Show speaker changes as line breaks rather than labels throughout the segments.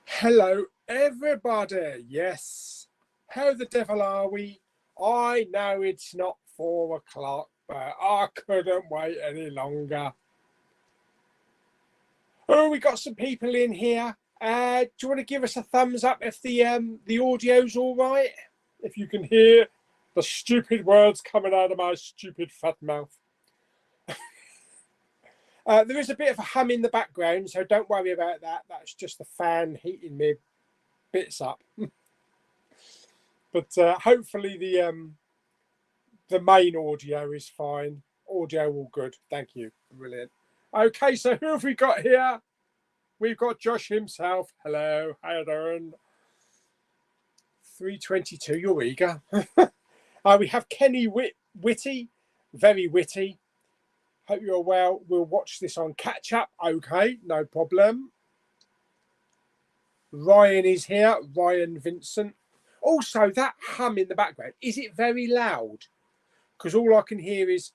Hello, everybody. Yes. How the devil are we? I know it's not 4 o'clock, but I couldn't wait any longer. Oh, we got some people in here. Do you want to give us a thumbs up if the audio's all right? If you can hear the stupid words coming out of my stupid fat mouth. There is a bit of a hum in the background, so don't worry about that. That's just the fan heating me bits up. But hopefully the main audio is fine. Audio all good. Thank you. Brilliant. Okay, so who have we got here? We've got Josh himself. Hello. How you doing? 322. You're eager. We have Kenny Witty. Very witty. Hope you're well. We'll watch this on catch up. Okay, no problem. Ryan is here. Ryan Vincent. Also, that hum in the background, is it very loud? Because all I can hear is,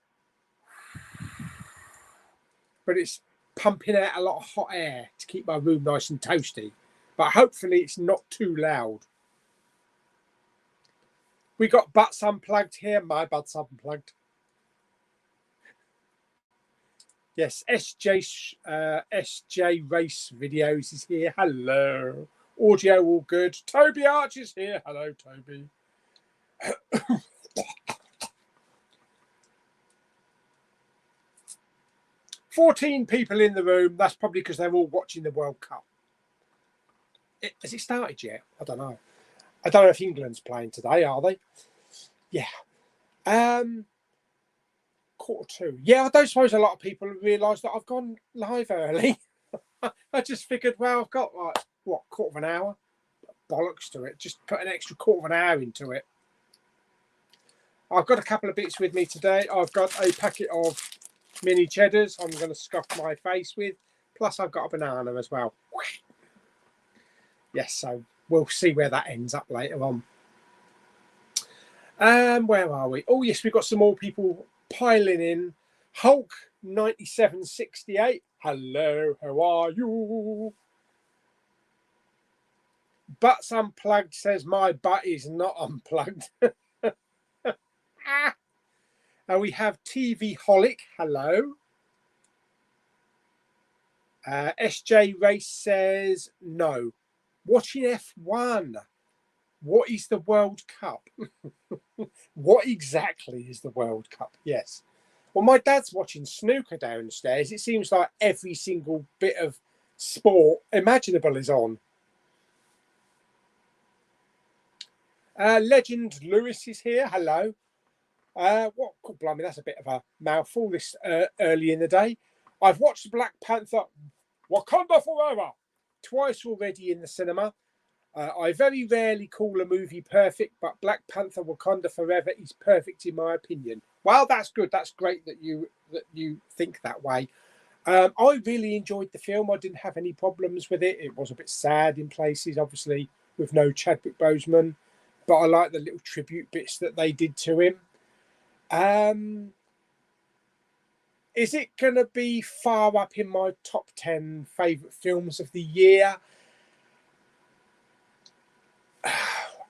but it's pumping out a lot of hot air to keep my room nice and toasty. But hopefully it's not too loud. We got Butts Unplugged here. My Butts Unplugged. Yes, SJ Race Videos is here. Hello. Audio all good. Toby Arch is here. Hello, Toby. 14 people in the room. That's probably because they're all watching the World Cup. Has it started yet? I don't know. I don't know if England's playing today, are they? Yeah. 1:45. Yeah, I don't suppose a lot of people realise that I've gone live early. I just figured, well, I've got like, what, quarter of an hour? Bollocks to it. Just put an extra quarter of an hour into it. I've got a couple of bits with me today. I've got a packet of mini cheddars I'm going to scuff my face with. Plus, I've got a banana as well. Yes, so we'll see where that ends up later on. Where are we? Oh, yes, we've got some more people piling in. Hulk 9768. Hello, how are you? Butts Unplugged says my butt is not unplugged. We have TV Holic. Hello. SJ Race says no. Watching F1. What is the World Cup? What exactly is the World Cup? Yes. Well, my dad's watching snooker downstairs. It seems like every single bit of sport imaginable is on. Legend Lewis is here. Hello. What? Oh, blimey, that's a bit of a mouthful this early in the day. I've watched Black Panther Wakanda Forever twice already in the cinema. I very rarely call a movie perfect, but Black Panther Wakanda Forever is perfect in my opinion. Well, that's good. That's great that you think that way. I really enjoyed the film. I didn't have any problems with it. It was a bit sad in places, obviously, with no Chadwick Boseman, but I like the little tribute bits that they did to him. Is it going to be far up in my top 10 favourite films of the year?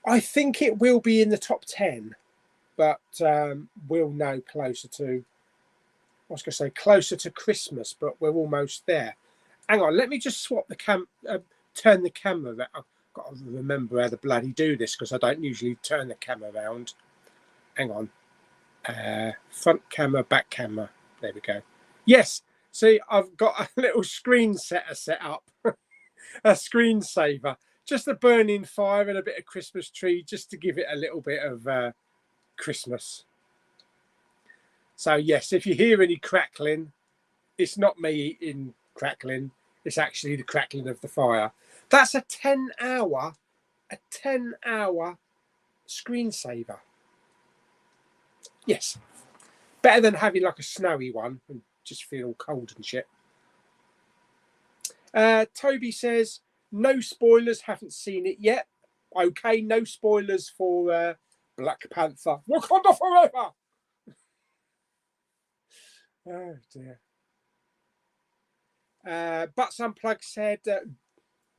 I think it will be in the top 10, but we'll know closer to, I was going to say closer to Christmas, but we're almost there. Hang on, let me just swap the turn the camera around. I've got to remember how to bloody do this because I don't usually turn the camera around. Hang on. Front camera, back camera. There we go. Yes, see, I've got a little screen setter set up. A screensaver. Just a burning fire and a bit of Christmas tree just to give it a little bit of Christmas. So, yes, if you hear any crackling, it's not me eating crackling. It's actually the crackling of the fire. That's a 10-hour screensaver. Yes. Better than having like a snowy one and just feel all cold and shit. Toby says, no spoilers, haven't seen it yet. Okay, no spoilers for Black Panther. Wakanda Forever! Oh, dear. Butts Unplugged said,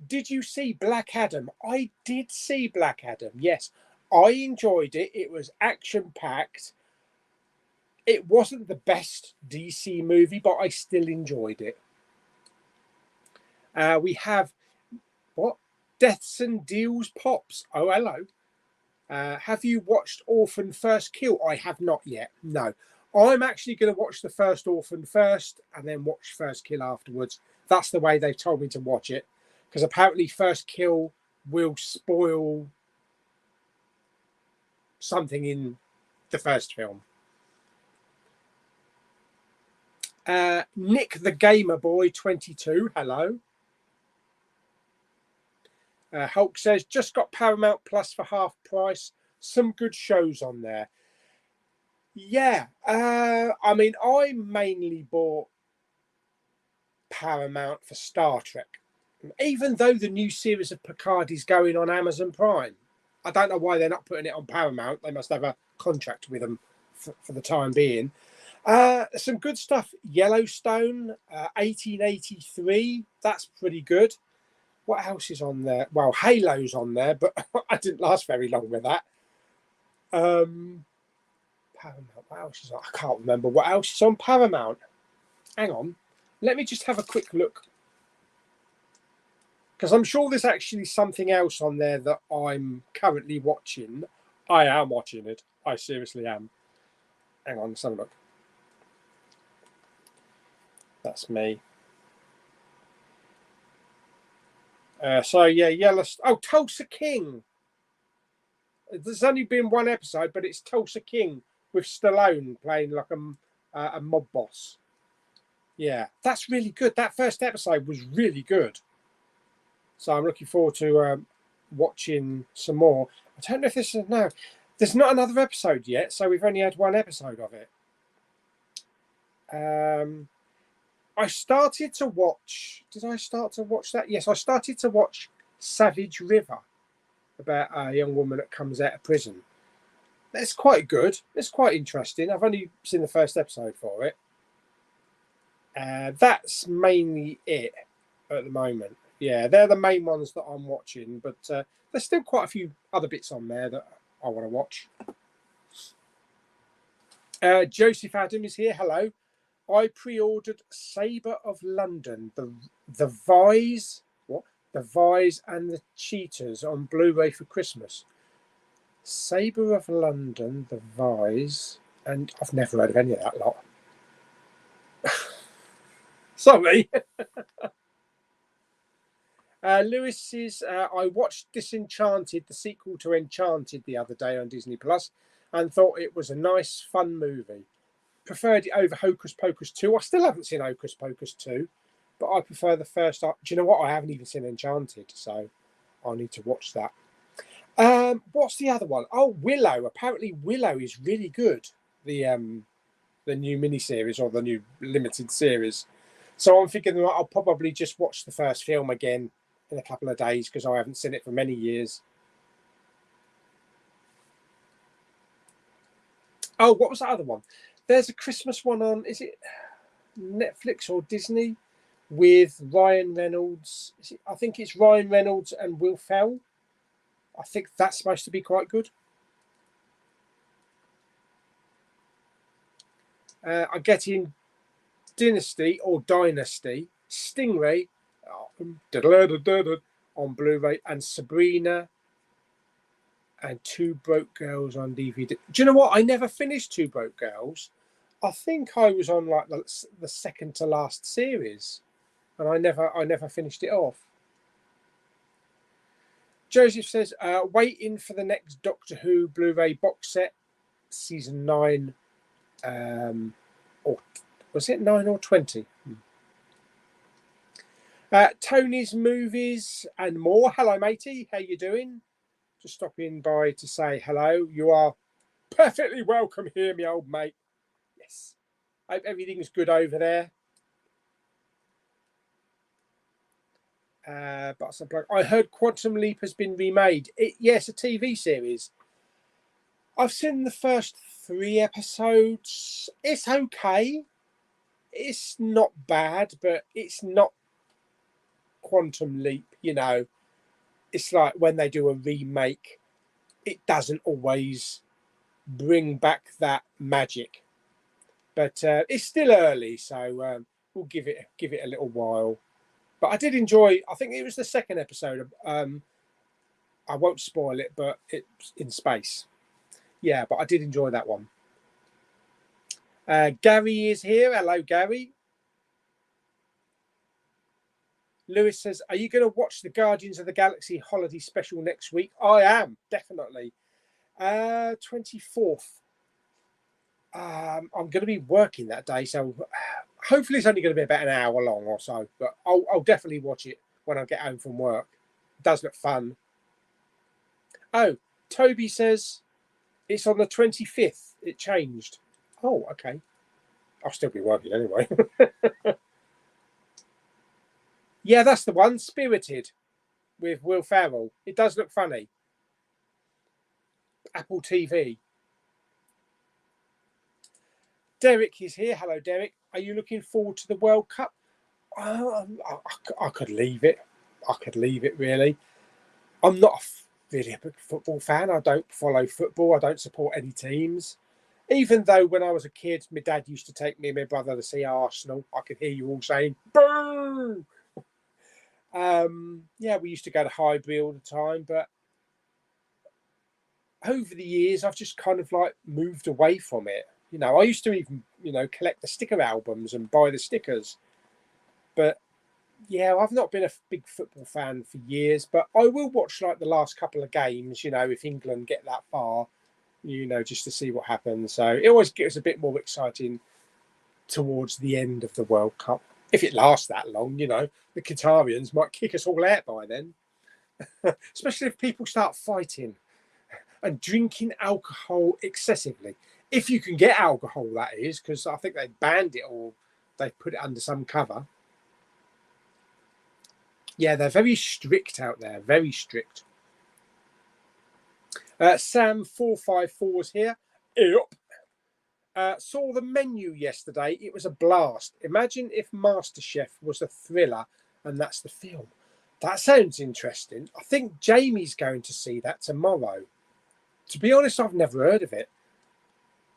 Did you see Black Adam? I did see Black Adam. Yes, I enjoyed it. It was action packed. It wasn't the best DC movie, but I still enjoyed it. We have what? Deaths and Deals Pops. Oh, hello. Have you watched Orphan First Kill? I have not yet. No. I'm actually going to watch the first Orphan first and then watch First Kill afterwards. That's the way they've told me to watch it. Because apparently First Kill will spoil something in the first film. Nick the Gamer Boy 22. Hello. Hulk says, just got Paramount Plus for half price. Some good shows on there. Yeah. I mean, I mainly bought Paramount for Star Trek. Even though the new series of Picard is going on Amazon Prime. I don't know why they're not putting it on Paramount. They must have a contract with them for the time being. Some good stuff. Yellowstone, 1883. That's pretty good. What else is on there? Well, Halo's on there, but I didn't last very long with that. Paramount. What else is on? I can't remember what else is on Paramount. Hang on. Let me just have a quick look. Because I'm sure there's actually something else on there that I'm currently watching. I am watching it. I seriously am. Hang on, let's have a look. That's me. So yeah, Yellowstone. Oh, Tulsa King. There's only been one episode, but it's Tulsa King with Stallone playing like a mob boss. Yeah, that's really good. That first episode was really good. So I'm looking forward to watching some more. I don't know if this is there's not another episode yet, so we've only had one episode of it. I started to watch. Did I start to watch that? Yes, I started to watch Savage River, about a young woman that comes out of prison. That's quite good. It's quite interesting. I've only seen the first episode for it. That's mainly it at the moment. Yeah, they're the main ones that I'm watching, but there's still quite a few other bits on there that I want to watch. Joseph Adam is here. Hello. I pre-ordered Sabre of London, the Vise, the Vise and the Cheaters on Blu-ray for Christmas. Sabre of London, the Vise, and I've never heard of any of that lot. Sorry. Lewis says, I watched Disenchanted, the sequel to Enchanted, the other day on Disney Plus, and thought it was a nice, fun movie. Preferred it over Hocus Pocus 2. I still haven't seen Hocus Pocus 2, but I prefer the first. Do you know what? I haven't even seen Enchanted, so I'll need to watch that. What's the other one? Oh, Willow. Apparently Willow is really good. The new miniseries or the new limited series. So I'm thinking I'll probably just watch the first film again in a couple of days because I haven't seen it for many years. Oh, what was that other one? There's a Christmas one on, is it Netflix or Disney, with Ryan Reynolds? I think it's Ryan Reynolds and Will Ferrell. I think that's supposed to be quite good. I get in Dynasty or Dynasty, Stingray on Blu-ray, and Sabrina and Two Broke Girls on DVD. Do you know what? I never finished Two Broke Girls. I think I was on like the second to last series, and I never finished it off. Joseph says, waiting for the next Doctor Who Blu-ray box set, season 9, or was it 9 or 20? Tony's Movies and More. Hello, matey. How you doing? Just stopping by to say hello. You are perfectly welcome here, my old mate. Yes. Hope everything's good over there. But I heard Quantum Leap has been remade. Yes, a TV series. I've seen the first 3 episodes. It's okay. It's not bad, but it's not quantum leap, you know. It's like when they do a remake, it doesn't always bring back that magic. But it's still early, so we'll give it a little while. But I did enjoy. I think it was the second episode. I won't spoil it, but it's in space. Yeah, but I did enjoy that one. Gary is here. Hello, Gary. Lewis says, are you going to watch the Guardians of the Galaxy holiday special next week? I am, definitely. 24th. I'm going to be working that day, so hopefully it's only going to be about an hour long or so, but I'll definitely watch it when I get home from work. It does look fun. Oh, Toby says it's on the 25th. It changed. Oh, okay. I'll still be working anyway. Yeah, that's the one. Spirited with Will Ferrell. It does look funny. Apple TV. Derek is here. Hello, Derek. Are you looking forward to the World Cup? I could leave it. I could leave it, really. I'm not really a big football fan. I don't follow football. I don't support any teams. Even though when I was a kid, my dad used to take me and my brother to see Arsenal. I could hear you all saying, boo! Yeah, we used to go to Highbury all the time, but over the years, I've just kind of like moved away from it. You know, I used to even, you know, collect the sticker albums and buy the stickers. But yeah, I've not been a big football fan for years, but I will watch like the last couple of games, you know, if England get that far, you know, just to see what happens. So it always gets a bit more exciting towards the end of the World Cup. If it lasts that long, you know, the Qatarians might kick us all out by then. Especially if people start fighting and drinking alcohol excessively. If you can get alcohol, that is, because I think they banned it or they put it under some cover. Yeah, they're very strict out there, very strict. Sam454 is here. Yep. Saw the menu yesterday. It was a blast. Imagine if MasterChef was a thriller and that's the film. That sounds interesting. I think Jamie's going to see that tomorrow. To be honest, I've never heard of it.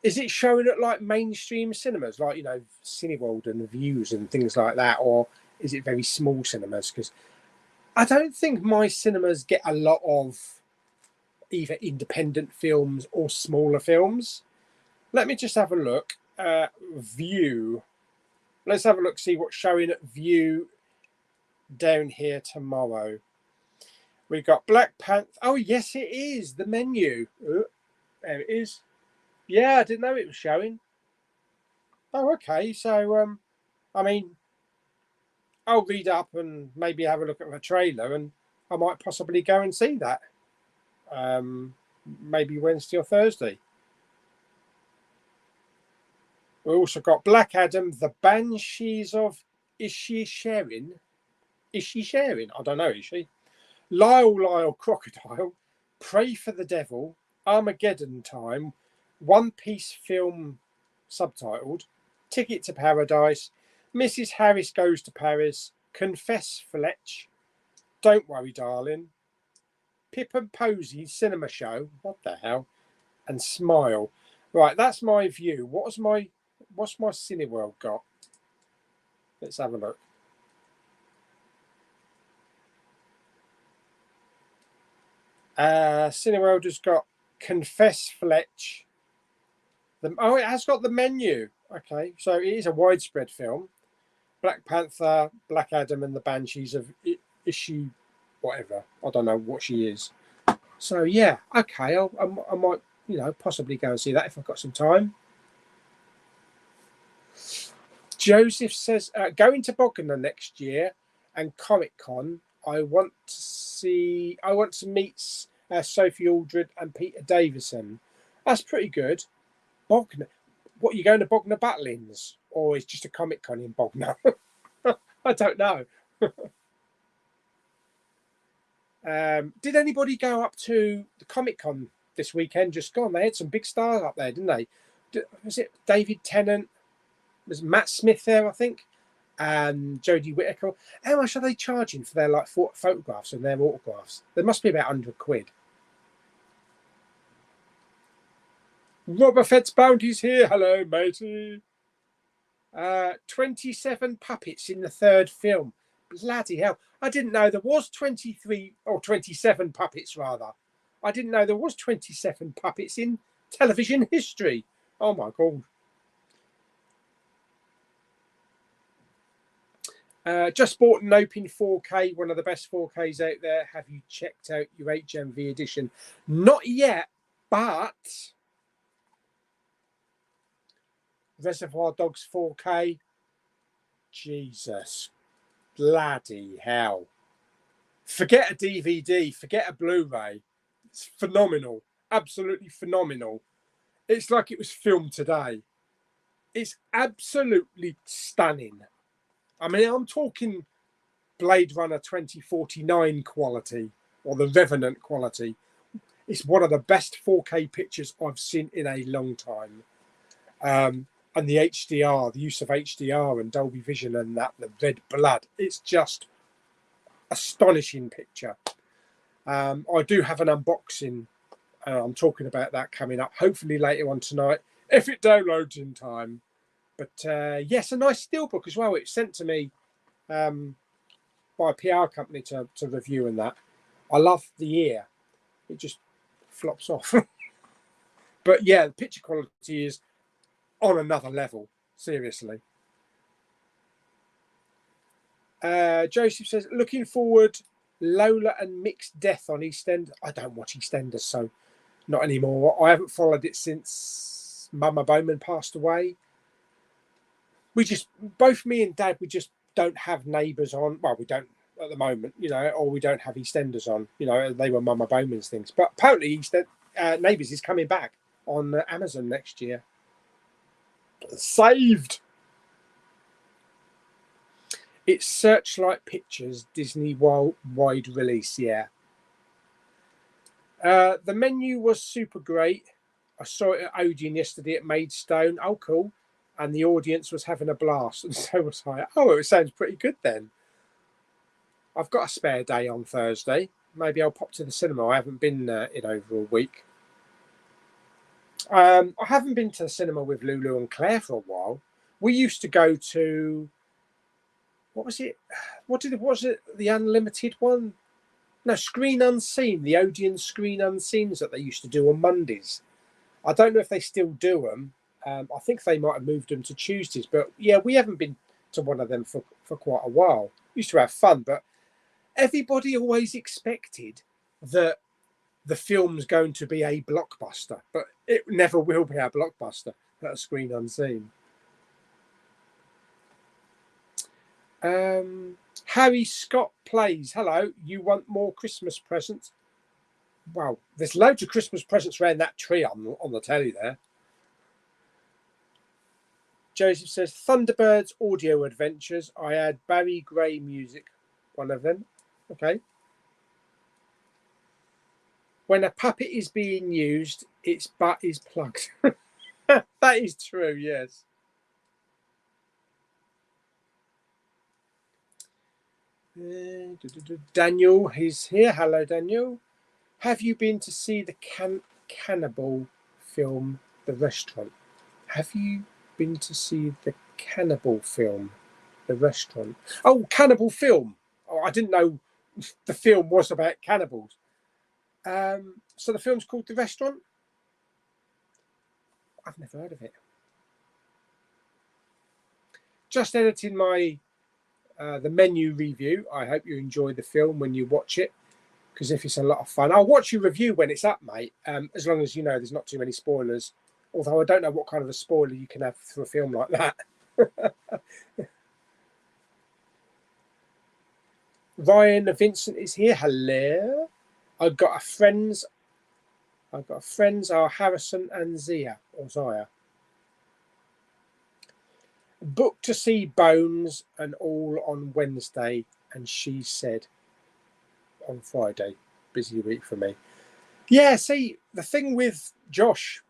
Is it showing at like mainstream cinemas, like, you know, Cineworld and Views and things like that? Or is it very small cinemas? Because I don't think my cinemas get a lot of either independent films or smaller films. Let me just have a look. View. Let's have a look, see what's showing at View down here tomorrow. We've got Black Panther. Oh, yes, it is. The menu. Oh, there it is. Yeah, I didn't know it was showing. Oh, okay. So, I mean, I'll read up and maybe have a look at the trailer, and I might possibly go and see that. Maybe Wednesday or Thursday. We also got Black Adam, The Banshees of Inisherin. Is she sharing? I don't know, is she? Lyle Crocodile, Pray for the Devil, Armageddon Time, One Piece film subtitled, Ticket to Paradise, Mrs. Harris Goes to Paris, Confess Fletch, Don't Worry Darling, Pip and Posy Cinema Show, what the hell, and Smile. Right, that's my view. What's my Cineworld got? Let's have a look. Cineworld has got Confess Fletch. Oh, it has got the menu. Okay, so it is a widespread film. Black Panther, Black Adam, and the Banshees of Issue, whatever. I don't know what she is. So yeah, okay, I might, you know, possibly go and see that if I've got some time. Joseph says, going to Bognor next year and Comic Con. I want to meet Sophie Aldred and Peter Davison. That's pretty good. Bognor. What, are you going to Bognor Butlins? Or is just a Comic Con in Bognor? I don't know. Did anybody go up to the Comic Con this weekend? Just gone. They had some big stars up there, didn't they? Was it David Tennant? Was Matt Smith there, I think? and Jodie Whittaker. How much are they charging for their like photographs and their autographs? There must be about £100. Robert Fett's Bounty's here. Hello, matey. 27 puppets in the third film. Bloody hell. I didn't know there was 23 or 27 puppets rather. I didn't know there was 27 puppets in television history. Oh my God. Just bought an Open 4K, one of the best 4Ks out there. Have you checked out your HMV edition? Not yet, but Reservoir Dogs 4K. Jesus. Bloody hell. Forget a DVD, forget a Blu-ray. It's phenomenal. Absolutely phenomenal. It's like it was filmed today. It's absolutely stunning. I mean, I'm talking Blade Runner 2049 quality or the Revenant quality. It's one of the best 4K pictures I've seen in a long time. And the HDR, the use of HDR and Dolby Vision and that, the red blood, it's just astonishing picture. I do have an unboxing. I'm talking about that coming up, hopefully later on tonight, if it downloads in time. But yes, a nice steelbook as well. It's sent to me by a PR company to review and that. I love the ear. It just flops off. But yeah, the picture quality is on another level, seriously. Joseph says, looking forward, Lola and Mixed Death on EastEnders. I don't watch EastEnders, so not anymore. I haven't followed it since Mama Bowman passed away. We just, both me and Dad, we just don't have Neighbours on. Well, we don't at the moment, you know, or we don't have EastEnders on. You know, they were Mama Bowman's things. But apparently Neighbours is coming back on Amazon next year. Saved. It's Searchlight Pictures Disney wide release. Yeah. The menu was super great. I saw it at Odeon yesterday at Maidstone. Oh, cool. And the audience was having a blast, and so was I. Oh, it sounds pretty good then. I've got a spare day on Thursday. Maybe I'll pop to the cinema. I haven't been in over a week. I haven't been to the cinema with Lulu and Claire for a while. We used to go to, what was it? What was it? The Unlimited one? No, Screen Unseen. The Odeon Screen Unseens that they used to do on Mondays. I don't know if they still do them. I think they might have moved them to Tuesdays. But yeah, we haven't been to one of them for quite a while. We used to have fun, but everybody always expected that the film's going to be a blockbuster, but it never will be a blockbuster at a Screen Unseen. Harry Scott plays. Hello, you want more Christmas presents? Wow, there's loads of Christmas presents around that tree on the telly there. Joseph says, Thunderbirds Audio Adventures. I had Barry Gray music, one of them. Okay. When a puppet is being used, its butt is plugged. That is true, yes. Daniel is here. Hello, Daniel. Have you been to see the cannibal film, The Restaurant? Have you been to see the cannibal film, The Restaurant? Oh, cannibal film. Oh, I didn't know the film was about cannibals. So the film's called The Restaurant? I've never heard of it. Just editing my the menu review. I hope you enjoy the film when you watch it, because if it's a lot of fun, I'll watch your review when it's up, mate, as long as you know there's not too many spoilers, although I don't know what kind of a spoiler you can have for a film like that. Ryan Vincent is here. Hello. I've got friends are Harrison and Zia. Booked to see Bones and all on Wednesday, and she said on Friday. Busy week for me. Yeah, see, the thing with Josh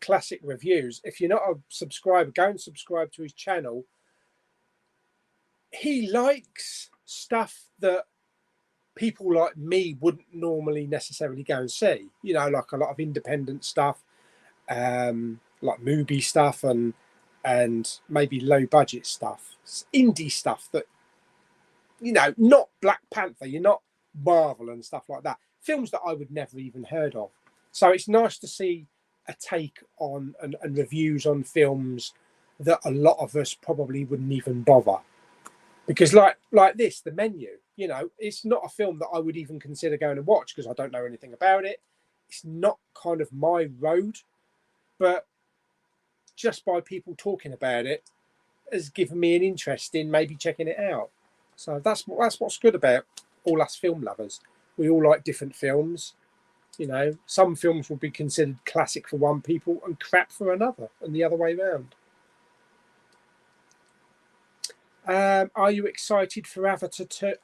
Classic Reviews, if you're not a subscriber, go and subscribe to his channel. he likes stuff that people like me wouldn't normally necessarily go and see. You know, like a lot of independent stuff, like movie stuff, and maybe low budget stuff, indie stuff that, you know, not Black Panther, you're not Marvel and stuff like that. Films that I would never even heard of. So it's nice to see a take on and reviews on films that a lot of us probably wouldn't even bother. Because like this, The Menu, you know, it's not a film that I would even consider going to watch because I don't know anything about it. It's not kind of my road, but just by people talking about it has given me an interest in maybe checking it out. So that's what's good about all us film lovers. We all like different films. You know, some films will be considered classic for one people and crap for another, and the other way around. Are you excited for Avatar 2?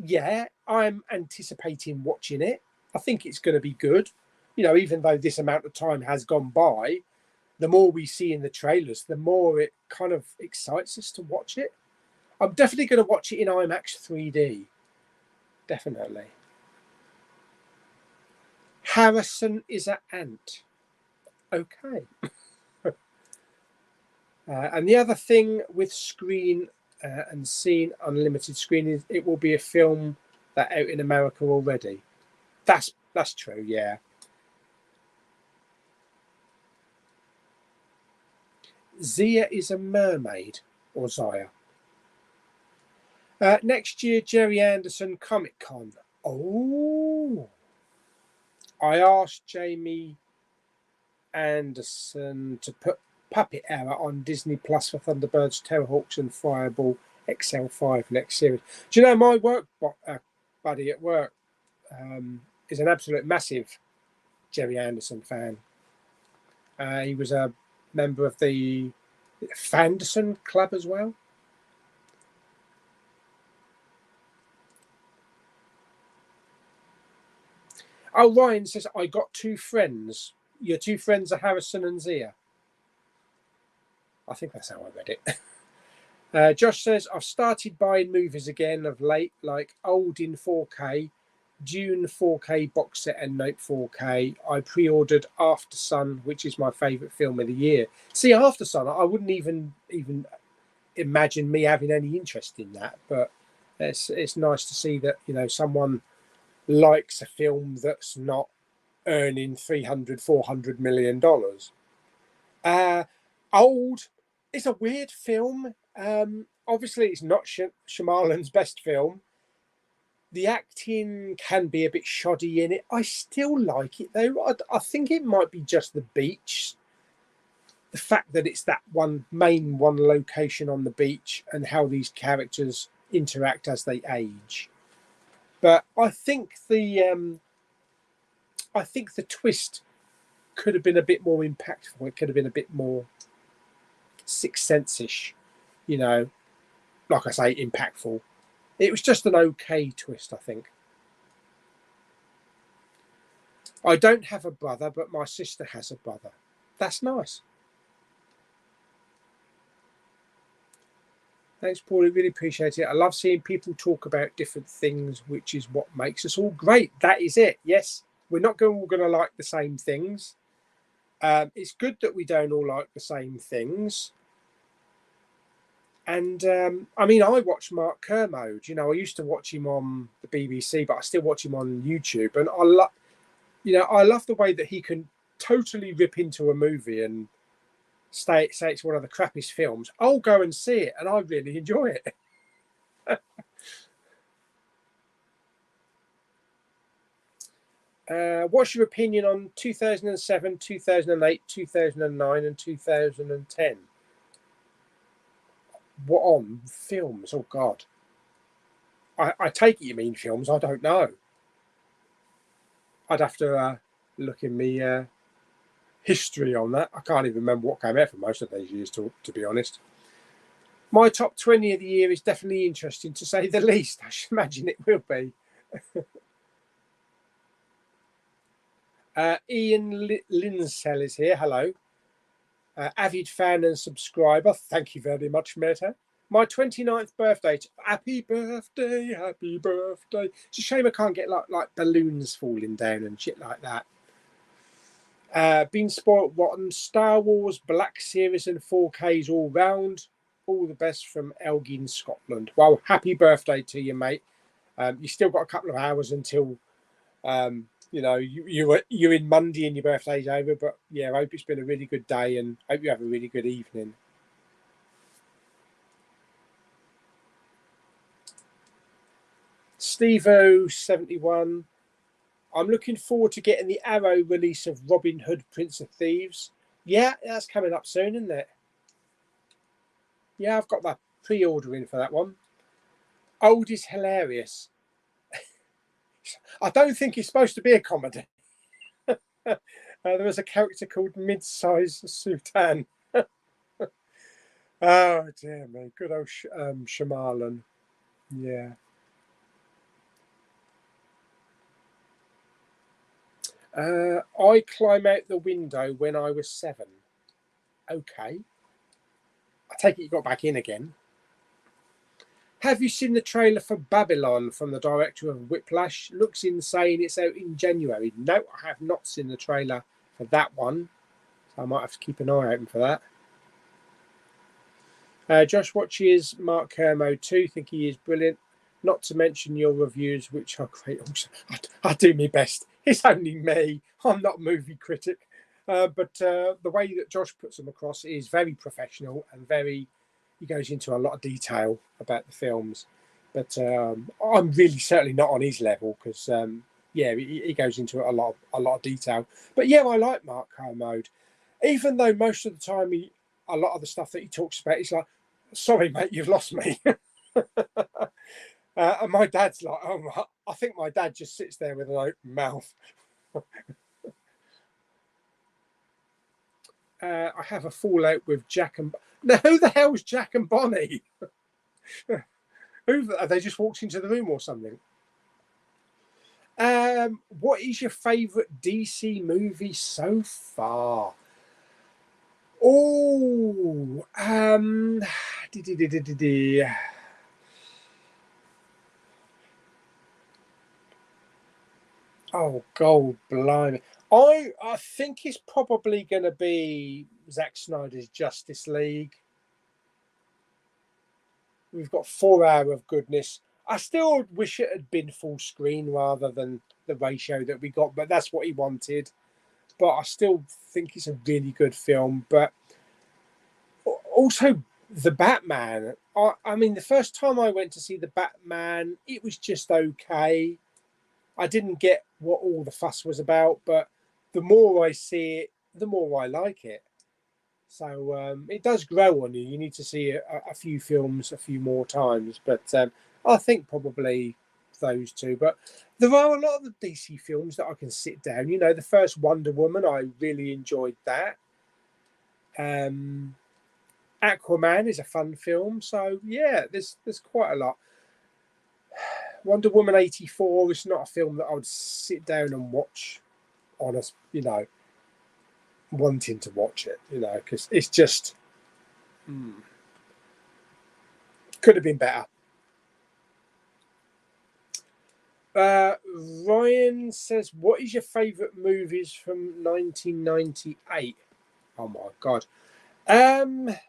Yeah, I'm anticipating watching it. I think it's going to be good. You know, even though this amount of time has gone by, the more we see in the trailers, the more it kind of excites us to watch it. I'm definitely going to watch it in IMAX 3D. Definitely. Harrison is an ant. Okay. And the other thing with Screen and Scene Unlimited Screen is it will be a film that's out in America already. That's true, yeah. Zia is a mermaid, or Zaya. Next year, Jerry Anderson Comic Con. Oh, I asked Jamie Anderson to put Puppet Hour on Disney Plus for Thunderbirds, Terrorhawks, and Fireball XL5 next series. Do you know my work buddy at work is an absolute massive Jerry Anderson fan. He was a member of the Fanderson Club as well. Oh, Ryan says, I got two friends. Your two friends are Harrison and Zia. I think that's how I read it. Josh says, I've started buying movies again of late, like Old in 4K, Dune 4K box set and Note 4K. I pre-ordered After Sun, which is my favourite film of the year. See, After Sun, I wouldn't even imagine me having any interest in that, but it's nice to see that, you know, someone likes a film that's not earning $300-400 million. Old is a weird film. Obviously, it's not Shyamalan's best film. The acting can be a bit shoddy in it. I still like it, though. I think it might be just the beach. The fact that it's that one location on the beach and how these characters interact as they age. But I think the twist could have been a bit more impactful. It could have been a bit more Sixth Sense-ish, you know, like I say, impactful. It was just an okay twist, I think. I don't have a brother, but my sister has a brother. That's nice. Thanks, Paulie. Really appreciate it. I love seeing people talk about different things, which is what makes us all great. That is it. Yes, we're not all going to like the same things. It's good that we don't all like the same things. And I mean, I watch Mark Kermode. You know, I used to watch him on the BBC, but I still watch him on YouTube. And I love the way that he can totally rip into a movie and say it's one of the crappiest films. I'll go and see it, and I really enjoy it. What's your opinion on 2007, 2008, 2009, and 2010? What on films? Oh God, I take it you mean films. I don't know. I'd have to look in me history on that. I can't even remember what came out for most of those years, to be honest. My top 20 of the year is definitely interesting, to say the least. I should imagine it will be. Ian Linsell is here. Hello. Avid fan and subscriber. Thank you very much, Meta. My 29th birthday. Happy birthday, happy birthday. It's a shame I can't get like balloons falling down and shit like that. Been spoiled rotten. Star Wars, Black Series and 4Ks all round. All the best from Elgin, Scotland. Well, happy birthday to you, mate. You still got a couple of hours until you know you're in Monday and your birthday's over. But yeah, I hope it's been a really good day and hope you have a really good evening. Stevo71. I'm looking forward to getting the Arrow release of Robin Hood, Prince of Thieves. Yeah, that's coming up soon, isn't it? Yeah, I've got that pre-ordering for that one. Old is hilarious. I don't think it's supposed to be a comedy. There was a character called Mid-Size Sultan. Oh, dear me. Good old Shyamalan. Yeah. I climb out the window when I was 7. Okay. I take it you got back in again. Have you seen the trailer for Babylon from the director of Whiplash? Looks insane. It's out in January. No, I have not seen the trailer for that one. So I might have to keep an eye open for that. Josh watches Mark Kermo too. Think he is brilliant. Not to mention your reviews, which are great. Also, I do my best. It's only me. I'm not a movie critic. But the way that Josh puts them across is very professional and he goes into a lot of detail about the films. But I'm really certainly not on his level because, yeah, he goes into a lot of detail. But yeah, I like Mark Kermode. Even though most of the time a lot of the stuff that he talks about, he's like, sorry, mate, you've lost me. And my dad's like, oh, I think my dad just sits there with an open mouth. I have a fallout with Jack and... Now, who the hell's Jack and Bonnie? Are they just walked into the room or something? What is your favourite DC movie so far? Oh, oh, God, blimey. I think it's probably going to be Zack Snyder's Justice League. We've got 4 hours of goodness. I still wish it had been full screen rather than the ratio that we got, but that's what he wanted. But I still think it's a really good film. But also the Batman. I mean, the first time I went to see the Batman, it was just okay. I didn't get what all the fuss was about, but the more I see it, the more I like it. So it does grow on you. You need to see a few films a few more times. But I think probably those two. But there are a lot of the DC films that I can sit down. You know, the first Wonder Woman, I really enjoyed that. Aquaman is a fun film. So, yeah, there's quite a lot. Wonder Woman 84 is not a film that I would sit down and watch on a, you know, wanting to watch it, you know, because it's just could have been better. Ryan says, what is your favorite movies from 1998? Oh my god. Can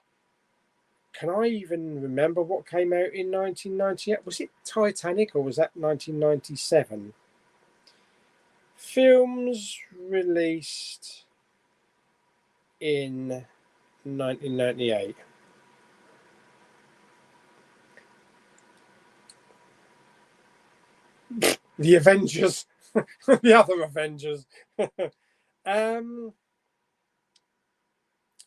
I even remember what came out in 1998? Was it Titanic or was that 1997? Films released in 1998. The Avengers. The other Avengers.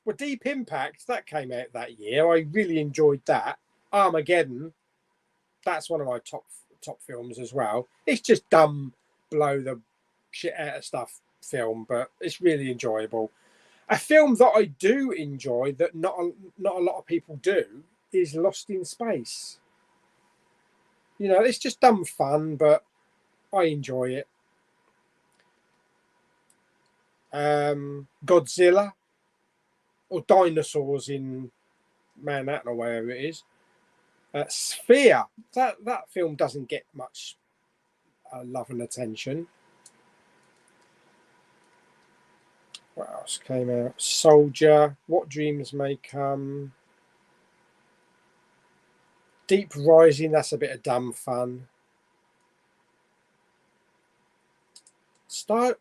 Well, Deep Impact, that came out that year. I really enjoyed that. Armageddon, that's one of my top films as well. It's just dumb, blow the shit out of stuff film, but it's really enjoyable. A film that I do enjoy that not a lot of people do is Lost in Space. You know, it's just dumb fun, but I enjoy it. Godzilla. or dinosaurs in Manhattan or wherever it is. Sphere. That film doesn't get much love and attention. What else came out? Soldier. What Dreams May Come. Deep Rising. That's a bit of dumb fun. Star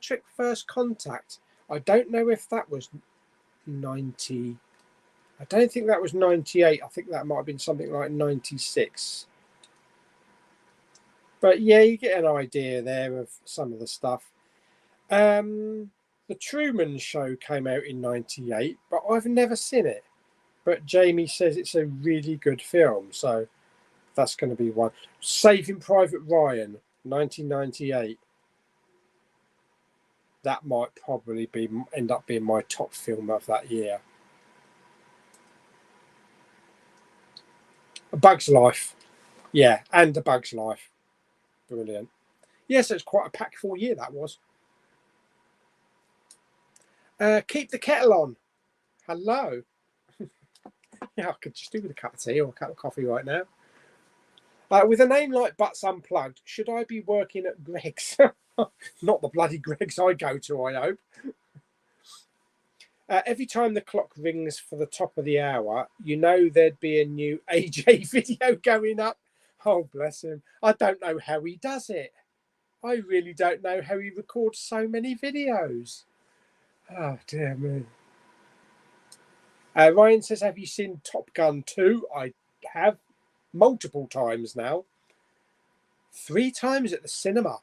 Trek First Contact. I don't know if that was 90. I don't think that was 98. I think that might have been something like 96. But yeah, you get an idea there of some of the stuff. The Truman Show came out in 98, but I've never seen it. But Jamie says it's a really good film, so that's going to be one. Saving Private Ryan, 1998. That might probably end up being my top film of that year. A Bug's Life. Yeah, and A Bug's Life. Brilliant. Yes, it's quite a packed full year, that was. Keep the Kettle On. Hello. Yeah, I could just do with a cup of tea or a cup of coffee right now. With a name like Butts Unplugged, should I be working at Greg's? Not the bloody Greg's I go to, I hope. Every time the clock rings for the top of the hour, you know there'd be a new AJ video going up. Oh, bless him. I don't know how he does it. I really don't know how he records so many videos. Oh, dear me. Ryan says, have you seen Top Gun 2? I have multiple times now. 3 times at the cinema.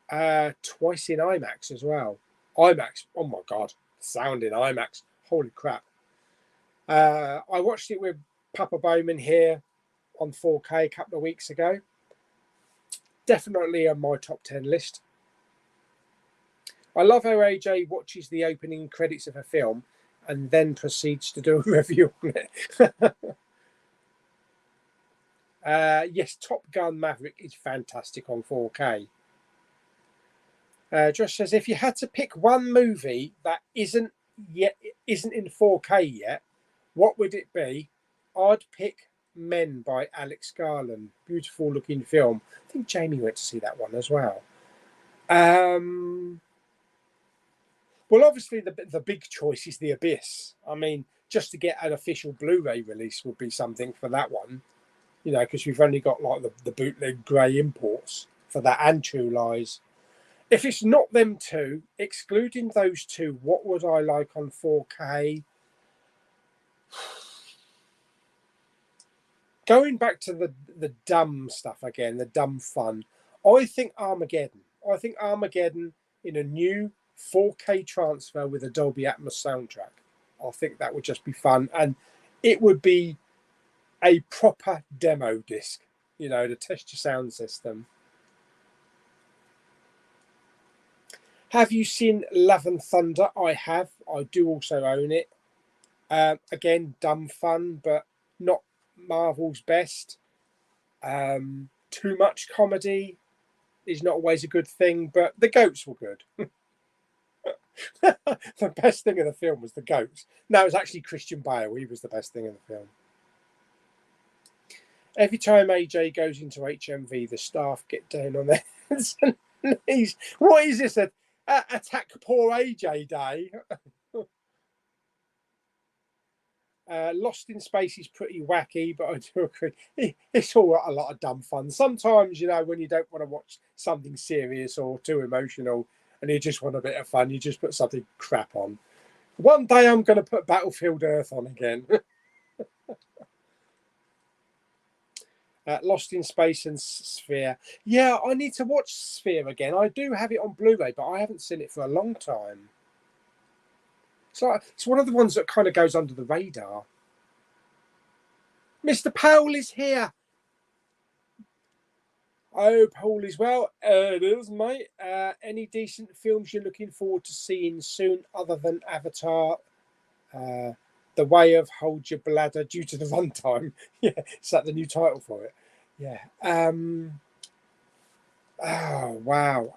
Twice in IMAX as well. IMAX, oh my God. Sound in IMAX. Holy crap. I watched it with Papa Bowman here on 4K a couple of weeks ago. Definitely on my top 10 list. I love how AJ watches the opening credits of a film and then proceeds to do a review on it. Yes, Top Gun Maverick is fantastic on 4K. Josh says, if you had to pick one movie that isn't in 4K yet, what would it be? I'd pick Men by Alex Garland. Beautiful looking film. I think Jamie went to see that one as well. Well, obviously the big choice is The Abyss. I mean, just to get an official Blu-ray release would be something for that one, you know, because we've only got like the bootleg grey imports for that and True Lies. If it's not them two, excluding those two, what would I like on 4K? Going back to the dumb stuff again, the dumb fun, I think Armageddon. I think Armageddon in a new 4K transfer with a Dolby Atmos soundtrack. I think that would just be fun. And it would be a proper demo disc, you know, to test your sound system. Have you seen Love and Thunder? I have. I do also own it. Again, dumb fun, but not Marvel's best. Too much comedy is not always a good thing, but the goats were good. The best thing of the film was the goats. No, it was actually Christian Bale. He was the best thing in the film. Every time AJ goes into HMV, the staff get down on their hands and knees. What is this? Attack Poor AJ Day? Lost in Space is pretty wacky, but I do agree. It's all a lot of dumb fun. Sometimes, you know, when you don't want to watch something serious or too emotional and you just want a bit of fun, you just put something crap on. One day I'm going to put Battlefield Earth on again. Lost in Space and Sphere. Yeah, I need to watch Sphere again. I do have it on Blu-ray, but I haven't seen it for a long time. So it's one of the ones that kind of goes under the radar. Mr. Pauly's here. I hope Pauly's well. It is, mate. Any decent films you're looking forward to seeing soon other than Avatar? The Way of Hold Your Bladder due to the runtime. Yeah, is that the new title for it? Yeah. Oh, wow.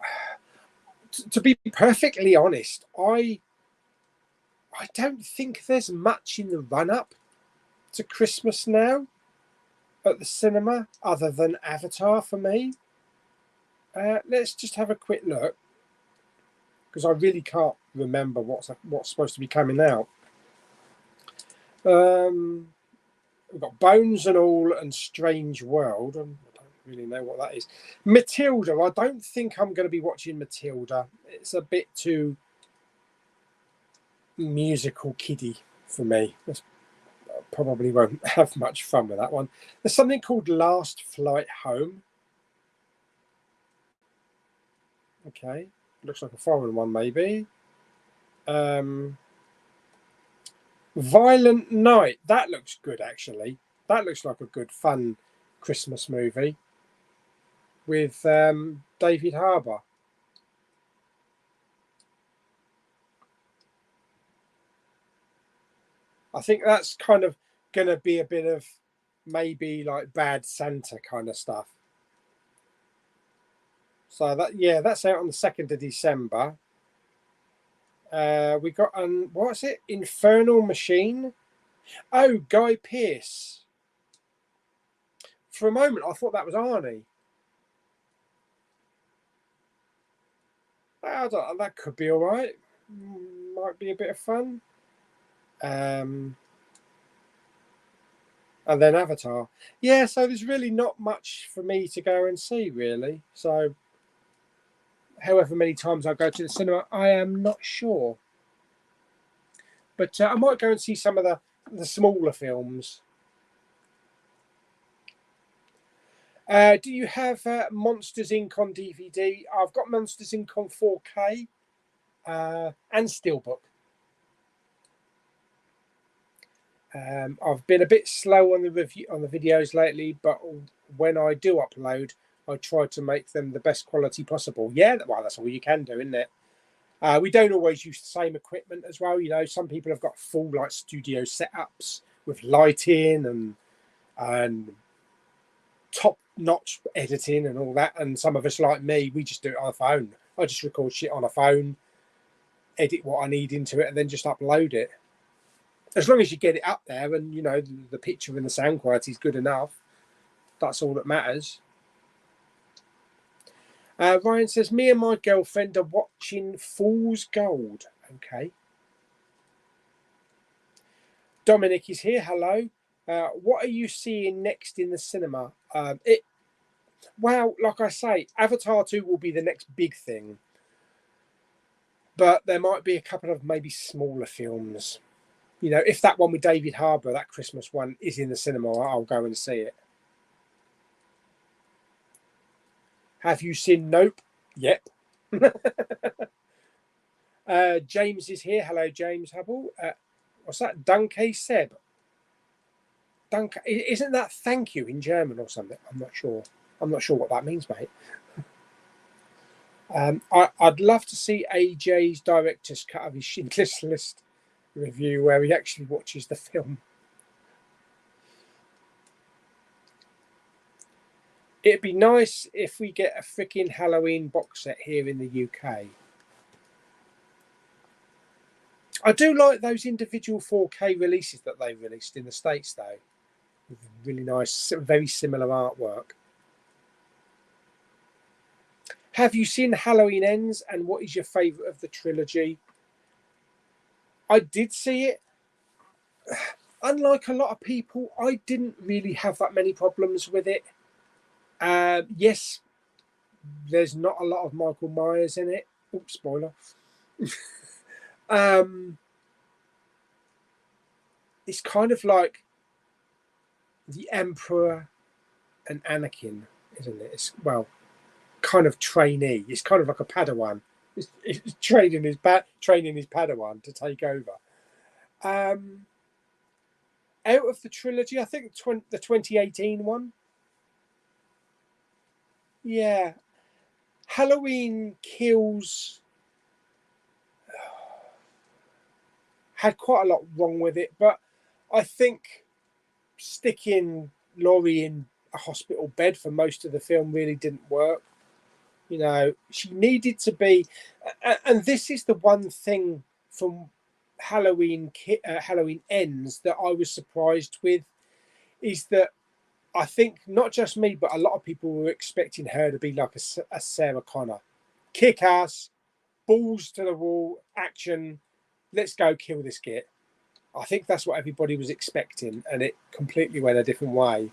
To be perfectly honest, I I don't think there's much in the run-up to Christmas now at the cinema other than Avatar for me. Let's just have a quick look, because I really can't remember what's supposed to be coming out. We've got Bones and All and Strange World. I don't really know what that is. Matilda. I don't think I'm going to be watching Matilda. It's a bit too musical kiddie for me. I probably won't have much fun with that one. There's something called Last Flight Home. Okay, looks like a foreign one maybe. Violent Night. That looks good actually. That looks like a good fun Christmas movie with David Harbour. I think that's kind of going to be a bit of maybe like Bad Santa kind of stuff. So that, yeah, that's out on the 2nd of December. We got what's it? Infernal Machine. Oh, Guy Pearce. For a moment, I thought that was Arnie. I don't know, that could be all right. Might be a bit of fun. And then Avatar. Yeah, so there's really not much for me to go and see, really. So however many times I go to the cinema, I am not sure. But I might go and see some of the smaller films. Do you have Monsters Inc. on DVD? I've got Monsters Inc. on 4K and Steelbook. I've been a bit slow on the videos lately, but when I do upload, I try to make them the best quality possible. Yeah, well, that's all you can do, isn't it? We don't always use the same equipment as well. You know, some people have got full like studio setups with lighting and top-notch editing and all that. And some of us, like me, we just do it on a phone. I just record shit on a phone, edit what I need into it, and then just upload it. As long as you get it up there and, you know, the picture and the sound quality is good enough, that's all that matters. Ryan says, me and my girlfriend are watching Fool's Gold. Okay. Dominic is here. Hello. What are you seeing next in the cinema? Well, like I say, Avatar 2 will be the next big thing. But there might be a couple of maybe smaller films. You know, if that one with David Harbour, that Christmas one, is in the cinema, I'll go and see it. Have you seen Nope? Yep. James is here. Hello, James Hubble. What's that? Danke Seb. Danke. Isn't that thank you in German or something? I'm not sure. I'm not sure what that means, mate. I'd love to see AJ's director's cut of his Schindler's List review where he actually watches the film. It'd be nice if we get a freaking Halloween box set here in the UK. I do like those individual 4K releases that they released in the States, though. With really nice, very similar artwork. Have you seen Halloween Ends, and what is your favourite of the trilogy? I did see it. Unlike a lot of people, I didn't really have that many problems with it. Yes, there's not a lot of Michael Myers in it. Oops, spoiler. It's kind of like the Emperor and Anakin, isn't it? It's, well, kind of trainee. It's kind of like a Padawan. It's training his Padawan to take over. Out of the trilogy, I think the 2018 one. Yeah, Halloween Kills had quite a lot wrong with it, but I think sticking Laurie in a hospital bed for most of the film really didn't work. You know, she needed to be, and this is the one thing from Halloween Ends that I was surprised with is that I think not just me, but a lot of people were expecting her to be like a Sarah Connor, kick ass, balls to the wall, action, let's go kill this git. I think that's what everybody was expecting, and it completely went a different way.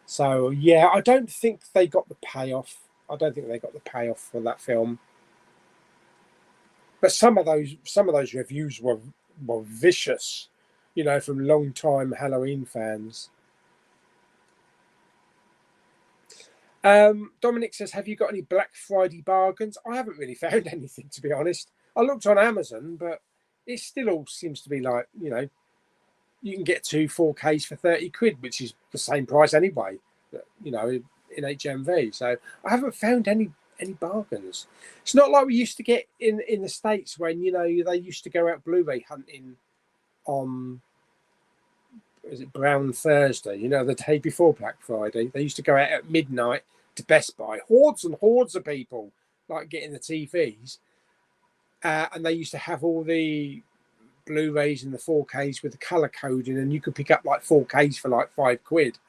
So yeah, I don't think they got the payoff. I don't think they got the payoff for that film. But some of those reviews were vicious, you know, from long-time Halloween fans. Dominic says, have you got any Black Friday bargains? I haven't really found anything, to be honest. I looked on Amazon, but it still all seems to be like, you know, you can get 2 4Ks for 30 quid, which is the same price anyway, you know, in HMV. So I haven't found any bargains. It's not like we used to get in the States when, you know, they used to go out Blu-ray hunting on, is it Brown Thursday, you know, the day before Black Friday. They used to go out at midnight to Best Buy, hordes and hordes of people, like getting the TVs, and they used to have all the Blu-rays and the 4Ks with the color coding, and you could pick up like 4Ks for like 5 quid.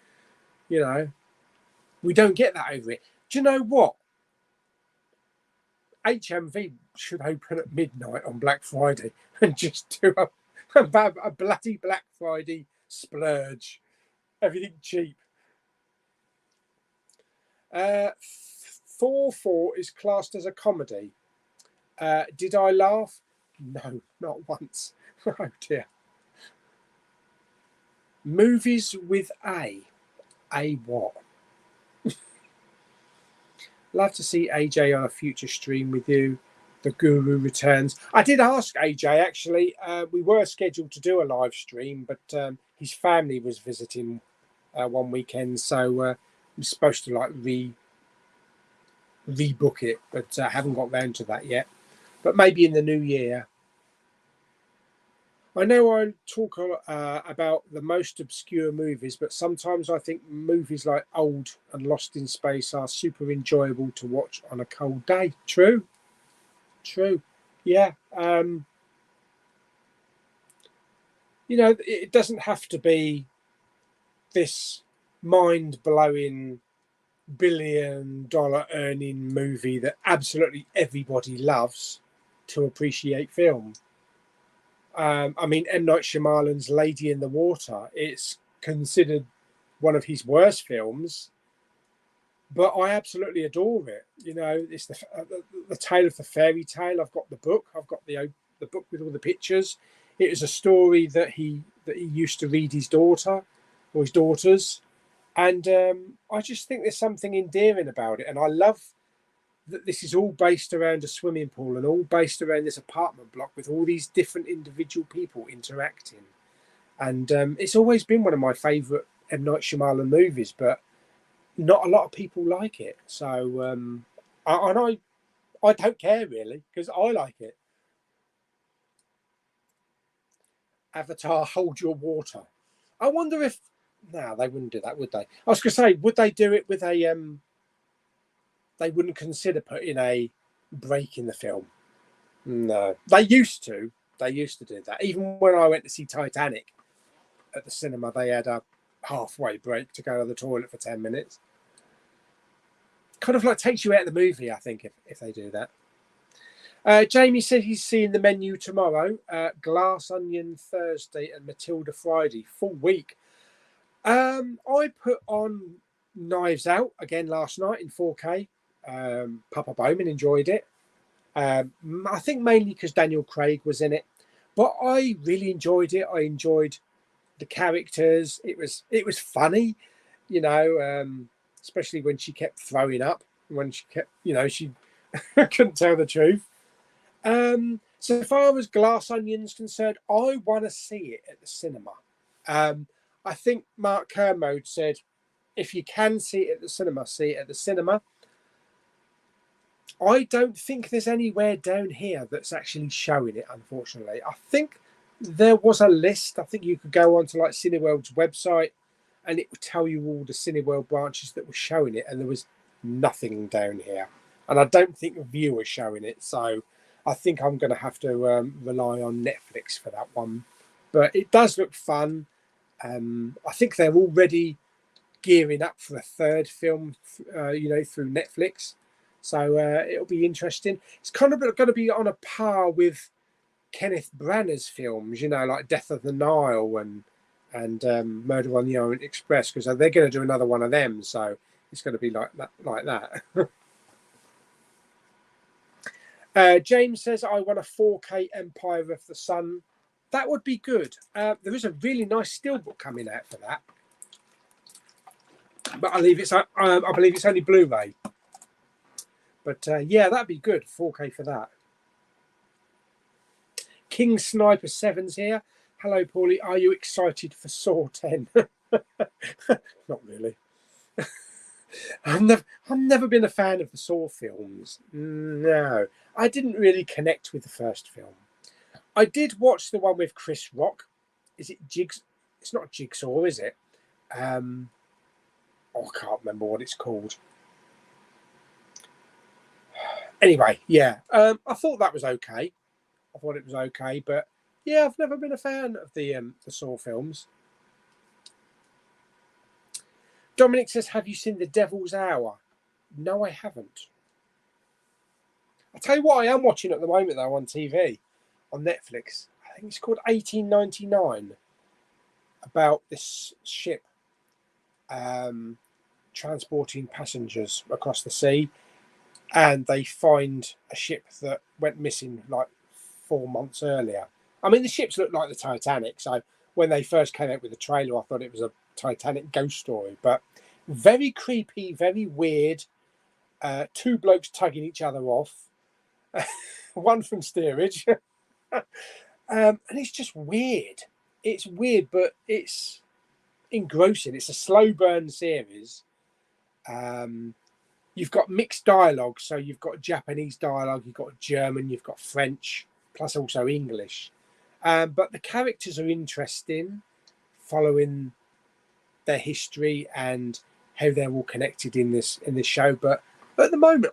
You know, we don't get that over here. Do you know what? HMV should open at midnight on Black Friday and just do a bloody Black Friday splurge. Everything cheap. 4-4 is classed as a comedy. Did I laugh? No, not once. Oh dear. Movies with A. A what? Love to see AJ on a future stream with you. The Guru returns. I did ask AJ, actually. We were scheduled to do a live stream, but his family was visiting one weekend, so we're supposed to like rebook it, but I haven't got round to that yet. But maybe in the new year. I know I talk about the most obscure movies, but sometimes I think movies like Old and Lost in Space are super enjoyable to watch on a cold day. True. Yeah. You know, it doesn't have to be this mind-blowing billion-dollar earning movie that absolutely everybody loves to appreciate film. I mean, M. Night Shyamalan's Lady in the Water, it's considered one of his worst films, but I absolutely adore it. You know, it's the tale of the fairy tale. I've got the book. I've got the book with all the pictures. It is a story that he used to read his daughter or his daughters, and I just think there's something endearing about it, and I love that this is all based around a swimming pool and all based around this apartment block with all these different individual people interacting. And it's always been one of my favourite M. Night Shyamalan movies, but not a lot of people like it. So I don't care really, because I like it. Avatar, Hold Your Water. I wonder if... No, they wouldn't do that, would they? I was going to say, would they do it with a... They wouldn't consider putting a break in the film. No. They used to. They used to do that. Even when I went to see Titanic at the cinema, they had a halfway break to go to the toilet for 10 minutes. Kind of like takes you out of the movie, I think, if they do that. Jamie said he's seeing The Menu tomorrow, Glass Onion Thursday and Matilda Friday, full week. I put on Knives Out again last night in 4K. Papa Bowman enjoyed it. I think mainly because Daniel Craig was in it, but I really enjoyed it. I enjoyed the characters. It was funny, you know, especially when she kept throwing up, when she kept, you know, she couldn't tell the truth. So far as Glass Onion's concerned, I want to see it at the cinema. I think Mark Kermode said, if you can see it at the cinema, see it at the cinema. I don't think there's anywhere down here that's actually showing it, unfortunately. I think there was a list. I think you could go onto like Cineworld's website and it would tell you all the Cineworld branches that were showing it, and there was nothing down here. And I don't think View was showing it. So I think I'm going to have to rely on Netflix for that one. But it does look fun. I think they're already gearing up for a third film, through Netflix. So it'll be interesting. It's kind of going to be on a par with Kenneth Branagh's films, like Death of the Nile and Murder on the Orient Express, because they're going to do another one of them. So it's going to be like that. James says, I want a 4K Empire of the Sun. That would be good. There is a really nice steelbook coming out for that, but I believe it's only Blu-ray. But yeah, that'd be good. 4K for that. King Sniper 7's here. Hello, Paulie. Are you excited for Saw 10? Not really. I've never been a fan of the Saw films. No, I didn't really connect with the first film. I did watch the one with Chris Rock. Is it Jigs? It's not Jigsaw, is it? I can't remember what it's called. Anyway, yeah, I thought that was okay. I thought it was okay, but yeah, I've never been a fan of the Saw films. Dominic says, have you seen The Devil's Hour? No, I haven't. I'll tell you what I am watching at the moment, though, on TV, on Netflix. I think it's called 1899, about this ship transporting passengers across the sea, and they find a ship that went missing like 4 months earlier. I mean, the ships look like the Titanic, so when they first came out with the trailer, I thought it was a Titanic ghost story, but very creepy, very weird. 2 blokes tugging each other off, one from steerage, and it's just weird. It's weird, but it's engrossing. It's a slow burn series. You've got mixed dialogue, so you've got Japanese dialogue, you've got German, you've got French, plus also English. But the characters are interesting, following their history and how they're all connected in this show. But at the moment,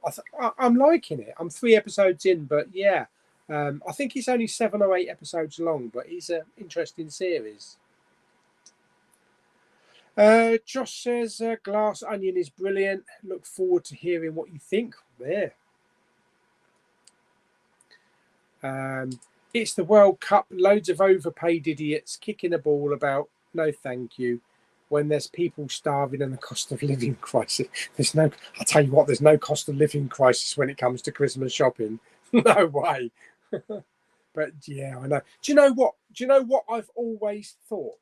I'm liking it. I'm 3 episodes in, but yeah, I think it's only 7 or 8 episodes long, but it's an interesting series. Josh says, Glass Onion is brilliant. Look forward to hearing what you think. There. It's the World Cup. Loads of overpaid idiots kicking a ball about. No, thank you. When there's people starving and the cost of living crisis. I'll tell you what, there's no cost of living crisis when it comes to Christmas shopping. No way. But yeah, I know. Do you know what? I've always thought?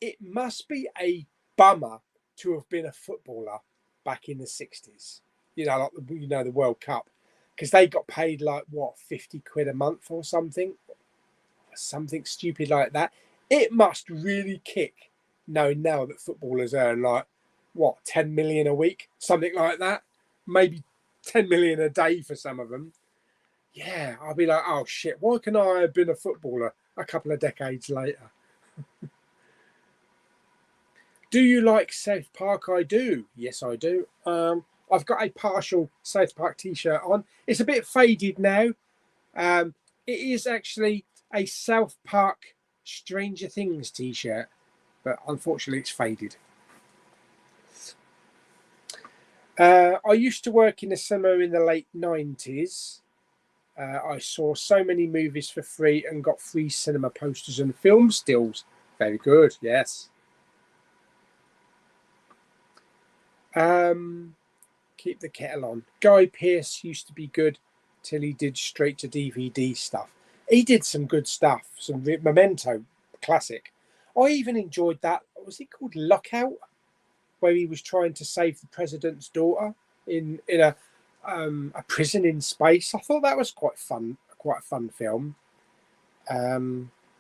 It must be a bummer to have been a footballer back in the 60s. Like the World Cup, because they got paid like what, 50 quid a month or something stupid like that. It must really kick knowing now that footballers earn like what, 10 million a week, something like that, maybe 10 million a day for some of them. Yeah, I'll be like, oh shit, why can I have been a footballer a couple of decades later? Do you like South Park? I do. Yes, I do. I've got a partial South Park t-shirt on. It's a bit faded now. It is actually a South Park Stranger Things t-shirt, but unfortunately it's faded. I used to work in the cinema in the late 90s. I saw so many movies for free and got free cinema posters and film stills. Very good, yes. Keep the kettle on. Guy Pearce used to be good till he did straight to DVD stuff. He did some good stuff, some Memento, classic. I even enjoyed that. Was it called Lockout, where he was trying to save the president's daughter in a prison in space? I thought that was quite a fun film.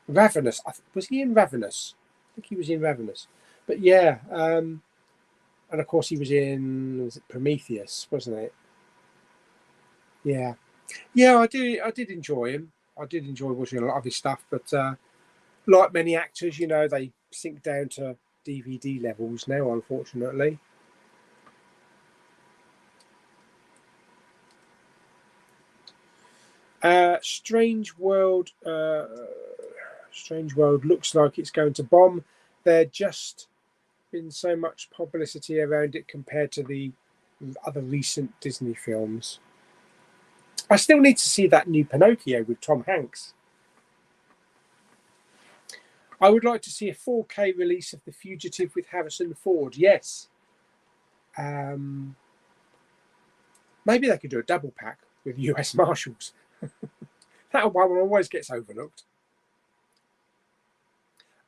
Ravenous. Was he in Ravenous? I think he was in Ravenous. But yeah, and of course he was in Prometheus, wasn't it? Yeah. Yeah, I did enjoy him. I did enjoy watching a lot of his stuff, but like many actors, they sink down to DVD levels now, unfortunately. Strange World. Strange World looks like it's going to bomb. There just been so much publicity around it compared to the other recent Disney films. I still need to see that new Pinocchio with Tom Hanks. I would like to see a 4K release of The Fugitive with Harrison Ford. Yes. Maybe they could do a double pack with US Marshals. That one always gets overlooked.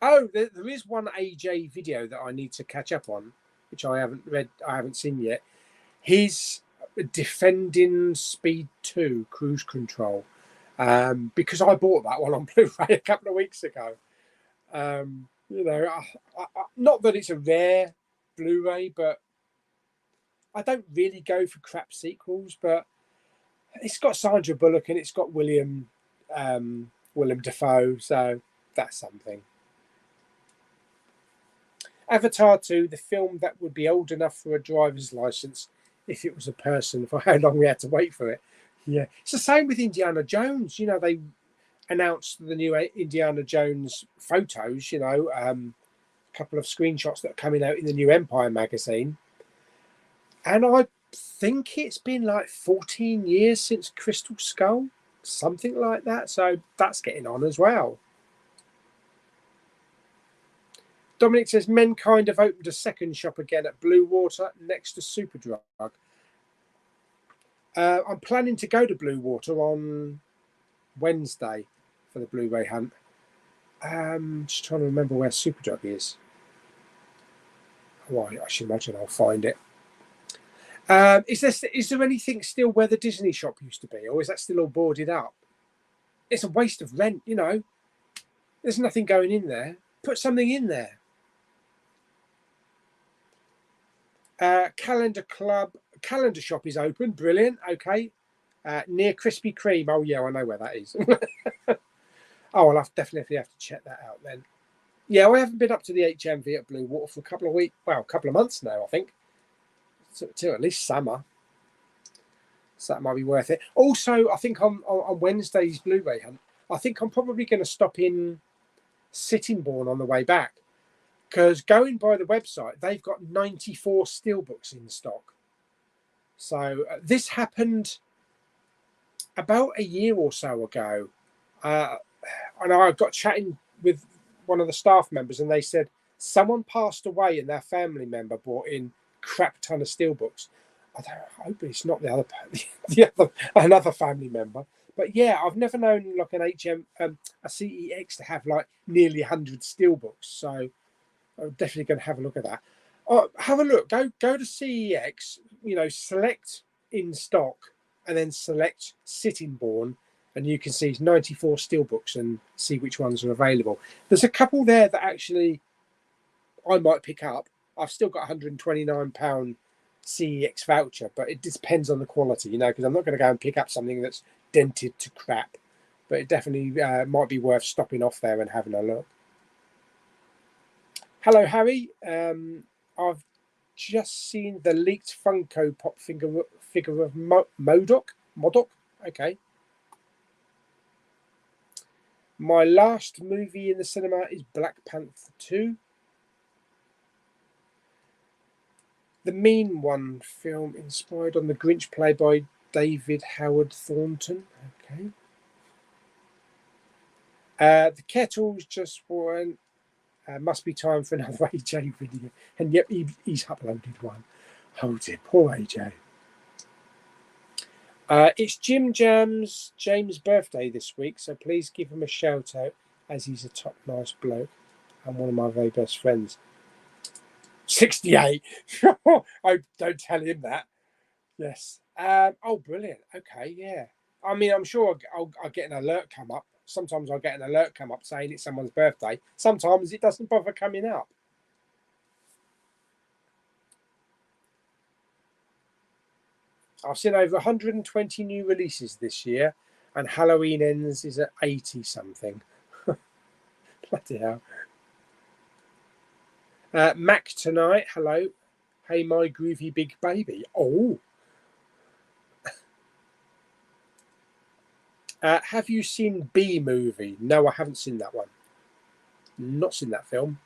Oh, there is one AJ video that I need to catch up on, which I haven't seen yet. He's defending Speed 2 Cruise Control, because I bought that one on Blu-ray a couple of weeks ago. Not that it's a rare Blu-ray, but I don't really go for crap sequels. But it's got Sandra Bullock and it's got Willem Dafoe, so that's something. Avatar 2, the film that would be old enough for a driver's license if it was a person, for how long we had to wait for it. Yeah, it's the same with Indiana Jones. They announced the new Indiana Jones photos, a couple of screenshots that are coming out in the new Empire magazine. And I think it's been like 14 years since Crystal Skull, something like that. So that's getting on as well. Dominic says, Menkind have opened a second shop again at Blue Water next to Superdrug. I'm planning to go to Blue Water on Wednesday for the Blu-ray hunt. Just trying to remember where Superdrug is. Well, I should imagine I'll find it. Is there anything still where the Disney shop used to be, or is that still all boarded up? It's a waste of rent, There's nothing going in there. Put something in there. Calendar shop is open. Brilliant. Okay. Near Krispy Kreme. Oh yeah, I know where that is. Oh, I'll definitely have to check that out then. Yeah, I haven't been up to the HMV at Blue Water for a couple of months now, I think. Till at least summer. So that might be worth it. Also, I think on Wednesday's Blu-ray hunt, I think I'm probably going to stop in Sittingbourne on the way back. Because going by the website, they've got 94 steelbooks in stock. So this happened about a year or so ago. And I got chatting with one of the staff members, and they said someone passed away and their family member brought in crap ton of steelbooks. I hope it's not another family member. But yeah, I've never known like a CEX to have like nearly 100 steelbooks. So I'm definitely going to have a look at that. Have a look. Go to CEX. Select in stock, and then select Sittingbourne, and you can see 94 steelbooks and see which ones are available. There's a couple there that actually I might pick up. I've still got £129 CEX voucher, but it depends on the quality, because I'm not going to go and pick up something that's dented to crap. But it definitely might be worth stopping off there and having a look. Hello, Harry. I've just seen the leaked Funko Pop figure of Modoc. Okay. My last movie in the cinema is Black Panther 2. The Mean One film inspired on the Grinch play by David Howard Thornton. Okay. The kettle's just one. Must be time for another AJ video. And yep, he's uploaded one. Oh dear, poor AJ. It's Jim Jam's James' birthday this week, so please give him a shout out, as he's a top nice bloke and one of my very best friends. 68. I don't tell him that. Yes. Oh, brilliant. Okay, yeah. I mean, I'm sure I'll get an alert come up. Sometimes I'll get an alert come up saying it's someone's birthday. Sometimes it doesn't bother coming up. I've seen over 120 new releases this year, and Halloween Ends is at 80 something. Bloody hell. Mac tonight, hello. Hey, my groovy big baby. Oh. Have you seen B Movie? No, I haven't seen that one. Not seen that film.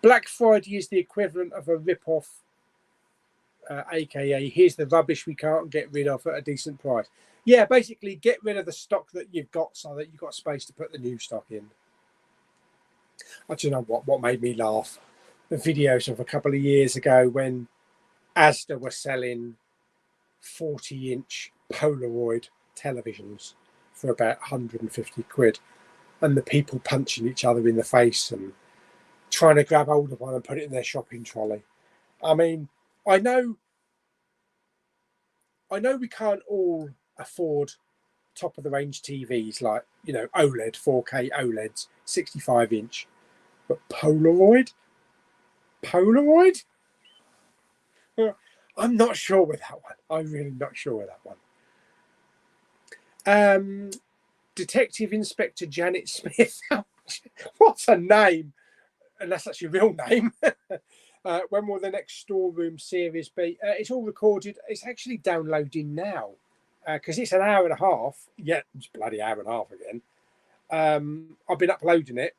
Black Friday is the equivalent of a rip-off, aka here's the rubbish we can't get rid of at a decent price. Yeah, basically get rid of the stock that you've got so that you've got space to put the new stock in. I don't know what made me laugh. The videos of a couple of years ago when Asda were selling 40-inch Polaroid televisions for about 150 quid, and the people punching each other in the face and trying to grab hold of one and put it in their shopping trolley. I mean, I know we can't all afford top of the range TVs like, you know, OLED, 4K OLEDs, 65-inch, but Polaroid? I'm not sure with that one. I'm really not sure with that one. Detective Inspector Janet Smith. What a name! Unless that's your real name. When will the next Storeroom series be? It's all recorded. It's actually downloading now because it's an hour and a half. Yeah, it's bloody hour and a half again. I've been uploading it.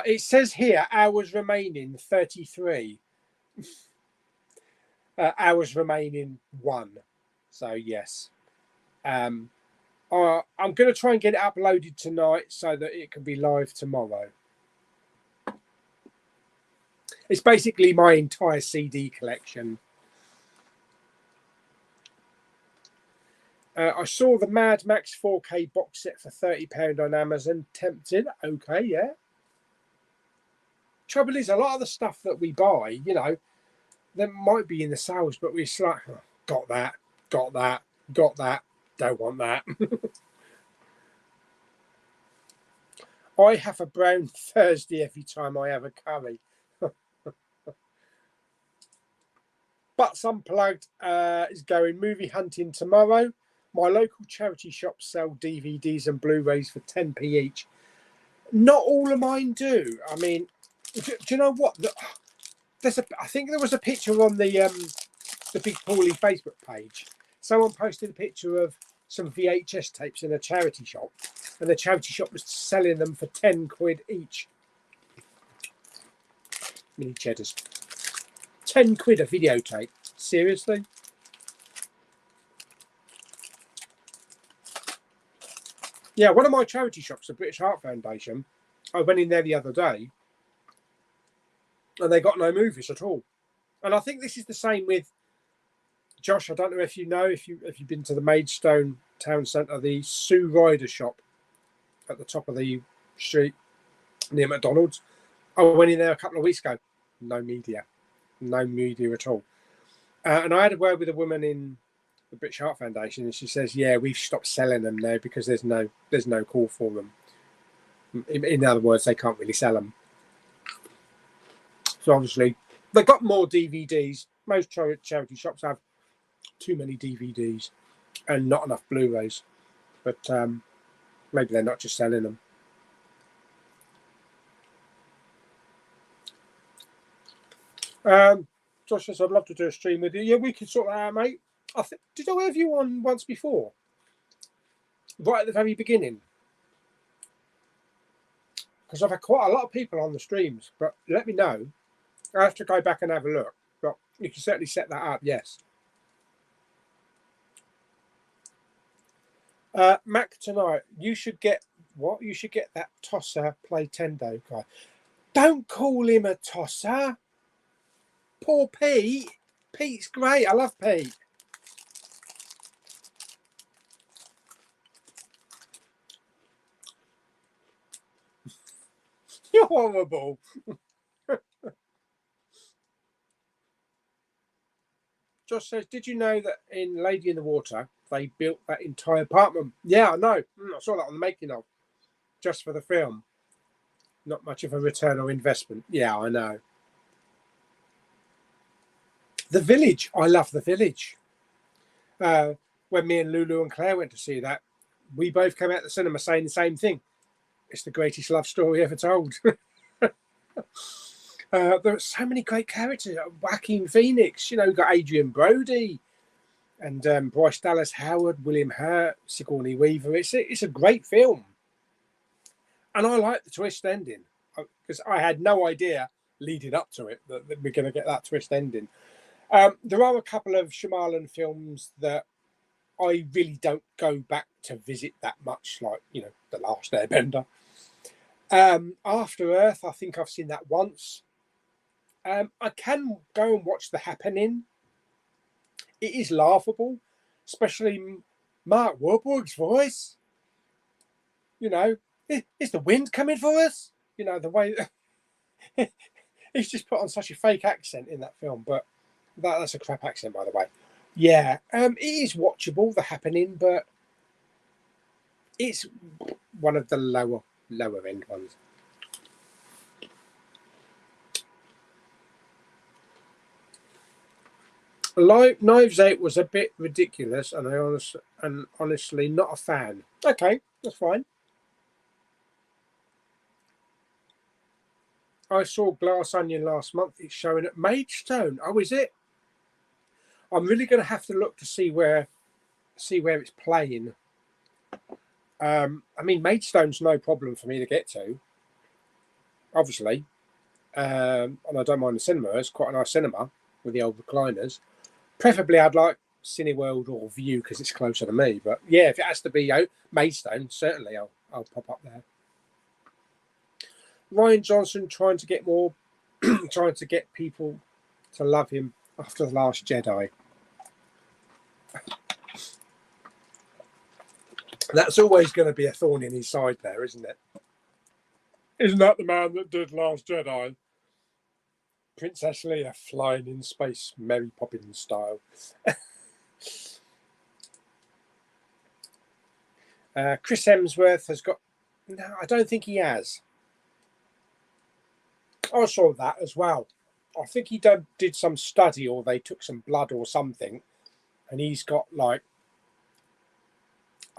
It says here hours remaining 33. Hours remaining 1. So yes. I'm going to try and get it uploaded tonight so that it can be live tomorrow. It's basically my entire CD collection. I saw the Mad Max 4K box set for £30 on Amazon. Tempted. Okay, yeah. Trouble is, a lot of the stuff that we buy, you know, there might be in the sales, but we're like, oh, got that, don't want that. I have a brown Thursday every time I have a curry. Butts Unplugged is going movie hunting tomorrow. My local charity shops sell DVDs and Blu-rays for 10p each. Not all of mine do. I mean, do you know what? I think there was a picture on the Big Pauly Facebook page. Someone posted a picture of some VHS tapes in a charity shop, and the charity shop was selling them for 10 quid each. Mini cheddars. 10 quid a videotape. Seriously? Yeah, one of my charity shops, the British Heart Foundation, I went in there the other day and they got no movies at all. And I think this is the same with Josh. I don't know if you know, if you've been to the Maidstone Town Centre, the Sue Ryder shop at the top of the street near McDonald's. I went in there a couple of weeks ago. No media at all. And I had a word with a woman in the British Heart Foundation, and she says, "Yeah, we've stopped selling them now because there's no call for them. In other words, they can't really sell them." So obviously, they've got more DVDs. Most charity shops have too many DVDs and not enough Blu-rays, but maybe they're not just selling them. Josh says, "I'd love to do a stream with you." Yeah, we could sort that out, mate. Did I have you on once before? Right at the very beginning? Because I've had quite a lot of people on the streams, but let me know. I have to go back and have a look, but you can certainly set that up, yes. Mac tonight, you should get what? You should get that tosser Play Tendo guy. Don't call him a tosser. Poor Pete. Pete's great. I love Pete. You're horrible. Josh says, "Did you know that in Lady in the Water, they built that entire apartment?" Yeah, I know. I saw that on the making of, just for the film. Not much of a return or investment. Yeah, I know. The Village. I love The Village. When me and Lulu and Claire went to see that, we both came out the cinema saying the same thing. It's the greatest love story ever told. There are so many great characters. Joaquin Phoenix, you know, you've got Adrian Brody. and Bryce Dallas Howard, William Hurt, Sigourney Weaver. It's a great film, and I like the twist ending because I had no idea leading up to it that we're going to get that twist ending. There are a couple of Shyamalan films that I really don't go back to visit that much, like, you know, The Last Airbender. After Earth, I think I've seen that once. I can go and watch The Happening. It is laughable, especially Mark Wahlberg's voice. You know, is the wind coming for us? You know, the way he's just put on such a fake accent in that film, but that's a crap accent, by the way. Yeah, it is watchable, The Happening, but it's one of the lower end ones. Knives Out was a bit ridiculous, and honestly not a fan. Okay, that's fine. I saw Glass Onion last month. It's showing at Maidstone. Oh, is it? I'm really going to have to look to see where it's playing. I mean, Maidstone's no problem for me to get to, obviously, and I don't mind the cinema. It's quite a nice cinema with the old recliners. Preferably, I'd like Cineworld or View because it's closer to me. But yeah, if it has to be Maidstone, certainly I'll pop up there. Ryan Johnson trying to get people to love him after The Last Jedi. That's always going to be a thorn in his side there, isn't it? Isn't that the man that did Last Jedi? Princess Leia flying in space, Mary Poppins style. Chris Hemsworth has got... No, I don't think he has. I saw that as well. I think he did some study, or they took some blood or something, and he's got, like,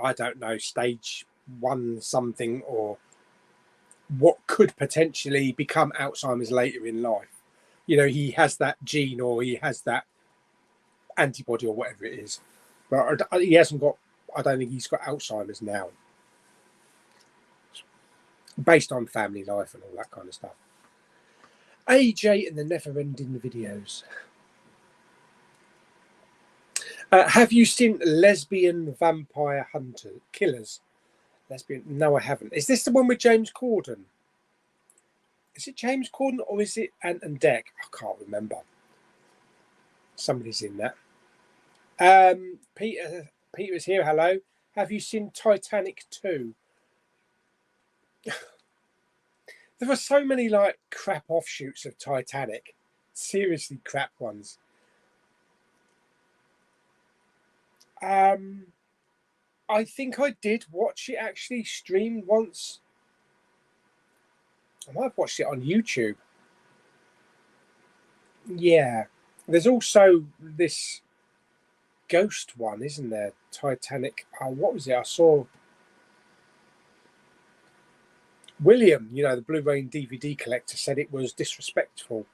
I don't know, stage 1 something, or what could potentially become Alzheimer's later in life. You know, he has that gene, or he has that antibody, or whatever it is. But he hasn't got, I don't think he's got Alzheimer's now. Based on family life and all that kind of stuff. AJ and the never-ending videos. Have you seen Lesbian Vampire Killers? Lesbian? No, I haven't. Is this the one with James Corden? Is it James Corden or is it Ant and Dec? I can't remember. Somebody's in that. Peter is here. Hello. Have you seen Titanic 2? There are so many like crap offshoots of Titanic. Seriously crap ones. I think I did watch it actually streamed once. I might have watched it on YouTube. Yeah. There's also this ghost one, isn't there? Titanic. Oh, what was it? I saw William, you know, the Blu-ray and DVD collector, said it was disrespectful.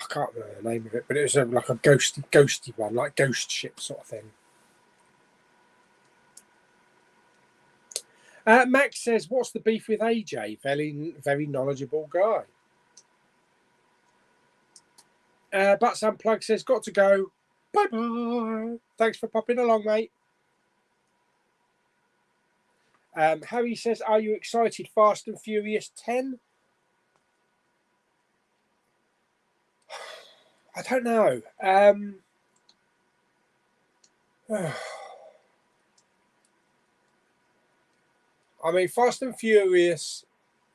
I can't remember the name of it, but it was like a ghosty one, like ghost ship sort of thing. Max says, what's the beef with AJ? Very knowledgeable guy. Butts Unplugged says, got to go. Bye-bye. Thanks for popping along, mate. Harry says, are you excited? Fast and Furious 10? I don't know. I mean, Fast and Furious,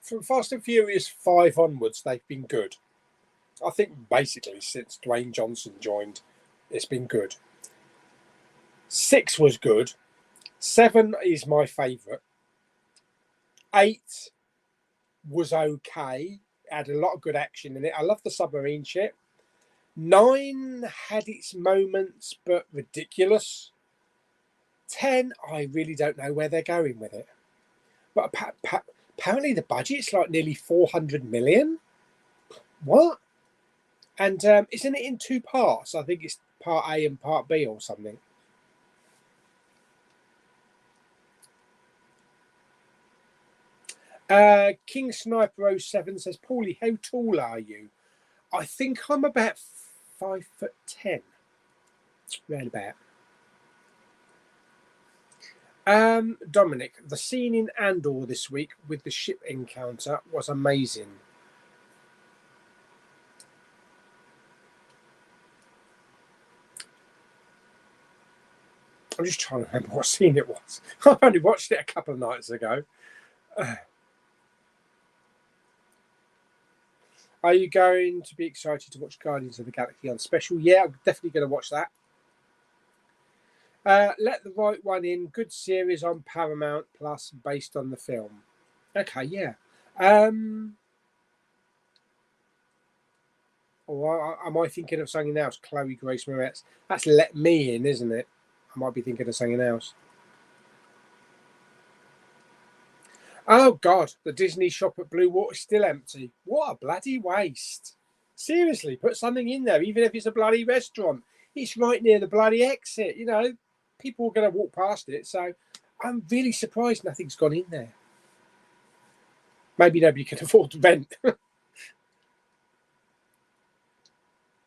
from Fast and Furious 5 onwards, they've been good. I think basically since Dwayne Johnson joined, it's been good. 6 was good. 7 is my favourite. 8 was okay. It had a lot of good action in it. I love the submarine ship. 9 had its moments, but ridiculous. 10, I really don't know where they're going with it. But apparently the budget's like nearly 400 million. What? And isn't it in 2 parts? I think it's part A and part B or something. King Sniper 07 says, Pauly, how tall are you? I think I'm about 5'10", round about. Dominic, the scene in Andor this week with the ship encounter was amazing. I'm just trying to remember what scene it was. I only watched it a couple of nights ago. Are you going to be excited to watch Guardians of the Galaxy on special? Yeah, I'm definitely going to watch that. Let the Right One In. Good series on Paramount Plus based on the film. Okay, yeah. Or am I thinking of something else? Chloe Grace Moretz. That's Let Me In, isn't it? I might be thinking of something else. Oh, God. The Disney shop at Blue Water is still empty. What a bloody waste. Seriously, put something in there, even if it's a bloody restaurant. It's right near the bloody exit, you know. People are going to walk past it, so I'm really surprised nothing's gone in there. Maybe nobody can afford to rent.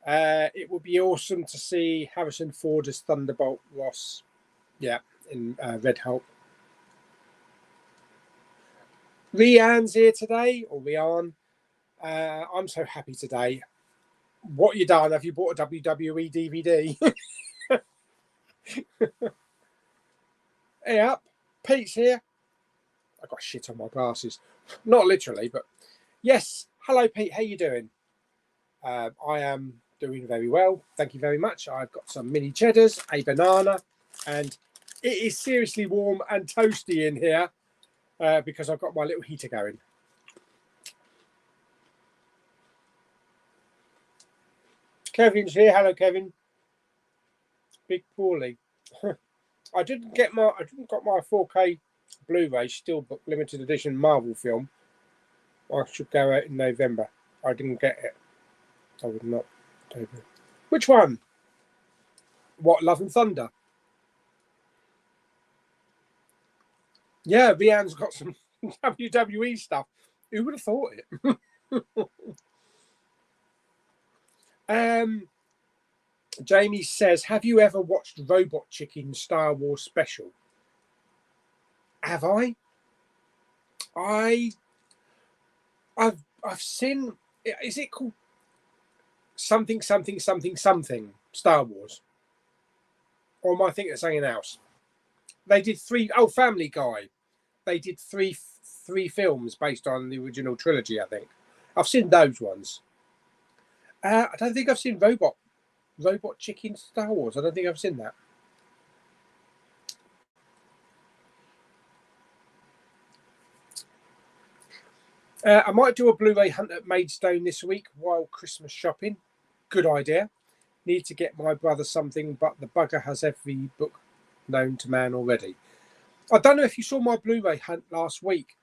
It would be awesome to see Harrison Ford as Thunderbolt Ross. Yeah, in Red Hulk. Rianne's here today, or Rianne. I'm so happy today. What you done? Have you bought a WWE DVD? Hey up, Pete's here. I got shit on my glasses. Not literally, but yes. Hello, Pete. How you doing? I am doing very well. Thank you very much. I've got some mini cheddars, a banana, and it is seriously warm and toasty in here because I've got my little heater going. Kevin's here. Hello, Kevin. Big Pauly. I didn't got my 4K Blu-ray Steelbook limited edition Marvel film. I should go out in November. I didn't get it. I would not. Which one? What, Love and Thunder? Yeah, Rianne's got some WWE stuff. Who would have thought it? Jamie says, have you ever watched Robot Chicken Star Wars Special? Have I? I've seen, is it called something Star Wars? Or am I thinking of something else? They did Family Guy. They did three films based on the original trilogy, I think. I've seen those ones. I don't think I've seen Robot Chicken Star Wars. I don't think I've seen that. I might do a Blu-ray hunt at Maidstone this week while Christmas shopping. Good idea. Need to get my brother something, but the bugger has every book known to man already. I don't know if you saw my Blu-ray hunt last week.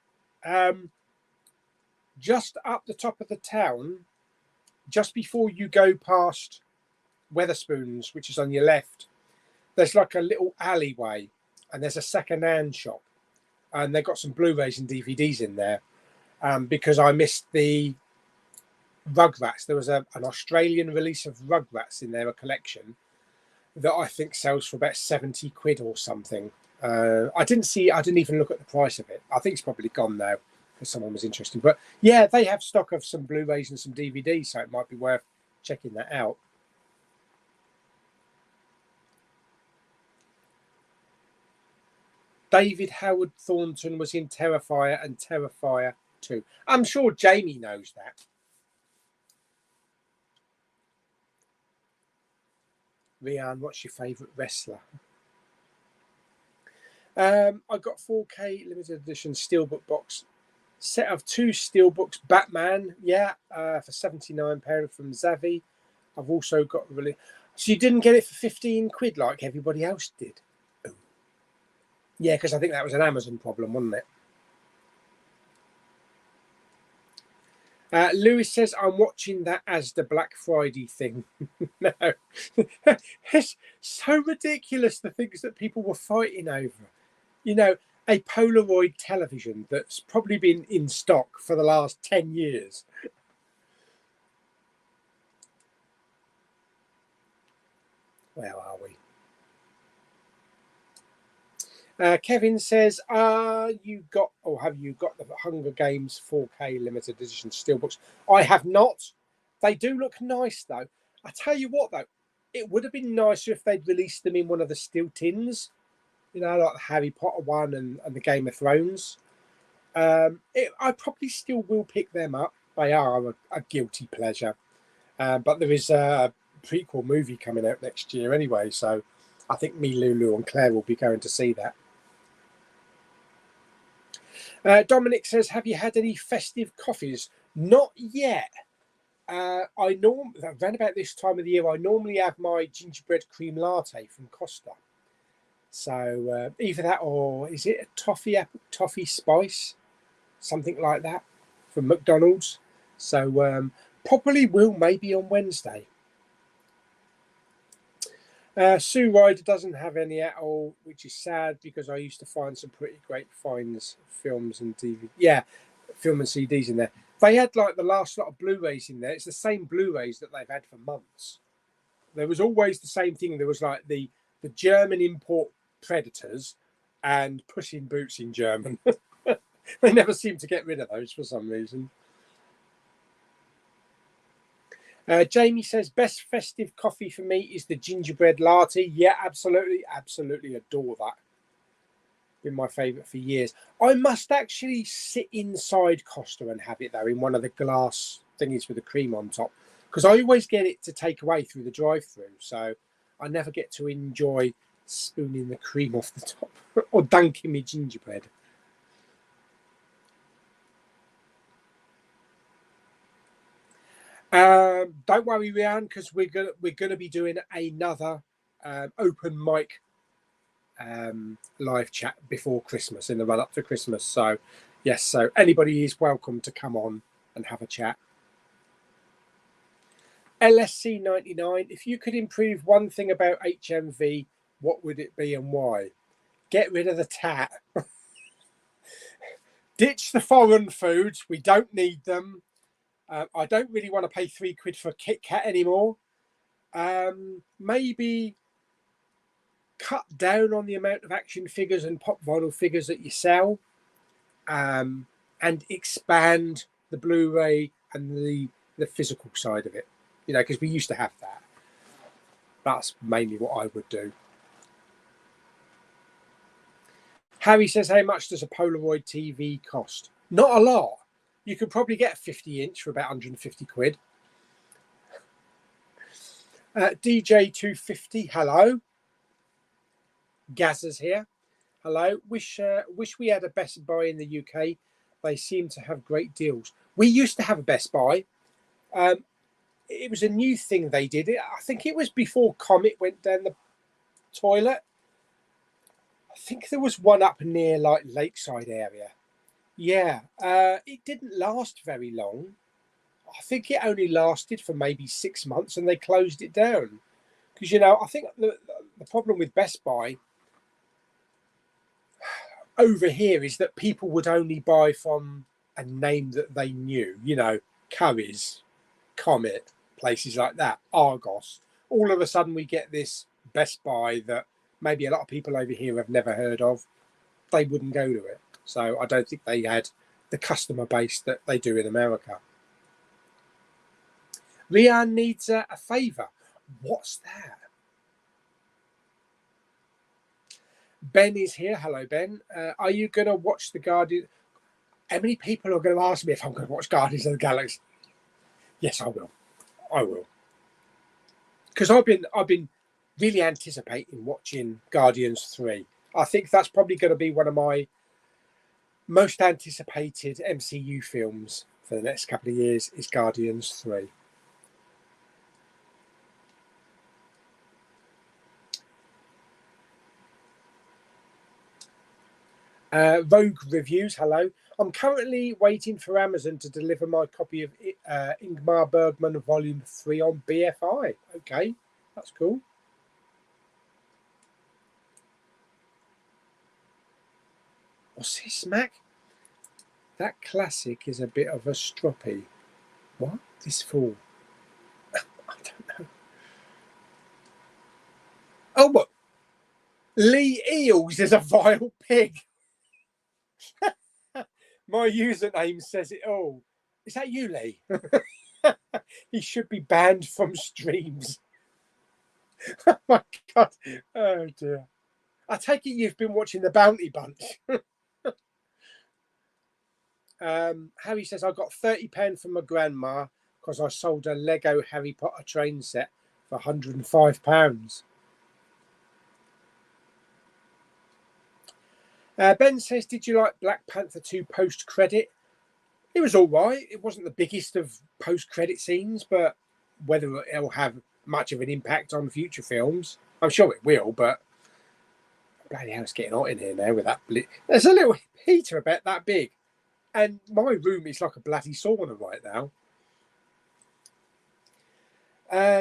Just up the top of the town, just before you go past Weatherspoons, which is on your left, there's like a little alleyway and there's a second-hand shop. And they've got some Blu-rays and DVDs in there. Because I missed the Rugrats. There was an Australian release of Rugrats in there, a collection that I think sells for about 70 quid or something. I didn't even look at the price of it. I think it's probably gone now if someone was interested. But yeah, they have stock of some Blu-rays and some DVDs, so it might be worth checking that out. David Howard Thornton was in Terrifier and Terrifier 2. I'm sure Jamie knows that. Rianne, what's your favourite wrestler? I got 4K limited edition steelbook box set of 2 steelbooks. Batman, yeah, for £79 from Zavi. I've also got really. So you didn't get it for 15 quid like everybody else did? Ooh. Yeah, because I think that was an Amazon problem, wasn't it? Lewis says, I'm watching that as the Black Friday thing. No. It's so ridiculous, the things that people were fighting over. You know, a Polaroid television that's probably been in stock for the last 10 years. Where are we? Kevin says, have you got the Hunger Games 4K limited edition steelbooks? I have not. They do look nice, though. I tell you what, though, it would have been nicer if they'd released them in one of the steel tins, you know, like the Harry Potter one and the Game of Thrones. I probably still will pick them up. They are a guilty pleasure. But there is a prequel movie coming out next year anyway, so I think me, Lulu, and Claire will be going to see that. Dominic says, have you had any festive coffees? Not yet. Around about this time of the year, I normally have my gingerbread cream latte from Costa. So either that, or is it a toffee spice? Something like that from McDonald's. So probably will maybe on Wednesday. Sue Ryder doesn't have any at all, which is sad because I used to find some pretty great finds, films and DVD. Yeah, film and CDs in there. They had like the last lot of Blu-rays in there. It's the same Blu-rays that they've had for months. There was always the same thing. There was like the German import Predators and Puss in Boots in German. They never seem to get rid of those for some reason. Jamie says, best festive coffee for me is the gingerbread latte. Yeah, absolutely. Absolutely adore that. Been my favourite for years. I must actually sit inside Costa and have it, though, in one of the glass thingies with the cream on top. Because I always get it to take away through the drive-through. So I never get to enjoy spooning the cream off the top or dunking me gingerbread. Don't worry, Rianne, because we're gonna be doing another open mic live chat before Christmas, in the run up to Christmas. So yes, so anybody is welcome to come on and have a chat. LSC 99, if you could improve one thing about HMV, what would it be and why? Get rid of the tat. Ditch the foreign foods. We don't need them. I don't really want to pay £3 for a Kit Kat anymore. Maybe cut down on the amount of action figures and pop vinyl figures that you sell, and expand the Blu-ray and the physical side of it. You know, because we used to have that. That's mainly what I would do. Harry says, how much does a Polaroid TV cost? Not a lot. You could probably get a 50-inch for about £150. DJ250, hello. Gazza's here. Hello. Wish we had a Best Buy in the UK. They seem to have great deals. We used to have a Best Buy. It was a new thing they did. I think it was before Comet went down the toilet. I think there was one up near like Lakeside area. Yeah, it didn't last very long. I think it only lasted for maybe 6 months and they closed it down. Because, you know, I think the problem with Best Buy over here is that people would only buy from a name that they knew. You know, Curry's, Comet, places like that, Argos. All of a sudden we get this Best Buy that maybe a lot of people over here have never heard of. They wouldn't go to it. So I don't think they had the customer base that they do in America. Rianne needs a favour. What's that? Ben is here. Hello, Ben. Are you going to watch the Guardian? How many people are going to ask me if I'm going to watch Guardians of the Galaxy? Yes, I will. I will. Because I've been really anticipating watching Guardians 3. I think that's probably going to be one of my most anticipated MCU films for the next couple of years is Guardians 3. Rogue Reviews, hello. I'm currently waiting for Amazon to deliver my copy of Ingmar Bergman Volume 3 on BFI. Okay, that's cool. What's this, Mac? That classic is a bit of a stroppy. What? This fool? I don't know. Oh, what? Lee Eels is a vile pig. My username says it all. Is that you, Lee? He should be banned from streams. Oh my God. Oh dear. I take it you've been watching the Bounty Bunch. Harry says, I got 30p from my grandma because I sold a Lego Harry Potter train set for £105. Ben says, did you like Black Panther 2 post-credit? It was all right. It wasn't the biggest of post-credit scenes, but whether it'll have much of an impact on future films, I'm sure it will, but bloody hell, it's getting hot in here now with that. There's a little heater about that big, and my room is like a bloody sauna right now.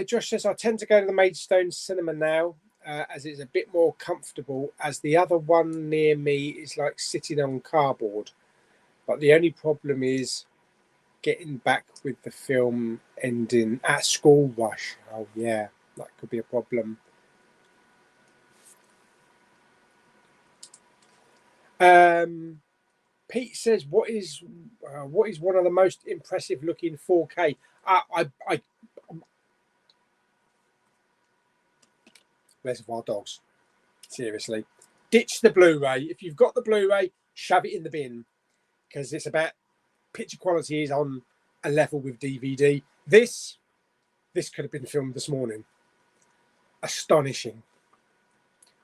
Josh says, I tend to go to the Maidstone cinema now, as it's a bit more comfortable, as the other one near me is like sitting on cardboard. But the only problem is getting back with the film ending at school rush. Oh yeah, that could be a problem. Pete says, what is one of the most impressive looking 4K? Reservoir Dogs. Seriously, ditch the Blu-ray. If you've got the Blu-ray, shove it in the bin, because it's about picture quality is on a level with DVD. This could have been filmed this morning. Astonishing.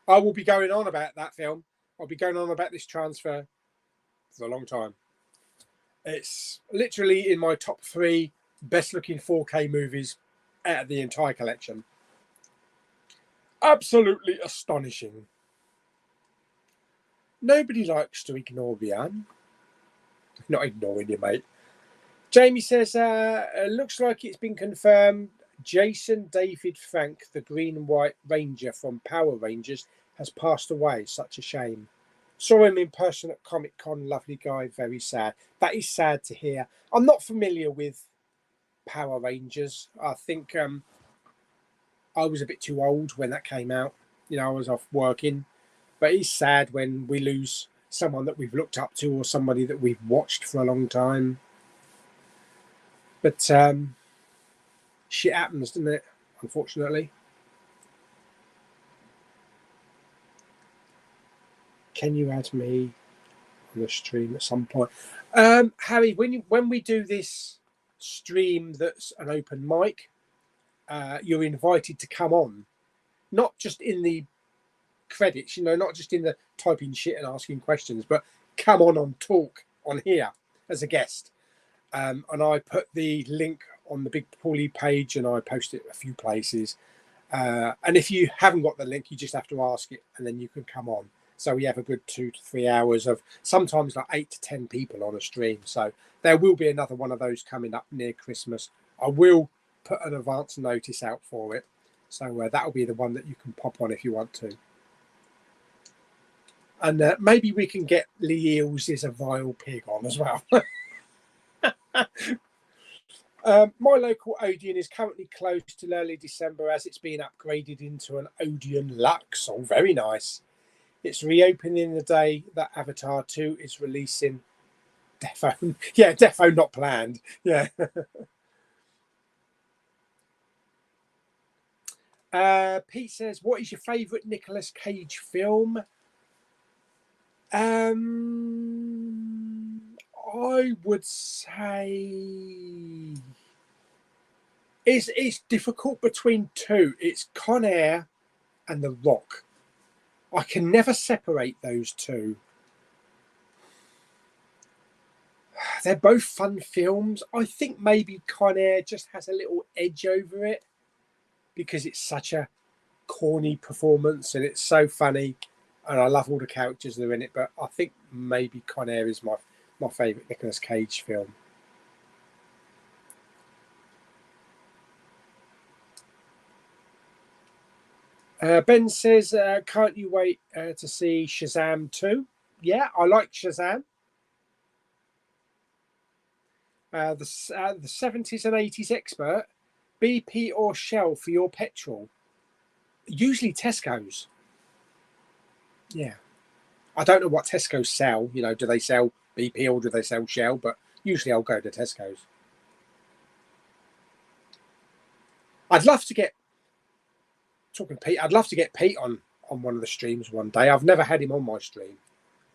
I will be going on about that film. I'll be going on about this transfer for a long time. It's literally in my top 3 best looking 4K movies out of the entire collection. Absolutely astonishing. Nobody likes to ignore Rian. Not ignoring you, mate. Jamie says, looks like it's been confirmed Jason David Frank, the green and white ranger from Power Rangers, has passed away. Such a shame. Saw him in person at Comic Con. Lovely guy. Very sad. That is sad to hear. I'm not familiar with Power Rangers. I think I was a bit too old when that came out. You know, I was off working. But it's sad when we lose someone that we've looked up to or somebody that we've watched for a long time. But shit happens, doesn't it? Unfortunately. Can you add me on the stream at some point? Harry, when we do this stream that's an open mic, you're invited to come on. Not just in the credits, you know, not just in the typing shit and asking questions, but come on talk on here as a guest. And I put the link on the big Pauly page and I post it a few places. And if you haven't got the link, you just have to ask it and then you can come on. So we have a good 2 to 3 hours of sometimes like 8 to 10 people on a stream. So there will be another one of those coming up near Christmas. I will put an advance notice out for it. So that'll be the one that you can pop on if you want to. And maybe we can get Lee Eels is a vile pig on as well. My local Odeon is currently closed till early December as it's been upgraded into an Odeon Lux. Oh, very nice. It's reopening the day that Avatar 2 is releasing. Defo. Yeah, defo not planned. Yeah. Pete says, what is your favourite Nicolas Cage film? I would say it's difficult between 2. It's Con Air and The Rock. I can never separate those 2. They're both fun films. I think maybe Con Air just has a little edge over it because it's such a corny performance and it's so funny. And I love all the characters that are in it, but I think maybe Con Air is my favourite Nicolas Cage film. Ben says, can't you wait to see Shazam 2? Yeah, I like Shazam. The 70s and 80s expert, BP or Shell for your petrol. Usually Tesco's. Yeah. I don't know what Tesco's sell. You know, do they sell BP or do they sell Shell? But usually I'll go to Tesco's. I'd love to get, talking Pete, I'd love to get Pete on one of the streams one day. I've never had him on my stream.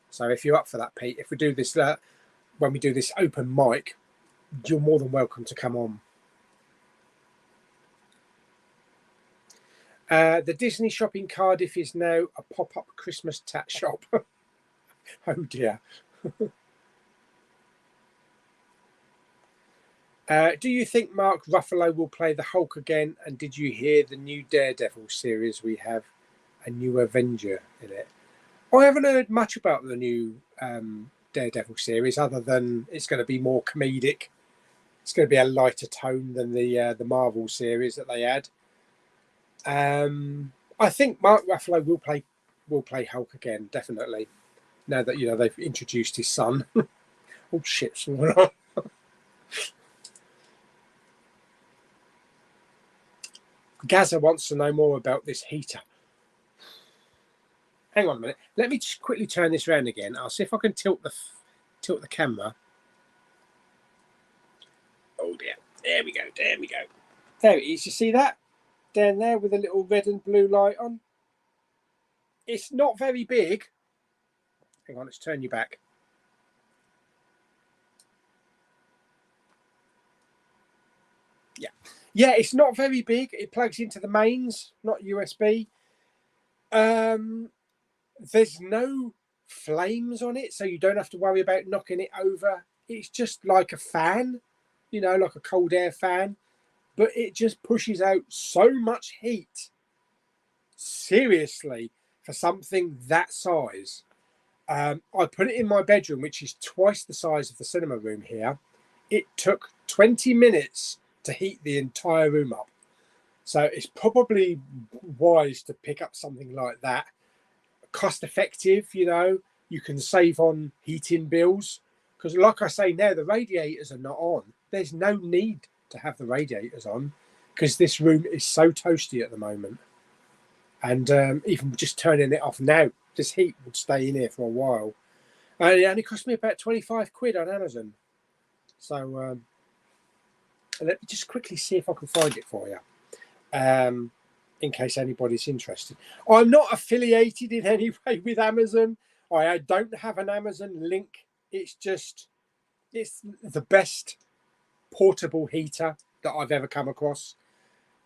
So if you're up for that, Pete, if we do this, when we do this open mic, you're more than welcome to come on. The Disney shop in Cardiff is now a pop-up Christmas tat shop. Oh dear. Do you think Mark Ruffalo will play the Hulk again? And did you hear the new Daredevil series? We have a new Avenger in it. I haven't heard much about the new Daredevil series, other than it's going to be more comedic. It's going to be a lighter tone than the Marvel series that they had. I think Mark Ruffalo will play Hulk again, definitely. Now that they've introduced his son. Oh shit! Gaza wants to know more about this heater. Hang on a minute. Let me just quickly turn this around again. I'll see if I can tilt the camera. Oh dear! There we go. There we go. There it is. You see that down there with a little red and blue light on? It's not very big. Hang on. Let's turn you back. Yeah. Yeah, it's not very big. It plugs into the mains, not USB. There's no flames on it, so you don't have to worry about knocking it over. It's just like a fan, like a cold air fan, but it just pushes out so much heat. Seriously, for something that size. I put it in my bedroom, which is twice the size of the cinema room here. It took 20 minutes to heat the entire room up. So it's probably wise to pick up something like that. Cost effective, you can save on heating bills. Because like I say now, the radiators are not on. There's no need to have the radiators on because this room is so toasty at the moment. And even just turning it off now, this heat would stay in here for a while. And it only cost me about 25 quid on Amazon. So let me just quickly see if I can find it for you, in case anybody's interested. I'm not affiliated in any way with Amazon. I don't have an Amazon link. It's the best portable heater that I've ever come across.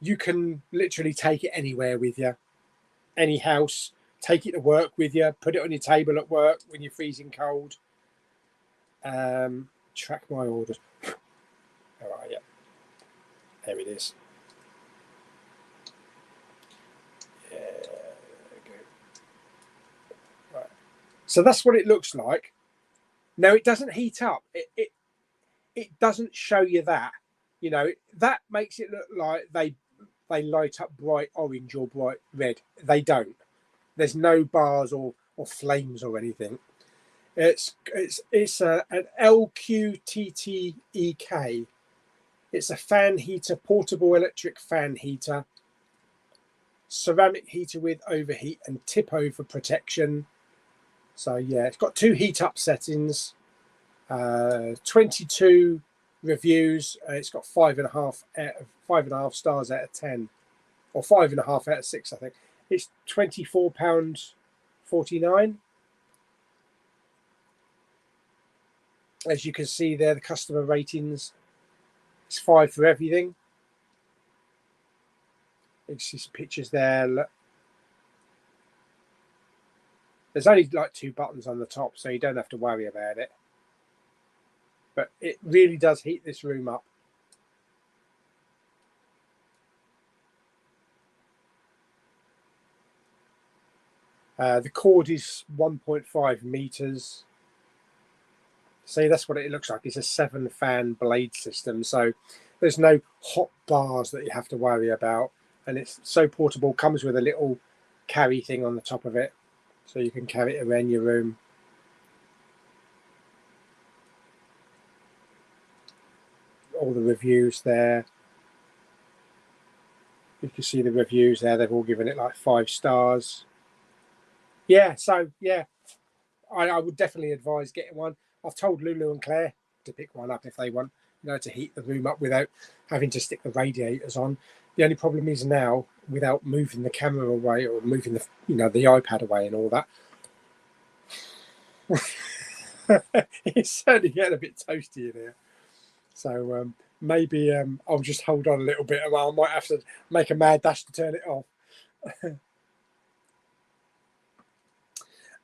You can literally take it anywhere with you, any house. Take it to work with you. Put it on your table at work when you're freezing cold. Track my orders. All right, yeah. There it is. Yeah, okay. Right. So that's what it looks like. Now it doesn't heat up. It doesn't show you that. That makes it look like they light up bright orange or bright red. They don't. There's no bars or flames or anything. It's an LQTTEK. It's a fan heater, portable electric fan heater, ceramic heater with overheat and tip over protection. So yeah, it's got 2 heat up settings, 22 reviews. It's got 5.5 stars out of 10, or 5.5 out of 6, I think. It's £24.49. As you can see there, the customer ratings. It's 5 for everything. You can see some pictures there. Look. There's only like 2 buttons on the top, so you don't have to worry about it. But it really does heat this room up. The cord is 1.5 meters. See, that's what it looks like. It's a 7-fan blade system, so there's no hot bars that you have to worry about, and it's so portable. Comes with a little carry thing on the top of it, so you can carry it around your room. all the reviews there. You can see the reviews there. They've all given it like 5 stars. Yeah, so yeah, I would definitely advise getting one. I've told Lulu and Claire to pick one up if they want, you know, to heat the room up without having to stick the radiators on. The only problem is now, without moving the camera away or moving the, you know, the iPad away and all that, it's certainly getting a bit toasty in here. So maybe I'll just hold on a little bit, and I might have to make a mad dash to turn it off.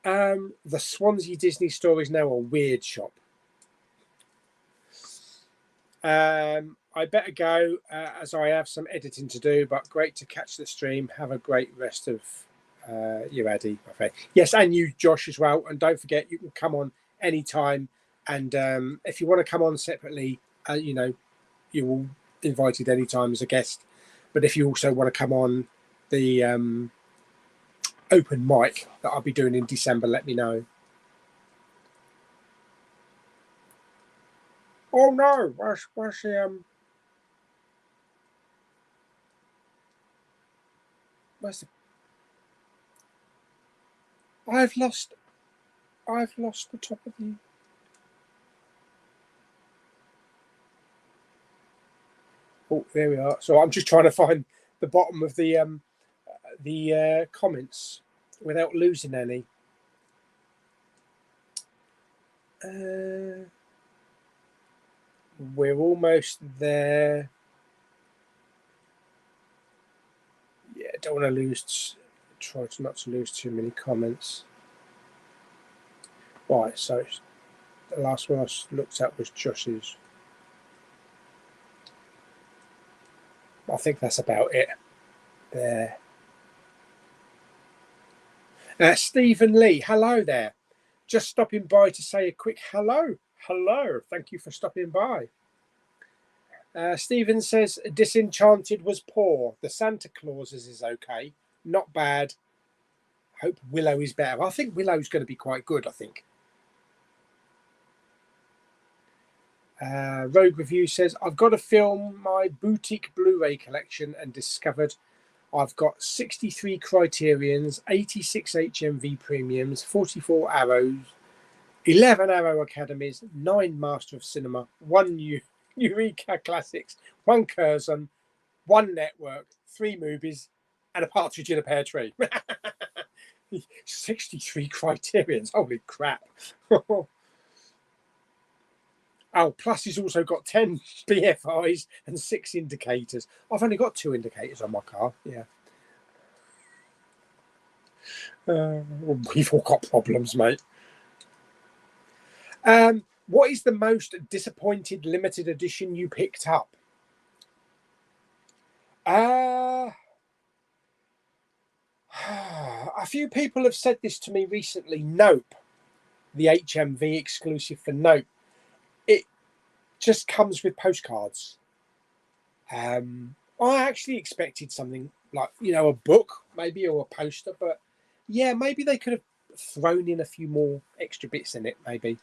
The Swansea Disney store is now a weird shop. I better go as I have some editing to do, but great to catch the stream. Have a great rest of you, Addy. Yes, and you, Josh, as well. And don't forget, you can come on anytime. And if you want to come on separately, you know, you're all invited anytime as a guest. But if you also want to come on the open mic that I'll be doing in December, let me know. Oh no, where's the I've lost the top of the oh, there we are. So I'm just trying to find the bottom of the comments without losing any. We're almost there. Yeah, don't want to lose. Try not to lose too many comments. Right, so the last one I looked at was Josh's. I think that's about it. There. Stephen Lee, hello there. Just stopping by to say a quick hello. Hello, thank you for stopping by. Stephen says Disenchanted was poor. The Santa Clauses is okay, not bad. Hope Willow is better. I think Willow's going to be quite good, I think. Rogue Review says, I've got to film my boutique Blu-ray collection and discovered I've got 63 Criterions, 86 HMV Premiums, 44 Arrows, 11 Arrow Academies, 9 Master of Cinema, 1 Eureka Classics, 1 Curzon, 1 Network, 3 movies, and a partridge in a pear tree. 63 Criterions, holy crap. Oh, plus he's also got 10 BFIs and 6 indicators. I've only got 2 indicators on my car, yeah. We've all got problems, mate. What is the most disappointed limited edition you picked up? A few people have said this to me recently. Nope, the HMV exclusive for Nope. It just comes with postcards. I actually expected something like, you know, a book maybe or a poster, but yeah, maybe they could have thrown in a few more extra bits in it, maybe.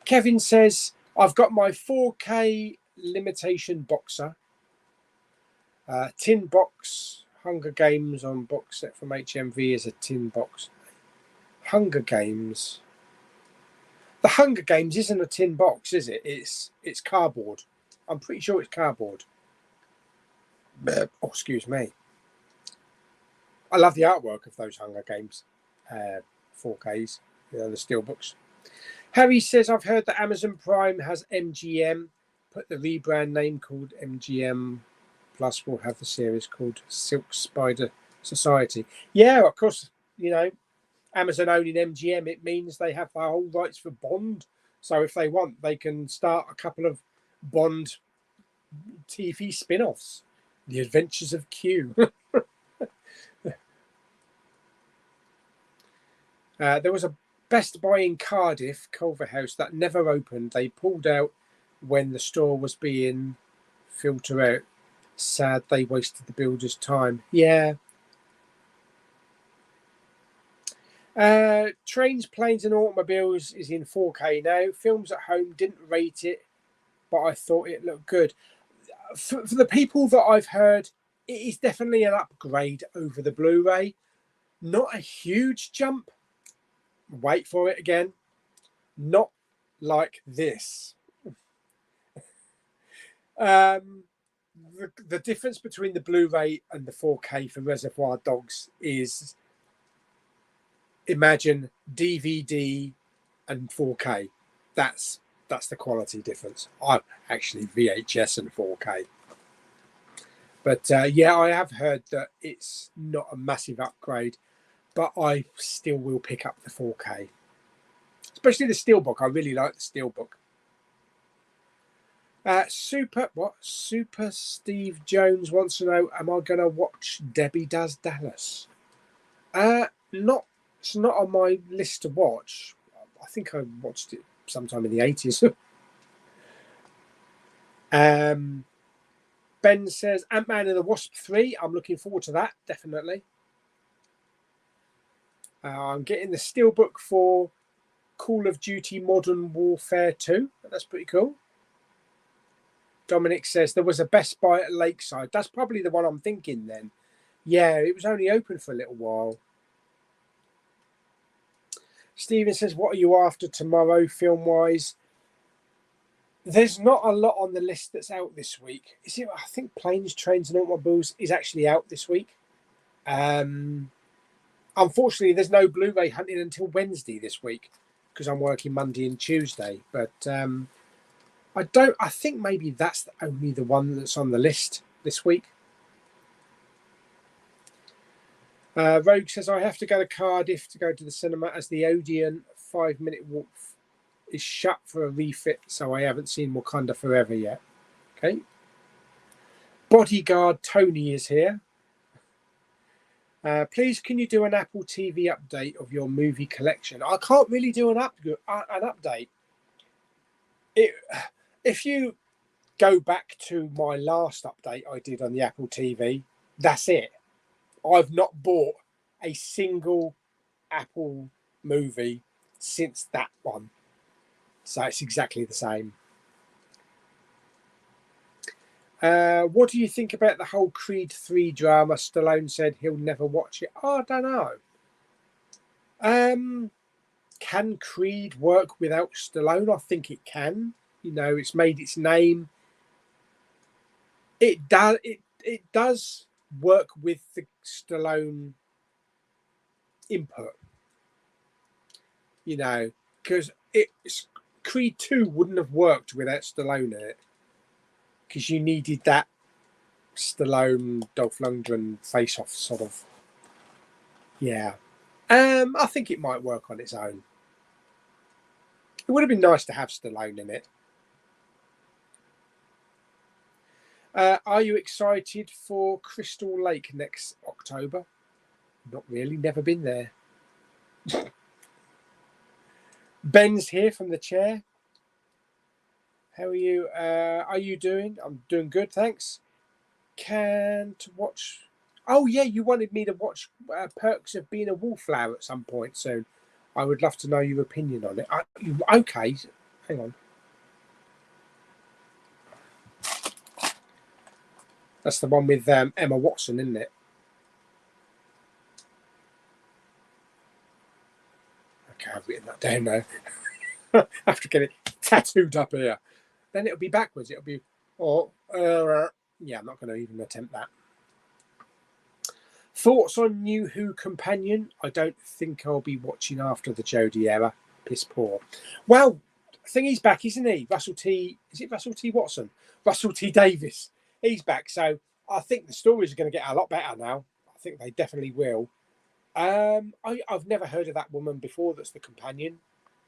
Kevin says, I've got my 4K limitation boxer. Tin box, Hunger Games on box set from HMV is a tin box. Hunger Games. The Hunger Games isn't a tin box, is it? It's cardboard. I'm pretty sure it's cardboard. Oh, excuse me. I love the artwork of those Hunger Games 4Ks, you know, the steelbooks. Harry says, I've heard that Amazon Prime has MGM. Put the rebrand name called MGM. Plus, we'll have the series called Silk Spider Society. Yeah, of course, you know, Amazon owning MGM, it means they have the whole rights for Bond. So if they want, they can start a couple of Bond TV spin-offs. The Adventures of Q. There was a Best Buy in Cardiff, Culverhouse, that never opened. They pulled out when the store was being filtered out. Sad they wasted the builder's time. Yeah. Trains, Planes and Automobiles is in 4K now. Films at Home didn't rate it but I thought it looked good. For the people that I've heard, it is definitely an upgrade over the Blu-ray. Not a huge jump. Wait for it again. Not like this. The difference between the Blu-ray and the 4K for Reservoir Dogs is, imagine DVD and 4K. That's the quality difference. I'm actually VHS and 4K. But yeah, I have heard that it's not a massive upgrade, but I still will pick up the 4K. Especially the Steelbook. I really like the Steelbook. Super Steve Jones wants to know, am I going to watch Debbie Does Dallas? It's not on my list to watch. I think I watched it sometime in the 80s. Ben says Ant-Man and the Wasp 3. I'm looking forward to that, definitely. I'm getting the Steelbook for Call of Duty Modern Warfare 2. That's pretty cool. Dominic says there was a Best Buy at Lakeside. That's probably the one I'm thinking then. Yeah, it was only open for a little while. Stephen says, what are you after tomorrow film-wise? There's not a lot on the list that's out this week. I think Planes, Trains and Automobiles is actually out this week. Unfortunately, there's no Blu-ray hunting until Wednesday this week because I'm working Monday and Tuesday. But I think maybe that's only the one that's on the list this week. Rogue says, I have to go to Cardiff to go to the cinema as the Odeon 5-minute walk is shut for a refit, so I haven't seen Wakanda Forever yet. Okay. Bodyguard Tony is here. Please, can you do an Apple TV update of your movie collection? I can't really do an update. If you go back to my last update I did on the Apple TV, that's it. I've not bought a single Apple movie since that one. So it's exactly the same. What do you think about the whole Creed 3 drama? Stallone said he'll never watch it. Oh, I don't know. Can Creed work without Stallone? I think it can. You know, it's made its name. It does work with the Stallone input. You know, because Creed 2 wouldn't have worked without Stallone in it. Because you needed that Stallone, Dolph Lundgren face-off sort of. Yeah. I think it might work on its own. It would have been nice to have Stallone in it. Are you excited for Crystal Lake next October? Not really. Never been there. Ben's here from the chair. How are you? Are you doing? I'm doing good, thanks. Can't watch. Oh yeah, you wanted me to watch Perks of Being a Wallflower at some point soon. I would love to know your opinion on it. Okay, hang on. That's the one with Emma Watson, isn't it? Okay, I've written that down now. I have to get it tattooed up here. Then it'll be backwards. It'll be, yeah, I'm not going to even attempt that. Thoughts on New Who Companion? I don't think I'll be watching after the Jodie era. Piss poor. Well, I think he's back, isn't he? Is it Russell T. Watson? Russell T. Davis. He's back. So I think the stories are going to get a lot better now. I think they definitely will. I've never heard of that woman before that's the companion.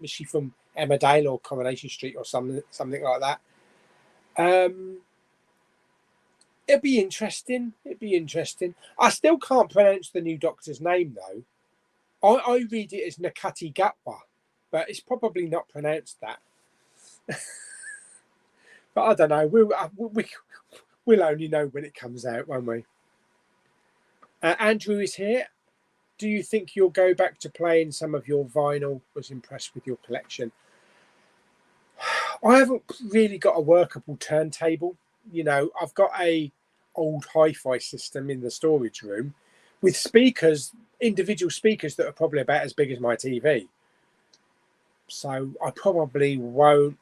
Is she from Emmerdale or Coronation Street or something like that? It'd be interesting. I still can't pronounce the new Doctor's name, though. I read it as Nakati Gatwa, but it's probably not pronounced that. But I don't know. We'll only know when it comes out, won't we? Andrew is here. Do you think you'll go back to playing some of your vinyl? Was impressed with your collection. I haven't really got a workable turntable. You know, I've got a old hi-fi system in the storage room with speakers, individual speakers that are probably about as big as my TV. So I probably won't.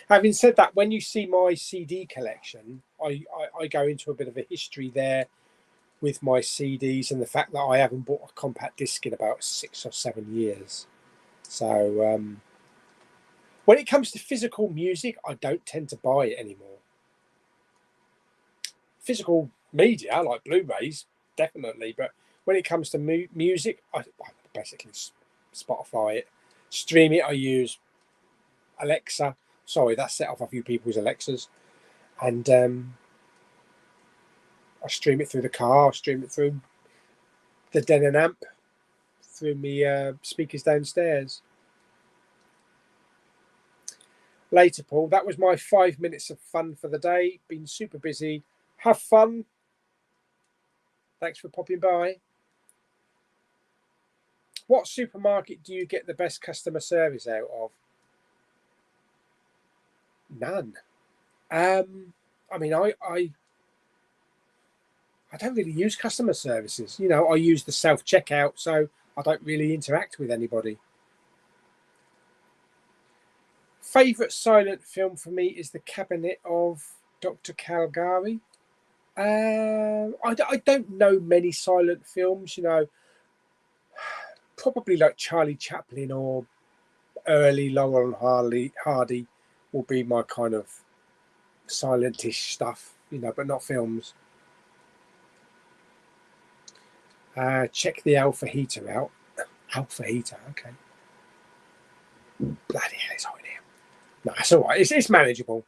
Having said that, when you see my CD collection, I go into a bit of a history there with my CDs and the fact that I haven't bought a compact disc in about 6 or 7 years. So when it comes to physical music, I don't tend to buy it anymore. Physical media, like Blu-rays, definitely. But when it comes to music, I basically Spotify it. Stream it, I use Alexa. Sorry, that set off a few people's Alexas. And I stream it through the car, I stream it through the Denon amp, through me speakers downstairs. Later, Paul, that was my 5 minutes of fun for the day. Been super busy. Have fun. Thanks for popping by. What supermarket do you get the best customer service out of? None. I mean, I don't really use customer services. You know, I use the self-checkout, so I don't really interact with anybody. Favourite silent film for me is The Cabinet of Dr. Caligari. I don't know many silent films, you know. Probably like Charlie Chaplin or early Laurel and Hardy will be my kind of silentish stuff, you know, but not films. Check the alpha heater out. Alpha heater, okay. Bloody hell, it's hot in here. No, it's all right. It's manageable.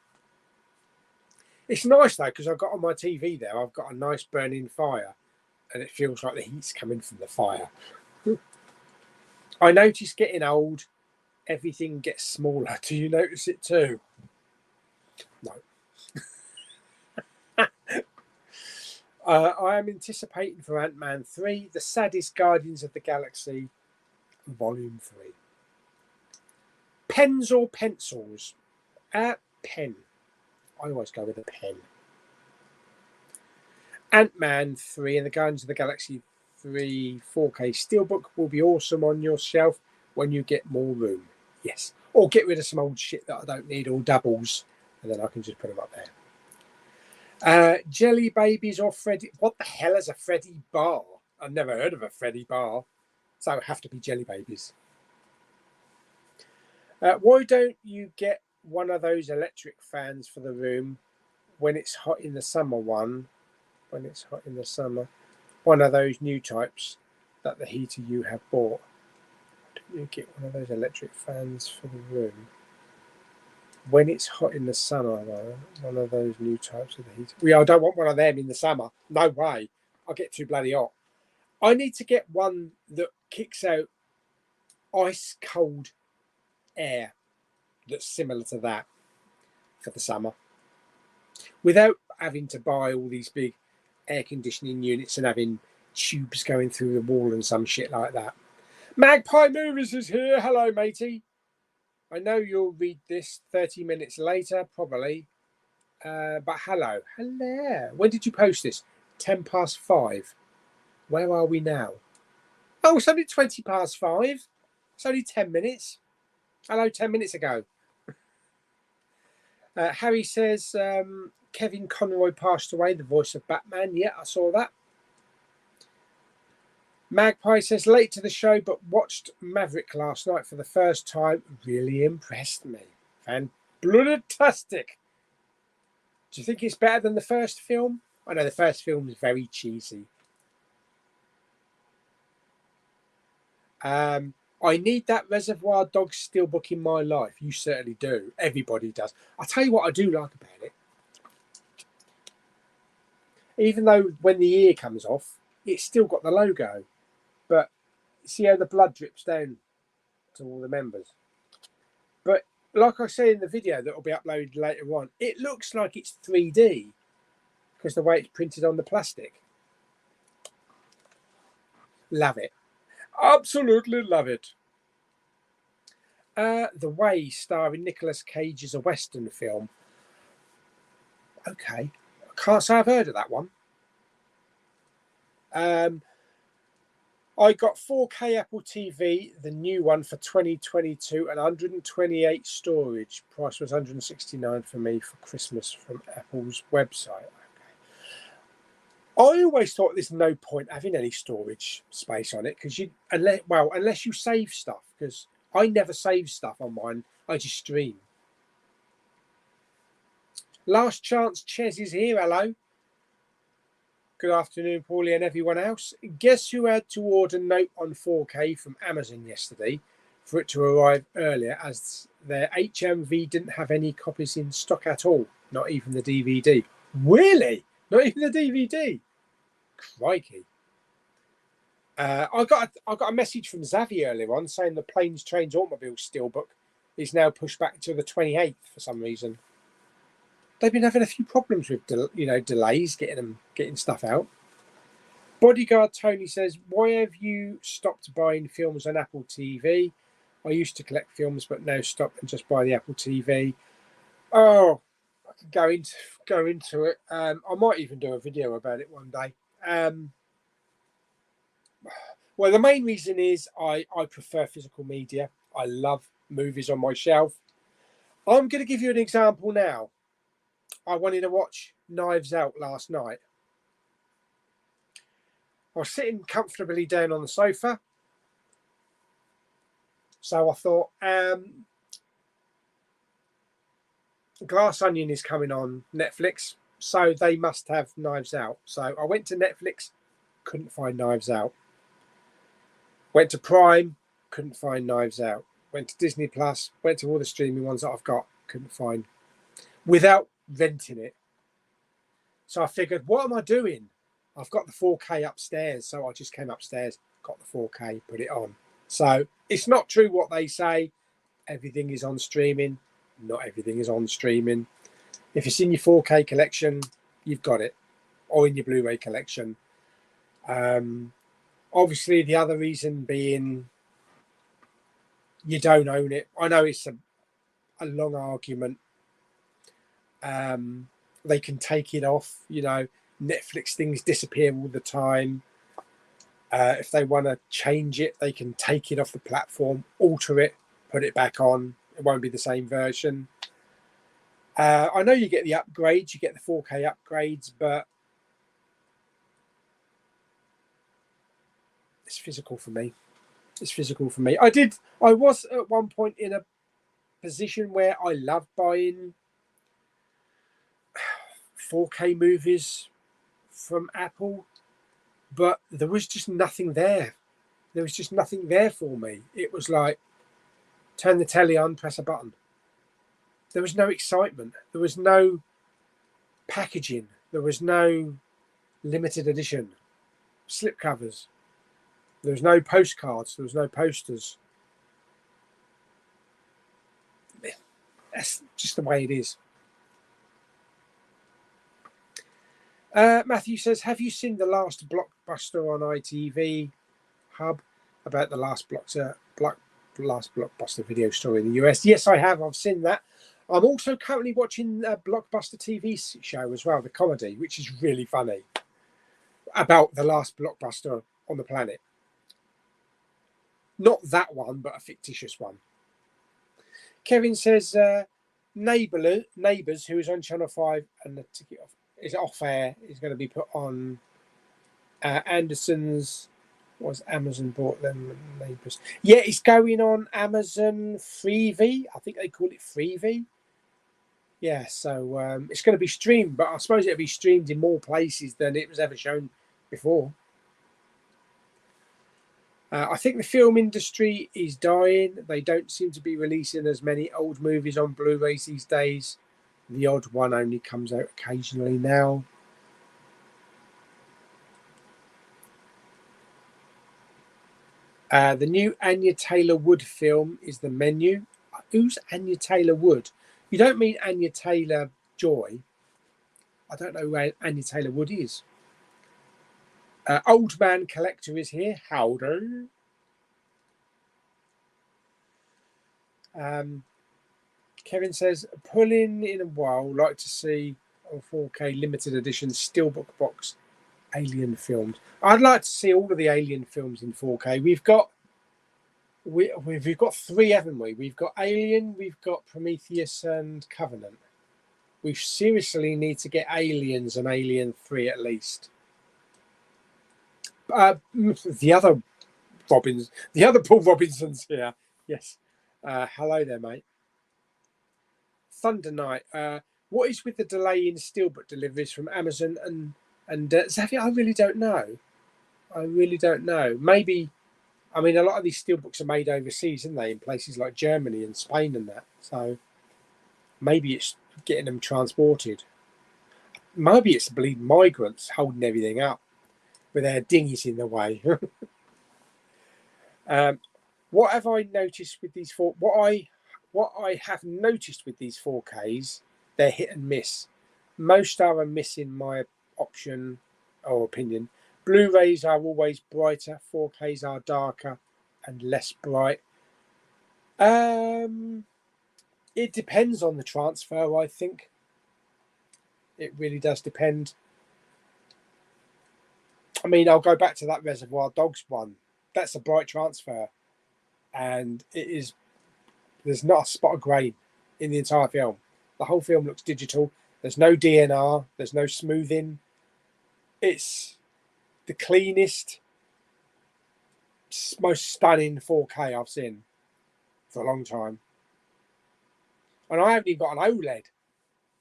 It's nice though, because I've got on my TV there, I've got a nice burning fire, and it feels like the heat's coming from the fire. I notice getting old, everything gets smaller. Do you notice it too? No. I am anticipating for Ant-Man 3, The Saddest Guardians of the Galaxy, Volume 3. Pens or pencils? Pen. I always go with a pen. Ant-Man 3 and the Guardians of the Galaxy 3 4K Steelbook will be awesome on your shelf when you get more room. Yes. Or get rid of some old shit that I don't need, all doubles, and then I can just put them up there. Jelly Babies or Freddy? What the hell is a Freddy bar? I've never heard of a Freddy bar, so it would have to be Jelly Babies. Why don't you get one of those electric fans for the room when it's hot in the summer? One of those new types that the heater you have bought. Why don't you get one of those electric fans for the room when it's hot in the summer, though? One of those new types of the heater. I don't want one of them in the summer. No way. I'll get too bloody hot. I need to get one that kicks out ice cold air that's similar to that for the summer, without having to buy all these big air conditioning units and having tubes going through the wall and some shit like that. Magpie Movies is here. Hello, matey. I know you'll read this 30 minutes later, probably. But hello. Hello. When did you post this? 10 past 5. Where are we now? Oh, it's only 20 past 5. It's only 10 minutes. Hello, 10 minutes ago. Harry says, Kevin Conroy passed away, the voice of Batman. Yeah, I saw that. Magpie says, late to the show, but watched Maverick last night for the first time. Really impressed me. Fan-bloodtastic. Do you think it's better than the first film? I know the first film is very cheesy. I need that Reservoir Dogs steelbook in my life. You certainly do. Everybody does. I'll tell you what I do like about it. Even though when the ear comes off, it's still got the logo. But see how the blood drips down to all the members. But like I say in the video that will be uploaded later on, it looks like it's 3D because the way it's printed on the plastic. Love it. Absolutely love it. The Way, starring Nicolas Cage, is a Western film. Okay. I can't say I've heard of that one. I got 4K Apple TV, the new one for 2022, and 128 storage. Price was 169 for me for Christmas from Apple's website. I always thought there's no point having any storage space on it because unless you save stuff, because I never save stuff on mine. I just stream. Last Chance Ches is here. Hello. Good afternoon, Pauly and everyone else. Guess who had to order Note on 4K from Amazon yesterday for it to arrive earlier, as their HMV didn't have any copies in stock at all, not even the DVD. Really? Not even the DVD? Crikey. I got a message from Xavi earlier on saying the Planes, Trains, Automobiles steelbook is now pushed back to the 28th for some reason. They've been having a few problems with delays getting stuff out. Bodyguard Tony says, why have you stopped buying films on Apple TV? I used to collect films but now stop and just buy the Apple TV. Oh, I can go into it. I might even do a video about it one day. Well, the main reason is I prefer physical media. I love movies on my shelf. I'm going to give you an example now. I wanted to watch Knives Out last night. I was sitting comfortably down on the sofa. So I thought, Glass Onion is coming on Netflix, so they must have Knives Out. So I went to Netflix, couldn't find Knives Out. Went to Prime, couldn't find Knives Out. Went to Disney Plus, went to all the streaming ones that I've got, couldn't find. Without renting it. So I figured, what am I doing? I've got the 4K upstairs. So I just came upstairs, got the 4K, put it on. So it's not true what they say. Everything is on streaming. Not everything is on streaming. If it's in your 4K collection, you've got it. Or in your Blu-ray collection. Obviously, the other reason being you don't own it. I know it's a long argument. They can take it off, Netflix things disappear all the time. If they want to change it, they can take it off the platform, alter it, put it back on. It won't be the same version. I know you get the upgrades, you get the 4K upgrades, but it's physical for me. It's physical for me. I was at one point in a position where I loved buying 4K movies from Apple, but there was just nothing there. There was just nothing there for me. It was like, turn the telly on, press a button. There was no excitement. There was no packaging. There was no limited edition slipcovers. There was no postcards. There was no posters. That's just the way it is. Matthew says, have you seen the last blockbuster on ITV Hub about the last blockbuster video story in the US? Yes, I have. I've seen that. I'm also currently watching a Blockbuster TV show as well, the comedy, which is really funny, about the last blockbuster on the planet. Not that one, but a fictitious one. Kevin says, Neighbours, who is on Channel 5 and the ticket is off air, is going to be put on Anderson's. Was Amazon bought them? Neighbours. Yeah, it's going on Amazon Freevee. I think they call it Freevee. Yeah, so it's going to be streamed, but I suppose it'll be streamed in more places than it was ever shown before. I think the film industry is dying. They don't seem to be releasing as many old movies on Blu-rays these days. The odd one only comes out occasionally now. The new Anya Taylor-Wood film is The Menu. Who's Anya Taylor-Wood? You don't mean Anya Taylor-Joy? I don't know where Anya Taylor-Wood is. Old Man Collector is here. Howden. Kevin says, pulling in a while, like to see on 4K limited edition steelbook box Alien films. I'd like to see all of the Alien films in 4K. We've got 3, haven't we? We've got Alien, we've got Prometheus and Covenant. We seriously need to get Aliens and Alien 3 at least. The other Paul Robinson's here. Yes. Hello there, mate. Thunder Knight. What is with the delay in steelbook deliveries from Amazon and Xavier? I really don't know. Maybe, I mean, a lot of these steelbooks are made overseas, aren't they? In places like Germany and Spain and that. So maybe it's getting them transported. Maybe it's bleeding migrants holding everything up with their dinghies in the way. What have I noticed with these what I have noticed with these 4Ks, they're hit and miss. Most are a miss in my option or opinion. Blu-rays are always brighter, 4Ks are darker and less bright. It depends on the transfer, I think. It really does depend. I mean, I'll go back to that Reservoir Dogs one. That's a bright transfer. And there's not a spot of grain in the entire film. The whole film looks digital. There's no DNR. There's no smoothing. It's the cleanest, most stunning 4K I've seen for a long time. And I haven't even got an OLED.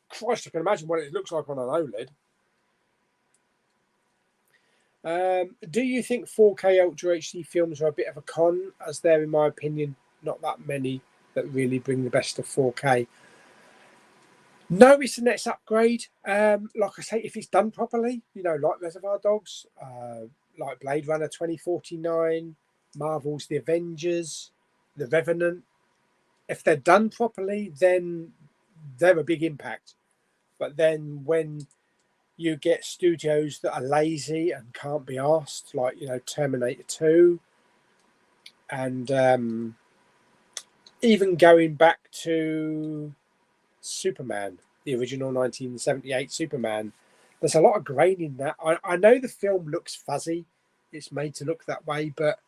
Christ, I can imagine what it looks like on an OLED. Do you think 4K Ultra HD films are a bit of a con, as there, in my opinion, not that many that really bring the best of 4K? No, it's the next upgrade. Like I say, if it's done properly, you know, like Reservoir Dogs, like Blade Runner 2049, Marvel's The Avengers, The Revenant. If they're done properly, then they're a big impact. But then when you get studios that are lazy and can't be asked, like, you know, Terminator 2, and even going back to Superman, the original 1978 Superman, there's a lot of grain in that. I know the film looks fuzzy. It's made to look that way, but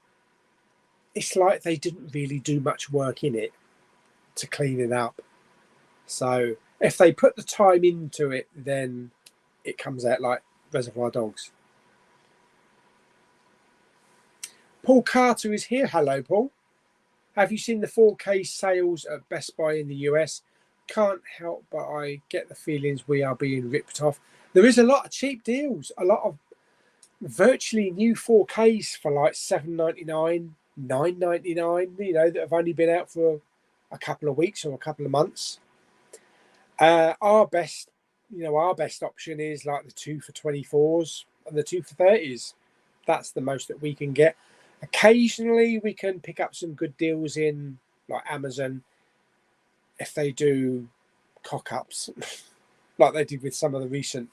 it's like they didn't really do much work in it to clean it up. So if they put the time into it, then it comes out like Reservoir Dogs. Paul Carter is here. Hello, Paul. Have you seen the 4K sales at Best Buy in the US? Can't help but I get the feelings we are being ripped off. There is a lot of cheap deals, a lot of virtually new 4Ks for like $7.99, $9.99, you know, that have only been out for a couple of weeks or a couple of months. Our best option is like the 2 for 24s and the 2 for 30s. That's the most that we can get. Occasionally we can pick up some good deals in like Amazon if they do cock-ups like they did with some of the recent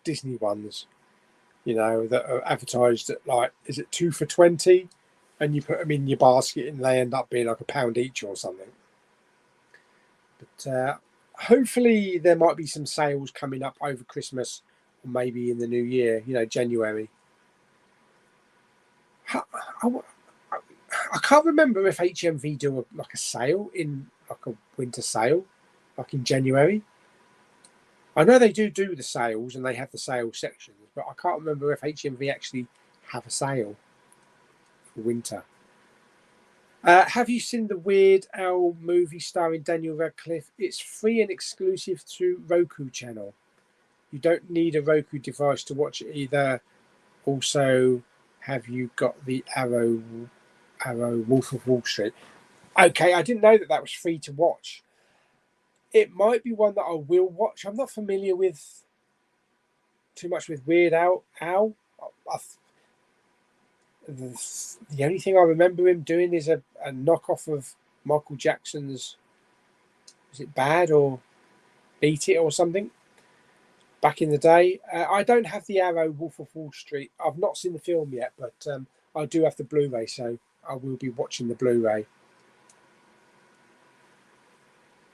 Disney ones, you know, that are advertised at like, is it 2 for 20, and you put them in your basket and they end up being like £1 each or something. But hopefully there might be some sales coming up over Christmas or maybe in the new year, you know, January. I can't remember if HMV do like a sale in like a winter sale, like in January. I know they do the sales and they have the sales sections, but I can't remember if HMV actually have a sale for winter. Have you seen the Weird Al movie starring Daniel Radcliffe? It's free and exclusive to Roku channel. You don't need a Roku device to watch it either. Also, have you got the Arrow Wolf of Wall Street? Okay, I didn't know that was free to watch. It might be one that I will watch. I'm not familiar with too much with Weird Al. The only thing I remember him doing is a knockoff of Michael Jackson's, is it Bad or Beat It or something, back in the day. I don't have the Arrow Wolf of Wall Street. I've not seen the film yet, but I do have the Blu-ray, so I will be watching the Blu-ray.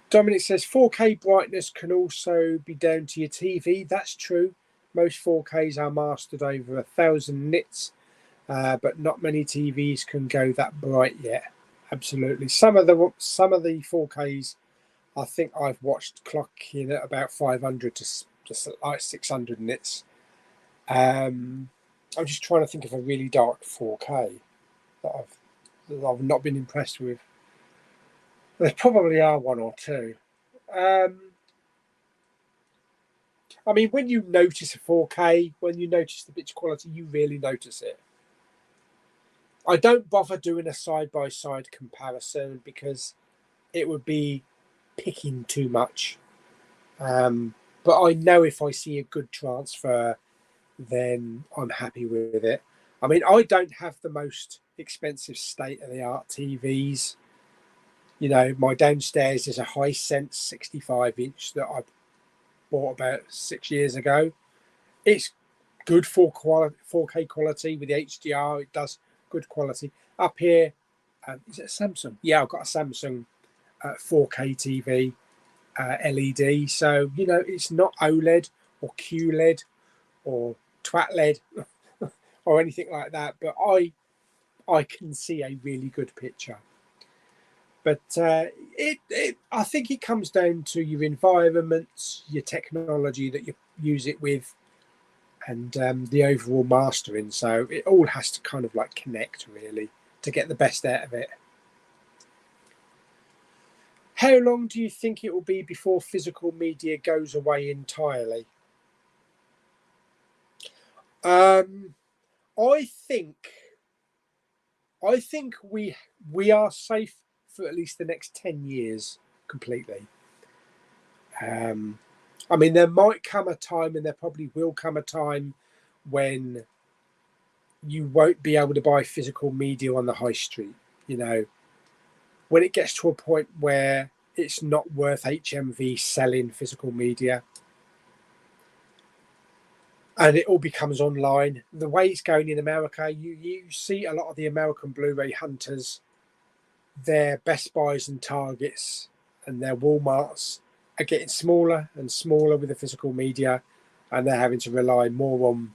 Dominic says 4K brightness can also be down to your TV. That's true. Most 4Ks are mastered over 1,000 nits, but not many TVs can go that bright yet. Absolutely. Some of the 4Ks, I think I've watched clocking at about 500 to just like 600 nits. I'm just trying to think of a really dark 4K that I've not been impressed with. There probably are one or two. I mean, when you notice a 4K, when you notice the picture quality, you really notice it. I don't bother doing a side-by-side comparison because it would be picking too much. But I know if I see a good transfer, then I'm happy with it. I mean, I don't have the most expensive state-of-the-art TVs. You know, my downstairs is a Hisense 65-inch that I bought about 6 years ago. It's good 4K quality with the HDR. It does good quality. Up here, is it a Samsung? Yeah, I've got a Samsung 4K TV LED. So, you know, it's not OLED or QLED or TWAT-LED or anything like that. But I can see a really good picture. But I think it comes down to your environment, your technology that you use it with, and the overall mastering. So it all has to kind of like connect really to get the best out of it. How long do you think it will be before physical media goes away entirely? I think we are safe for at least the next 10 years completely. I mean, there might come a time, and there probably will come a time when you won't be able to buy physical media on the high street. You know, when it gets to a point where it's not worth HMV selling physical media and it all becomes online. The way it's going in America, you see a lot of the American Blu-ray hunters, their Best Buys and Targets and their Walmarts are getting smaller and smaller with the physical media, and they're having to rely more on,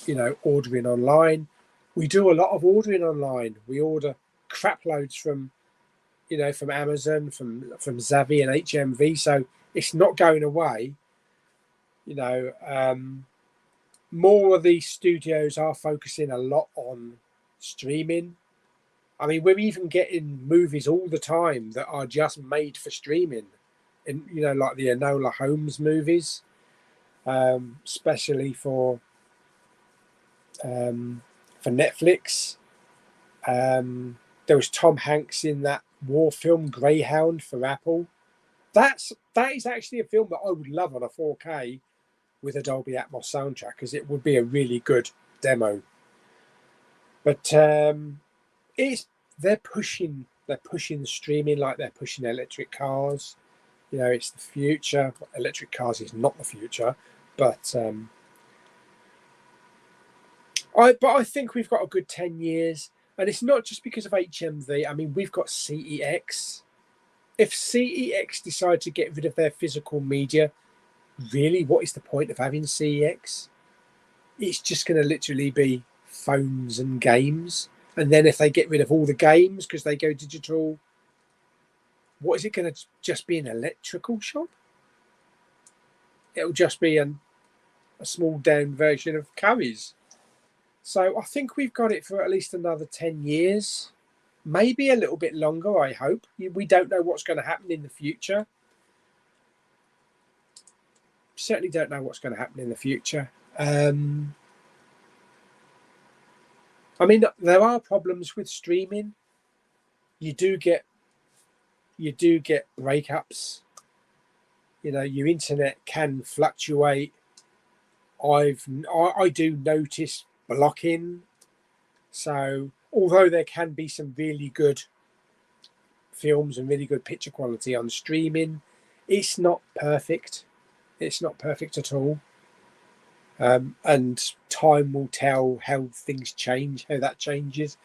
you know, ordering online. We do a lot of ordering online. We order crap loads from, you know, from Amazon, from Zavvi and HMV. So it's not going away. You know, more of these studios are focusing a lot on streaming. I mean, we're even getting movies all the time that are just made for streaming, and you know, like the Enola Holmes movies, especially for Netflix. There was Tom Hanks in that war film Greyhound for Apple. That is actually a film that I would love on a 4K with a Dolby Atmos soundtrack, because it would be a really good demo. But they're pushing streaming like they're pushing electric cars. You know, it's the future. Electric cars is not the future, but I think we've got a good 10 years, and it's not just because of HMV. I mean, we've got CEX. If CEX decide to get rid of their physical media, really, what is the point of having CEX? It's just going to literally be phones and games. And then if they get rid of all the games because they go digital, what is it going to just be, an electrical shop? It'll just be a small down version of Curry's. So I think we've got it for at least another 10 years, maybe a little bit longer, I hope. We don't know what's going to happen in the future. Certainly don't know what's going to happen in the future. I mean, there are problems with streaming. You do get breakups. You know, your internet can fluctuate. I do notice blocking. So although there can be some really good films and really good picture quality on streaming, it's not perfect. It's not perfect at all. And time will tell how things change, how that changes.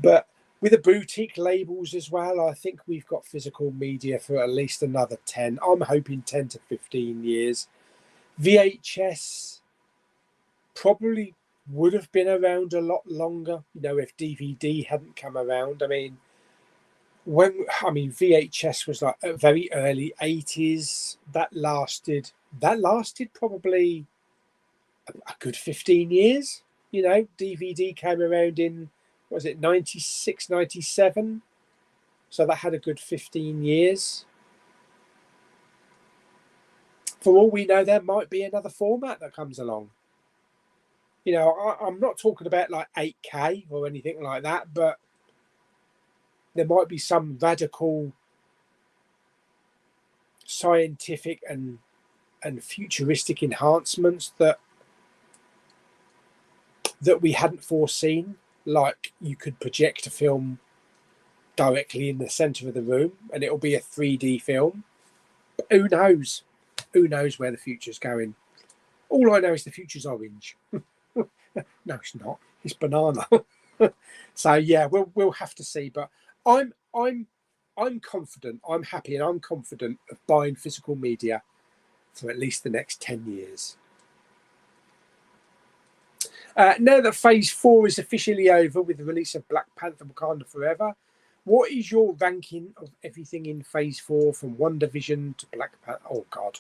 But with the boutique labels as well, I think we've got physical media for at least another 10. I'm hoping 10 to 15 years. VHS probably would have been around a lot longer, you know, if DVD hadn't come around. I mean, VHS was like very early 80s. That lasted probably a good 15 years. You know, DVD came around in, what was it, 96, 97? So that had a good 15 years. For all we know, there might be another format that comes along. You know, I'm not talking about like 8K or anything like that, but there might be some radical scientific and futuristic enhancements that we hadn't foreseen. Like you could project a film directly in the center of the room and it'll be a 3D film. But who knows? Who knows where the future's going? All I know is the future's orange. No, it's not. It's banana. So yeah, we'll have to see. But I'm confident. I'm happy, and I'm confident of buying physical media for at least the next 10 years. Now that Phase 4 is officially over with the release of Black Panther: Wakanda Forever, what is your ranking of everything in Phase 4 from WandaVision to Black Panther? Oh God,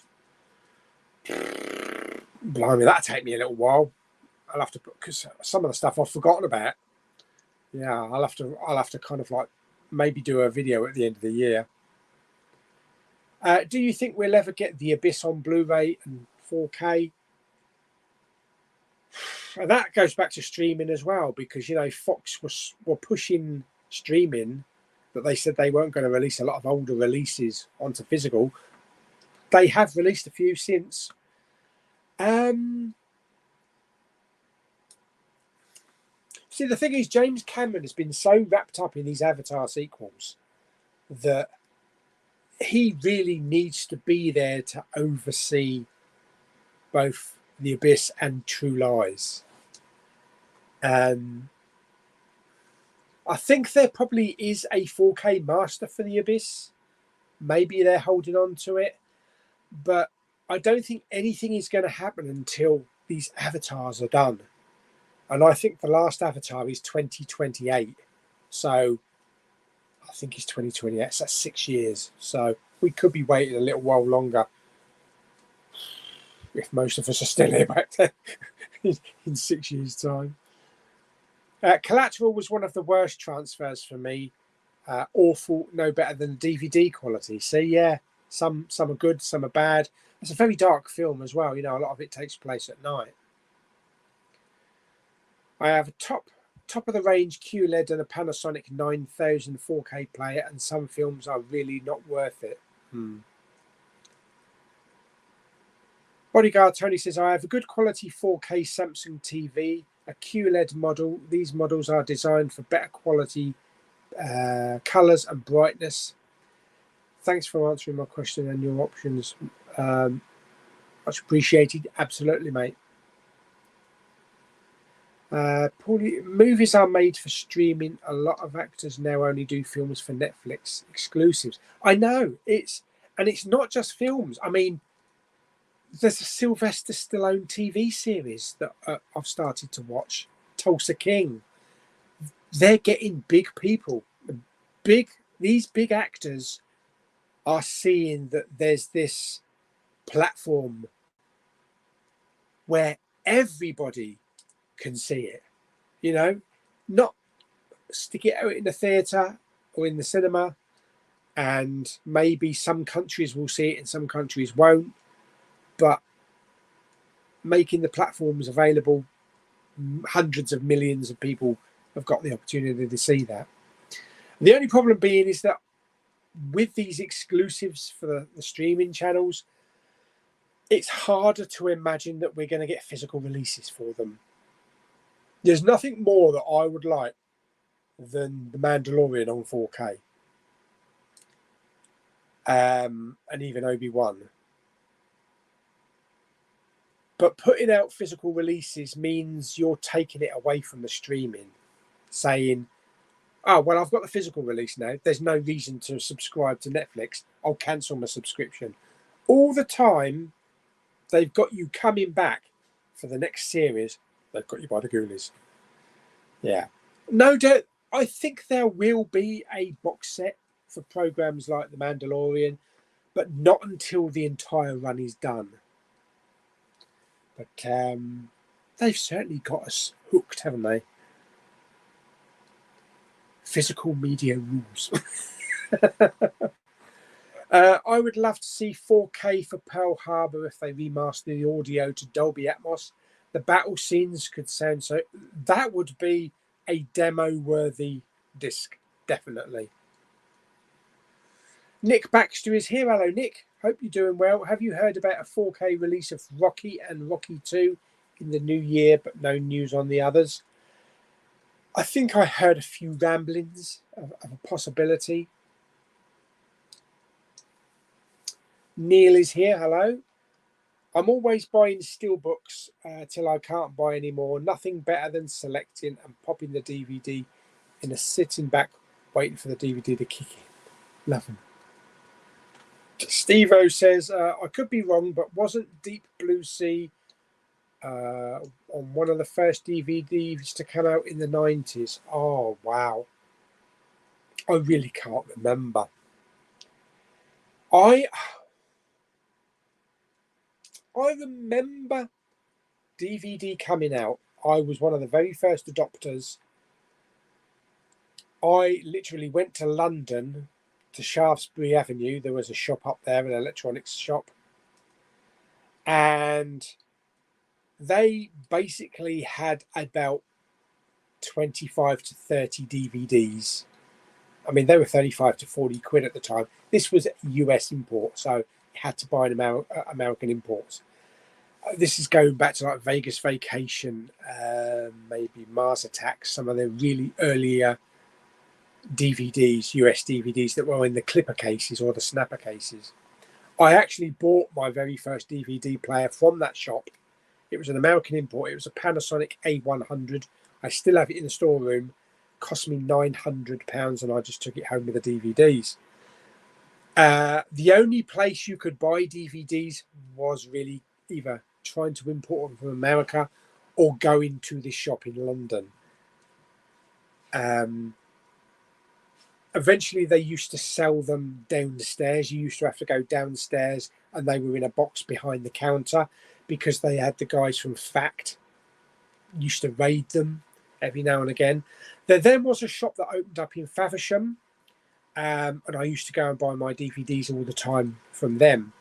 blimey, that'll take me a little while. I'll have to put, because some of the stuff I've forgotten about. Yeah, I'll have to kind of like maybe do a video at the end of the year. Do you think we'll ever get The Abyss on Blu-ray and 4K? And that goes back to streaming as well, because, you know, Fox were pushing streaming, but they said they weren't going to release a lot of older releases onto physical. They have released a few since. See, the thing is, James Cameron has been so wrapped up in these Avatar sequels that he really needs to be there to oversee both The Abyss and True Lies. I think there probably is a 4K master for The Abyss. Maybe they're holding on to it, but I don't think anything is going to happen until these Avatars are done. And I think the last Avatar is 2028. So I think it's 2028. So that's 6 years. So we could be waiting a little while longer, if most of us are still here back then in 6 years' time. Collateral was one of the worst transfers for me. Awful, no better than DVD quality. See, yeah, some are good, some are bad. It's a very dark film as well. You know, a lot of it takes place at night. I have a top of the range QLED and a Panasonic 9000 4K player, and some films are really not worth it. Bodyguard Tony says, I have a good quality 4K Samsung TV, a QLED model. These models are designed for better quality colours and brightness. Thanks for answering my question and your options. Much appreciated. Absolutely, mate. Pauly, movies are made for streaming. A lot of actors now only do films for Netflix exclusives. I know, it's not just films. I mean, there's a Sylvester Stallone TV series that I've started to watch, Tulsa King. They're getting big people. These big actors are seeing that there's this platform where everybody can see it, you know, not stick it out in the theatre or in the cinema, and maybe some countries will see it and some countries won't, but making the platforms available, hundreds of millions of people have got the opportunity to see that. The only problem being is that with these exclusives for the streaming channels, it's harder to imagine that we're going to get physical releases for them. There's nothing more that I would like than The Mandalorian on 4K. And even Obi-Wan. But putting out physical releases means you're taking it away from the streaming, saying, Oh, well, I've got the physical release now. There's no reason to subscribe to Netflix. I'll cancel my subscription. All the time, they've got you coming back for the next series. They've got you by the ghoulies. Yeah. No doubt. I think there will be a box set for programs like The Mandalorian, but not until the entire run is done. But they've certainly got us hooked, haven't they? Physical media rules. I would love to see 4K for Pearl Harbor if they remaster the audio to Dolby Atmos. The battle scenes could sound so. That would be a demo-worthy disc, definitely. Nick Baxter is here. Hello, Nick. Hope you're doing well. Have you heard about a 4K release of Rocky and Rocky 2 in the new year, but no news on the others? I think I heard a few ramblings of a possibility. Neil is here. Hello. I'm always buying steelbooks till I can't buy anymore. Nothing better than selecting and popping the DVD in a sitting back, waiting for the DVD to kick in. Love them. Steve-O says, I could be wrong, but wasn't Deep Blue Sea on one of the first DVDs to come out in the 90s? Oh, wow. I really can't remember. I remember DVD coming out. I was one of the very first adopters. I literally went to London, to Shaftesbury Avenue. There was a shop up there, an electronics shop. And they basically had about 25 to 30 DVDs. I mean, they were 35 to 40 quid at the time. This was US import, so you had to buy an American imports. This is going back to like Vegas Vacation, maybe Mars Attacks, some of the really earlier DVDs, US DVDs that were in the clipper cases or the snapper cases. I actually bought my very first DVD player from that shop. It was an American import. It was a Panasonic A100. I still have it in the storeroom. Cost me £900 and I just took it home with the DVDs. The only place you could buy DVDs was really either trying to import them from America or going to this shop in London. Eventually, they used to sell them downstairs. You used to have to go downstairs and they were in a box behind the counter because they had the guys from Fact used to raid them every now and again. There then was a shop that opened up in Faversham, and I used to go and buy my DVDs all the time from them.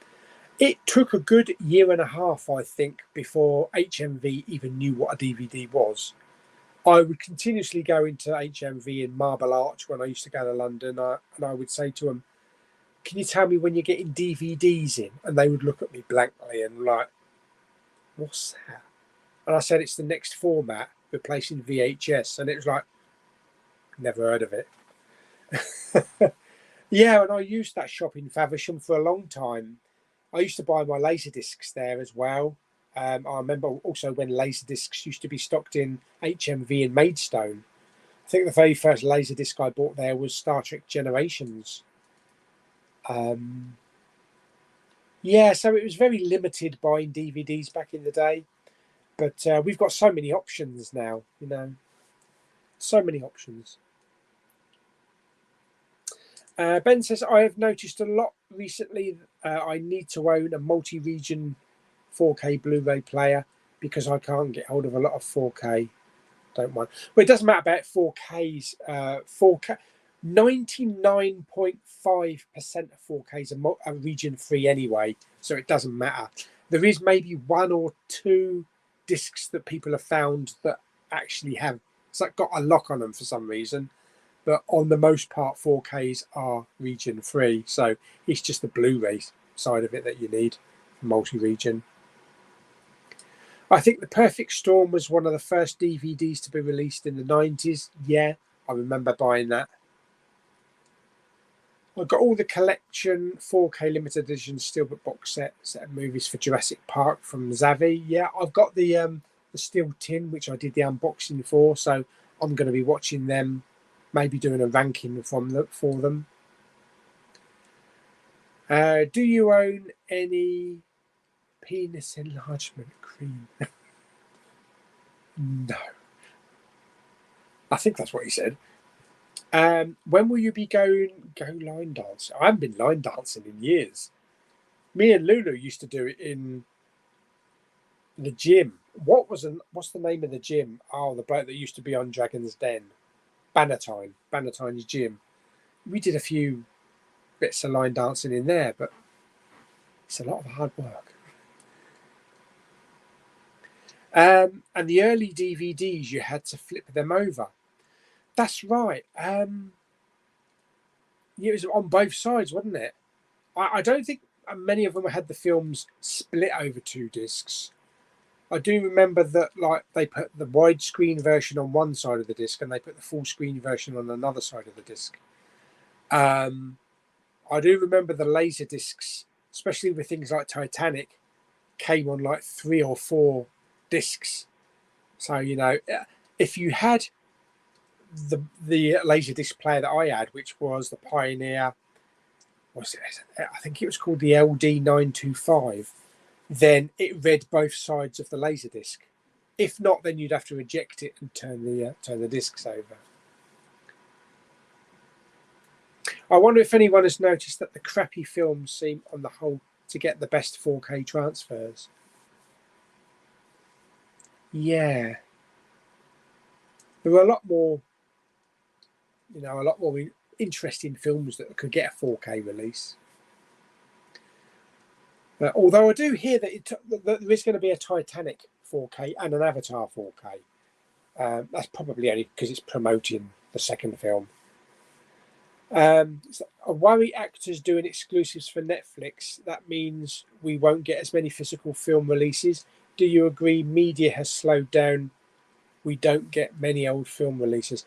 It took a good year and a half, I think, before HMV even knew what a DVD was. I would continuously go into HMV in Marble Arch when I used to go to London, and I would say to them, can you tell me when you're getting DVDs in? And they would look at me blankly and like, what's that? And I said, it's the next format, replacing VHS. And it was like, never heard of it. Yeah, and I used that shop in Faversham for a long time. I used to buy my Laserdiscs there as well. I remember also when Laserdiscs used to be stocked in HMV in Maidstone. I think the very first Laserdisc I bought there was Star Trek Generations. Yeah, so it was very limited buying DVDs back in the day. But we've got so many options now, you know. So many options. Ben says, I have noticed a lot recently I need to own a multi-region 4K Blu-ray player because I can't get hold of a lot of 4K. Don't mind. Well, it doesn't matter about 4Ks. 4K, 99.5% of 4Ks are region free anyway, so it doesn't matter. There is maybe one or two discs that people have found that actually have got a lock on them for some reason. But on the most part, 4Ks are region free. So it's just the Blu-ray side of it that you need for multi-region. I think The Perfect Storm was one of the first DVDs to be released in the 90s. Yeah, I remember buying that. I've got all the collection 4K limited edition steelbook box set of movies for Jurassic Park from Zavi. Yeah, I've got the steel tin, which I did the unboxing for. So I'm going to be watching them maybe doing a ranking for them. Do you own any penis enlargement cream? No. I think that's what he said. When will you be go line dancing? I haven't been line dancing in years. Me and Lulu used to do it in the gym. What's the name of the gym? Oh, the bloke that used to be on Dragon's Den. Bannatyne's gym. We did a few bits of line dancing in there, but it's a lot of hard work. And the early DVDs, you had to flip them over. That's right. It was on both sides, wasn't it? I don't think many of them had the films split over 2 discs. I do remember that, like, they put the widescreen version on one side of the disc and they put the full screen version on another side of the disc. I do remember the laser discs, especially with things like Titanic, came on like 3 or 4 discs. So, you know, if you had the laser disc player that I had, which was the Pioneer, I think it was called the LD925, then it read both sides of the laser disc. If not, then you'd have to eject it and turn the discs over. I wonder if anyone has noticed that the crappy films seem, on the whole, to get the best 4K transfers. Yeah, there were a lot more interesting films that could get a 4K release. Although I do hear that there is going to be a Titanic 4K and an Avatar 4K. That's probably only because it's promoting the second film. I worry actors doing exclusives for Netflix. That means we won't get as many physical film releases. Do you agree media has slowed down? We don't get many old film releases.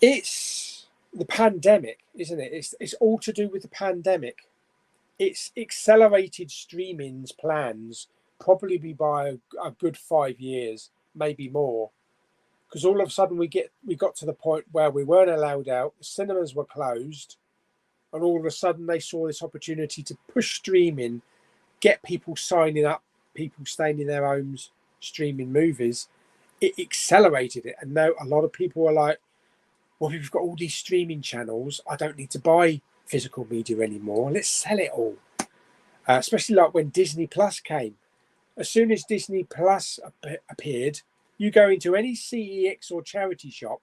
It's the pandemic, isn't it? It's all to do with the pandemic. It's accelerated streaming's plans, probably be by a good 5 years, maybe more. Because all of a sudden we got to the point where we weren't allowed out, the cinemas were closed, and all of a sudden they saw this opportunity to push streaming, get people signing up, people staying in their homes, streaming movies. It accelerated it, and now a lot of people are like, well, we've got all these streaming channels, I don't need to buy physical media anymore, let's sell it all. Especially like when Disney Plus came. As soon as Disney Plus appeared, you go into any CEX or charity shop,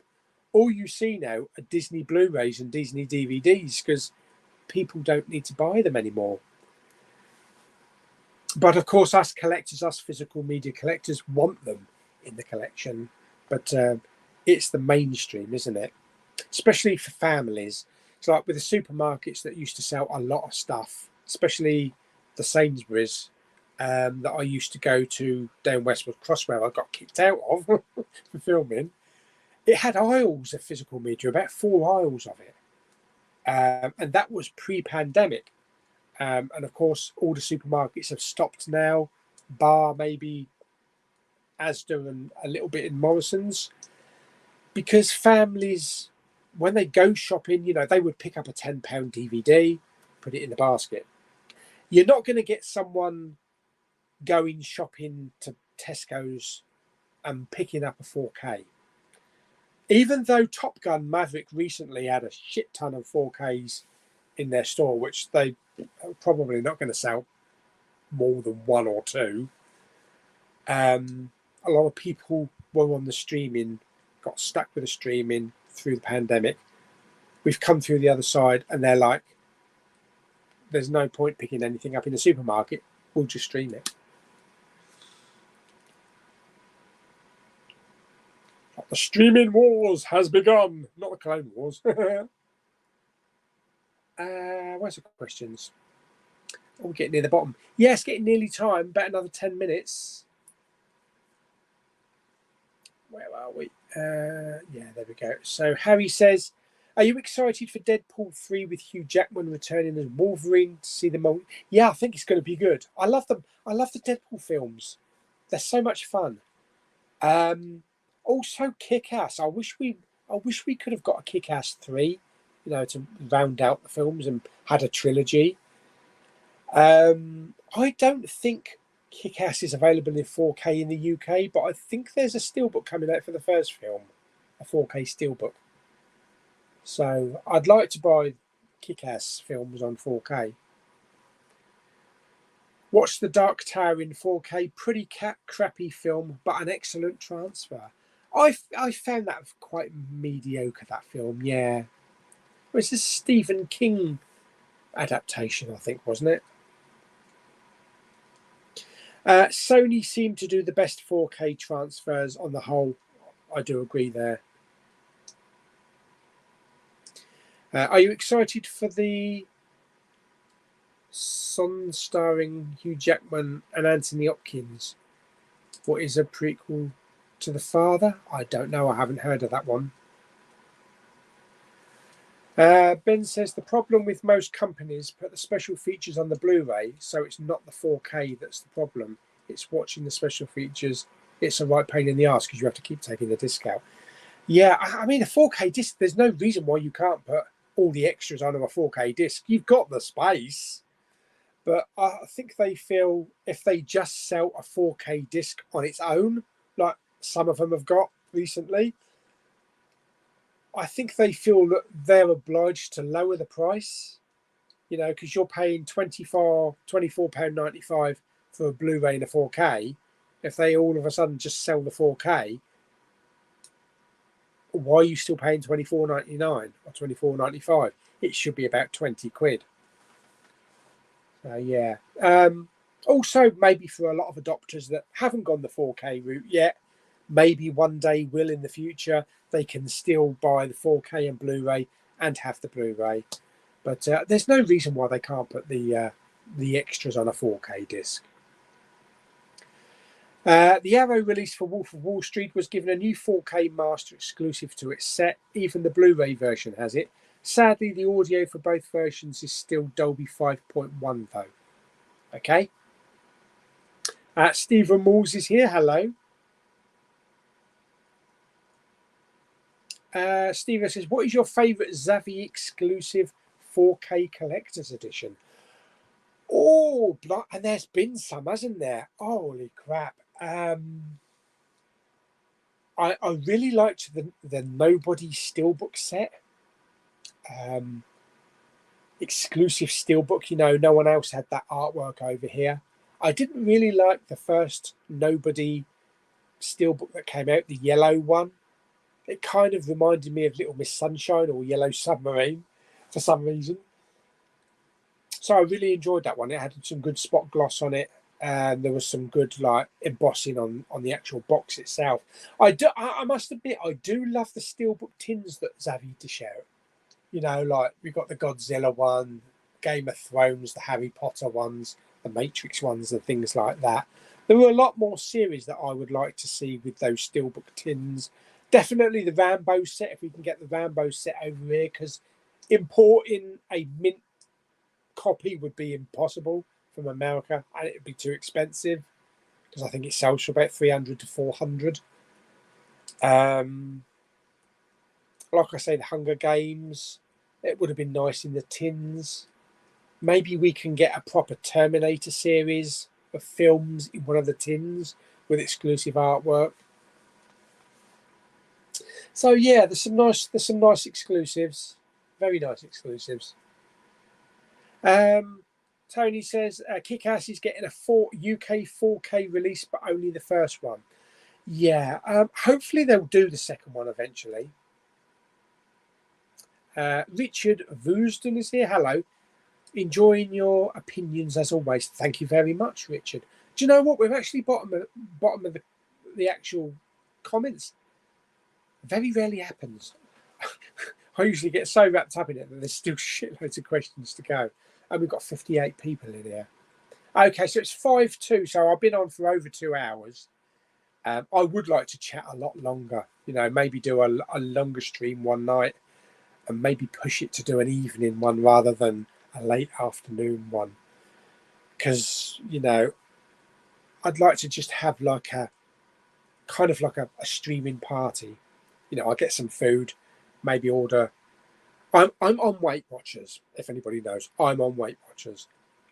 all you see now are Disney Blu-rays and Disney DVDs, because people don't need to buy them anymore. But of course, us collectors, us physical media collectors, want them in the collection. But it's the mainstream, isn't it? Especially for families. It's like with the supermarkets that used to sell a lot of stuff, especially the Sainsbury's that I used to go to down Westwood Cross, where I got kicked out of for filming. It had aisles of physical media, about 4 aisles of it. And that was pre-pandemic. And of course, all the supermarkets have stopped now, bar maybe Asda and a little bit in Morrison's, because families, when they go shopping, you know, they would pick up a £10 DVD, put it in the basket. You're not going to get someone going shopping to Tesco's and picking up a 4K. Even though Top Gun Maverick recently had a shit ton of 4Ks in their store, which they are probably not going to sell more than 1 or 2. A lot of people were on the streaming, got stuck with the streaming through the pandemic. We've come through the other side, and they're like, there's no point picking anything up in the supermarket, we'll just stream it. The streaming wars has begun, not the Clone Wars. Where's the questions? Oh, we're getting near the bottom. Yes, getting nearly time, about another 10 minutes. Where are we? Yeah, there we go. So Harry says, are you excited for Deadpool 3 with Hugh Jackman returning as Wolverine to see them all? Yeah, I think it's going to be good. I love them. I love the Deadpool films. They're so much fun. Also Kick-Ass. I wish we I wish we could have got a Kick-Ass 3, you know, to round out the films and had a trilogy. I don't think Kick-Ass is available in 4K in the UK, but I think there's a steelbook coming out for the first film, a 4K steelbook. So I'd like to buy Kick-Ass films on 4K. Watched The Dark Tower in 4K. Pretty crappy film, but an excellent transfer. I found that quite mediocre, that film, yeah. Well, it's a Stephen King adaptation, I think, wasn't it? Sony seemed to do the best 4K transfers on the whole. I do agree there. Are you excited for the Son starring Hugh Jackman and Anthony Hopkins? What is a prequel to The Father? I don't know. I haven't heard of that one. Ben says the problem with most companies put the special features on the Blu-ray, so it's not the 4K that's the problem. It's watching the special features. It's a right pain in the ass because you have to keep taking the disc out. Yeah, I mean, a 4K disc, there's no reason why you can't put all the extras onto a 4K disc. You've got the space. But I think they feel if they just sell a 4K disc on its own, like some of them have got recently, I think they feel that they're obliged to lower the price, you know, because you're paying £24.95 for a Blu-ray and a 4K. If they all of a sudden just sell the 4K, why are you still paying £24.99 or £24.95? It should be about 20 quid. So, yeah. Also, maybe for a lot of adopters that haven't gone the 4K route yet, maybe one day will in the future, they can still buy the 4K and Blu-ray and have the Blu-ray. But there's no reason why they can't put the extras on a 4K disc. The Arrow release for Wolf of Wall Street was given a new 4K master exclusive to its set. Even the Blu-ray version has it. Sadly, the audio for both versions is still Dolby 5.1 though. Okay. Stephen Malls is here. Hello. Stephen says, what is your favourite Zavvi exclusive 4K collector's edition? Oh, and there's been some, hasn't there? Holy crap. I really liked the Nobody Steelbook set. Exclusive steelbook, you know, no one else had that artwork over here. I didn't really like the first Nobody steelbook that came out, the yellow one. It kind of reminded me of Little Miss Sunshine or Yellow Submarine for some reason. So I really enjoyed that one. It had some good spot gloss on it, and there was some good like embossing on the actual box itself. I must admit, I do love the steelbook tins that Zavvi dish out. You know, like we got the Godzilla one, Game of Thrones, the Harry Potter ones, the Matrix ones, and things like that. There were a lot more series that I would like to see with those steelbook tins. Definitely the Rambo set, if we can get the Rambo set over here, because importing a mint copy would be impossible from America, and it would be too expensive because I think it sells for about 300 to 400. Like I say, the Hunger Games, it would have been nice in the tins. Maybe we can get a proper Terminator series of films in one of the tins with exclusive artwork. So yeah, there's some nice exclusives, very nice exclusives. Tony says Kick-Ass is getting a UK 4K release, but only the first one. Yeah, hopefully they'll do the second one eventually. Richard Voosden is here. Hello. Enjoying your opinions as always. Thank you very much, Richard. Do you know what? We're actually bottom of the actual comments. Very rarely happens. I usually get so wrapped up in it that there's still shitloads of questions to go. And we've got 58 people in here. Okay, so it's 5:02, so I've been on for over 2 hours. I would like to chat a lot longer, you know, maybe do a longer stream one night and maybe push it to do an evening one rather than a late afternoon one. Because, you know, I'd like to just have like a kind of like a streaming party You know, I get some food, maybe order. I'm on Weight Watchers. If anybody knows, I'm on Weight Watchers.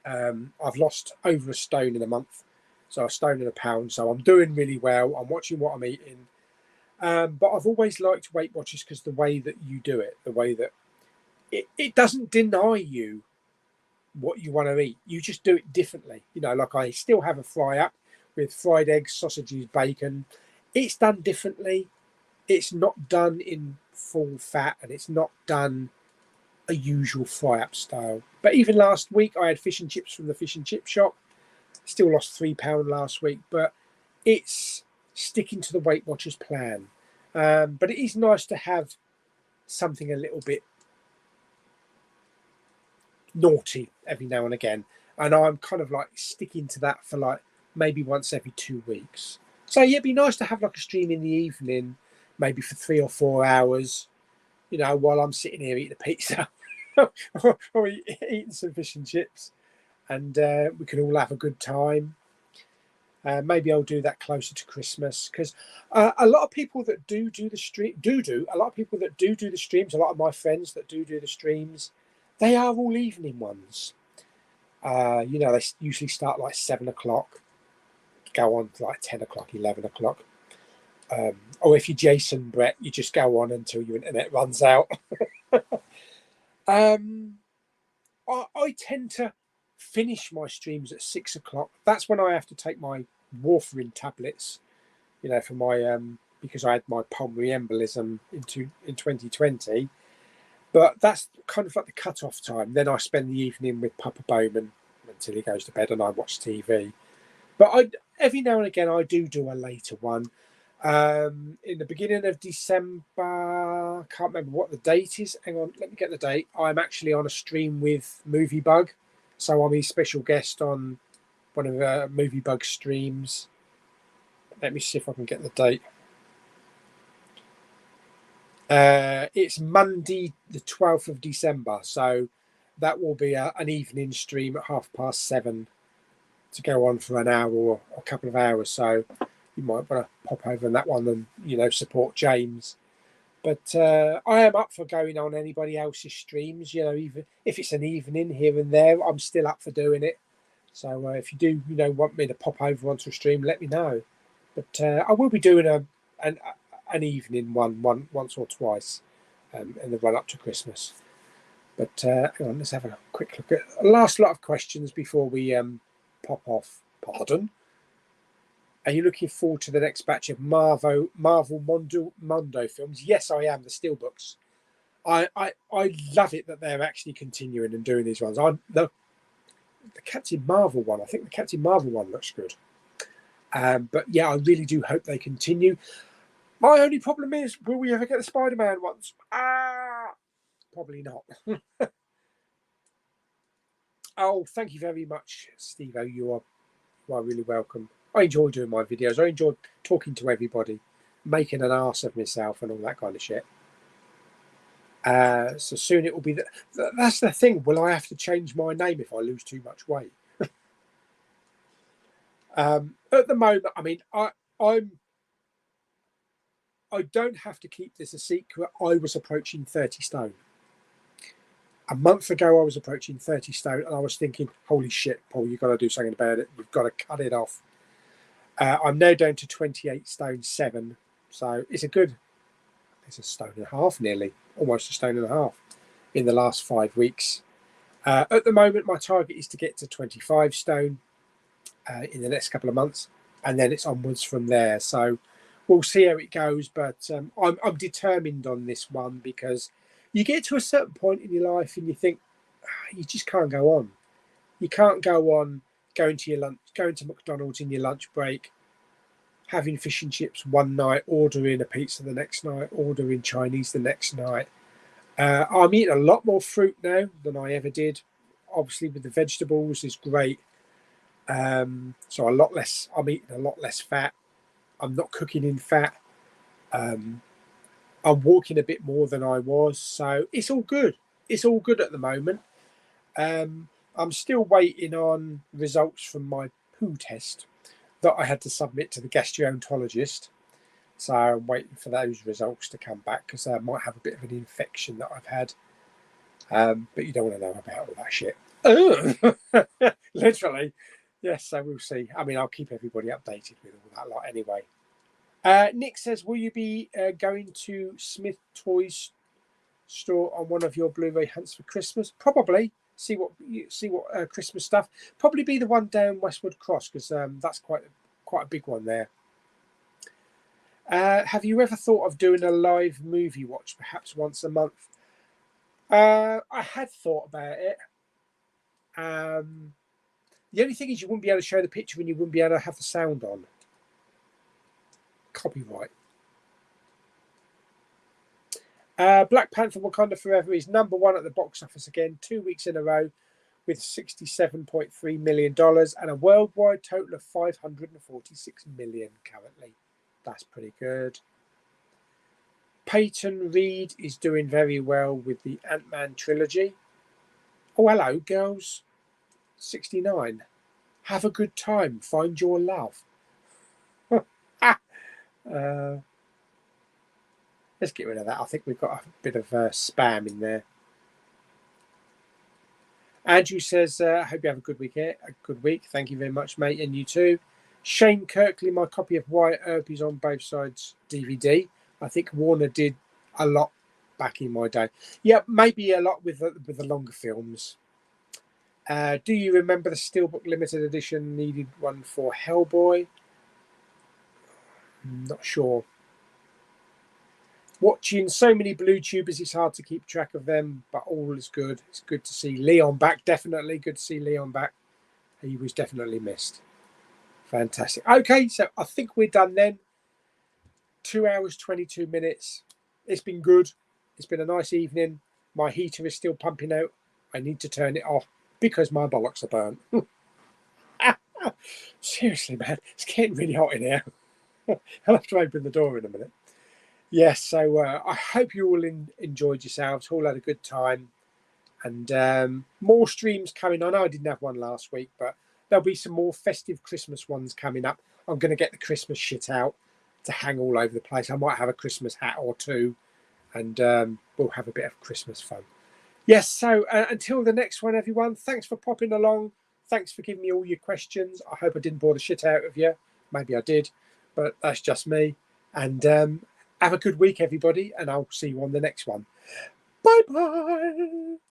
I've lost over a stone in a month, so a stone and a pound. So I'm doing really well. I'm watching what I'm eating. But I've always liked Weight Watchers because the way that you do it, the way that it doesn't deny you what you want to eat. You just do it differently. You know, like I still have a fry up with fried eggs, sausages, bacon. It's done differently. It's not done in full fat, and it's not done a usual fry up style. But even last week I had fish and chips from the fish and chip shop. Still lost £3 last week, but it's sticking to the Weight Watchers plan. But it is nice to have something a little bit naughty every now and again, and I'm kind of like sticking to that for like maybe once every 2 weeks. So yeah, it'd be nice to have like a stream in the evening, maybe for 3 or 4 hours, you know, while I'm sitting here eating a pizza or eating some fish and chips, and we can all have a good time. Maybe I'll do that closer to Christmas, because a lot of people that do the stream a lot of people that do the streams, a lot of my friends that do the streams, they are all evening ones. You know, they usually start like 7 o'clock, go on to like 10 o'clock, 11 o'clock. Or if you're Jason Brett, you just go on until your internet runs out. I tend to finish my streams at 6 o'clock. That's when I have to take my warfarin tablets, you know, for my because I had my pulmonary embolism in 2020. But that's kind of like the cut-off time. Then I spend the evening with Papa Bowman until he goes to bed, and I watch TV. But every now and again I do a later one. In the beginning of December, I can't remember what the date is. Hang on, let me get the date. I'm actually on a stream with Movie Bug, so I'm his special guest on one of Movie Bug's streams. Let me see if I can get the date. It's Monday the 12th of December, so that will be an evening stream at 7:30 to go on for an hour or a couple of hours. So you might want to pop over on that one and, you know, support James. But I am up for going on anybody else's streams, you know, even if it's an evening here and there, I'm still up for doing it. So if you do, you know, want me to pop over onto a stream, let me know. But I will be doing an evening one once or twice in the run up to Christmas. But hang on, let's have a quick look at the last lot of questions before we pop off. Pardon? Are you looking forward to the next batch of Marvel Mondo films? Yes, I am. The steelbooks. I love it that they're actually continuing and doing these ones. The Captain Marvel one. I think the Captain Marvel one looks good. But yeah, I really do hope they continue. My only problem is, will we ever get the Spider-Man ones? Probably not. Oh, thank you very much, Steve-O. You are really welcome. I enjoy doing my videos. I enjoy talking to everybody, making an arse of myself and all that kind of shit. So soon it will be... That's the thing. Will I have to change my name if I lose too much weight? At the moment, I mean, I don't have to keep this a secret. I was approaching 30 stone. A month ago, I was approaching 30 stone, and I was thinking, holy shit, Paul, you've got to do something about it. You've got to cut it off. I'm now down to 28 stone 7. So it's a stone and a half nearly, almost a stone and a half in the last 5 weeks. At the moment, my target is to get to 25 stone in the next couple of months, and then it's onwards from there. So we'll see how it goes, but I'm determined on this one, because you get to a certain point in your life and you think, you just can't go on. You can't go on going to McDonald's in your lunch break, having fish and chips one night, ordering a pizza the next night, ordering Chinese the next night. I'm eating a lot more fruit now than I ever did. Obviously, with the vegetables is great. So I'm eating a lot less fat. I'm not cooking in fat. I'm walking a bit more than I was, so it's all good. It's all good at the moment. I'm still waiting on results from my poo test that I had to submit to the gastroenterologist. So I'm waiting for those results to come back because I might have a bit of an infection that I've had. But you don't want to know about all that shit. Literally. Yes, so we'll see. I mean, I'll keep everybody updated with all that lot anyway. Nick says, will you be going to Smith Toys store on one of your Blu-ray hunts for Christmas? Probably. See what Christmas stuff. Probably be the one down Westwood Cross because that's quite a big one there. Have you ever thought of doing a live movie watch, perhaps once a month? I had thought about it. The only thing is you wouldn't be able to show the picture and you wouldn't be able to have the sound on. Copyright. Black Panther Wakanda Forever is #1 at the box office again, 2 weeks in a row, with $67.3 million and a worldwide total of $546 million currently. That's pretty good. Peyton Reed is doing very well with the Ant-Man trilogy. Oh, hello, girls. 69. Have a good time. Find your love. Let's get rid of that. I think we've got a bit of spam in there. Andrew says, I hope you have a good week. Thank you very much, mate. And you too. Shane Kirkley, my copy of Wyatt Earp is on both sides DVD. I think Warner did a lot back in my day. Yeah, maybe a lot with the longer films. Do you remember the Steelbook limited edition needed one for Hellboy? Not sure. Watching so many blue tubers, it's hard to keep track of them, but all is good. It's good to see Leon back. Definitely good to see Leon back. He was definitely missed. Fantastic. Okay, so I think we're done then. 2 hours, 22 minutes. It's been good. It's been a nice evening. My heater is still pumping out. I need to turn it off because my bollocks are burnt. Seriously, man, it's getting really hot in here. I'll have to open the door in a minute. Yes, so I hope you all enjoyed yourselves, all had a good time. And more streams coming. I know I didn't have one last week, but there'll be some more festive Christmas ones coming up. I'm going to get the Christmas shit out to hang all over the place. I might have a Christmas hat or two, and we'll have a bit of Christmas fun. Yes, so until the next one, everyone, thanks for popping along. Thanks for giving me all your questions. I hope I didn't bore the shit out of you. Maybe I did, but that's just me. And have a good week, everybody, and I'll see you on the next one. Bye-bye.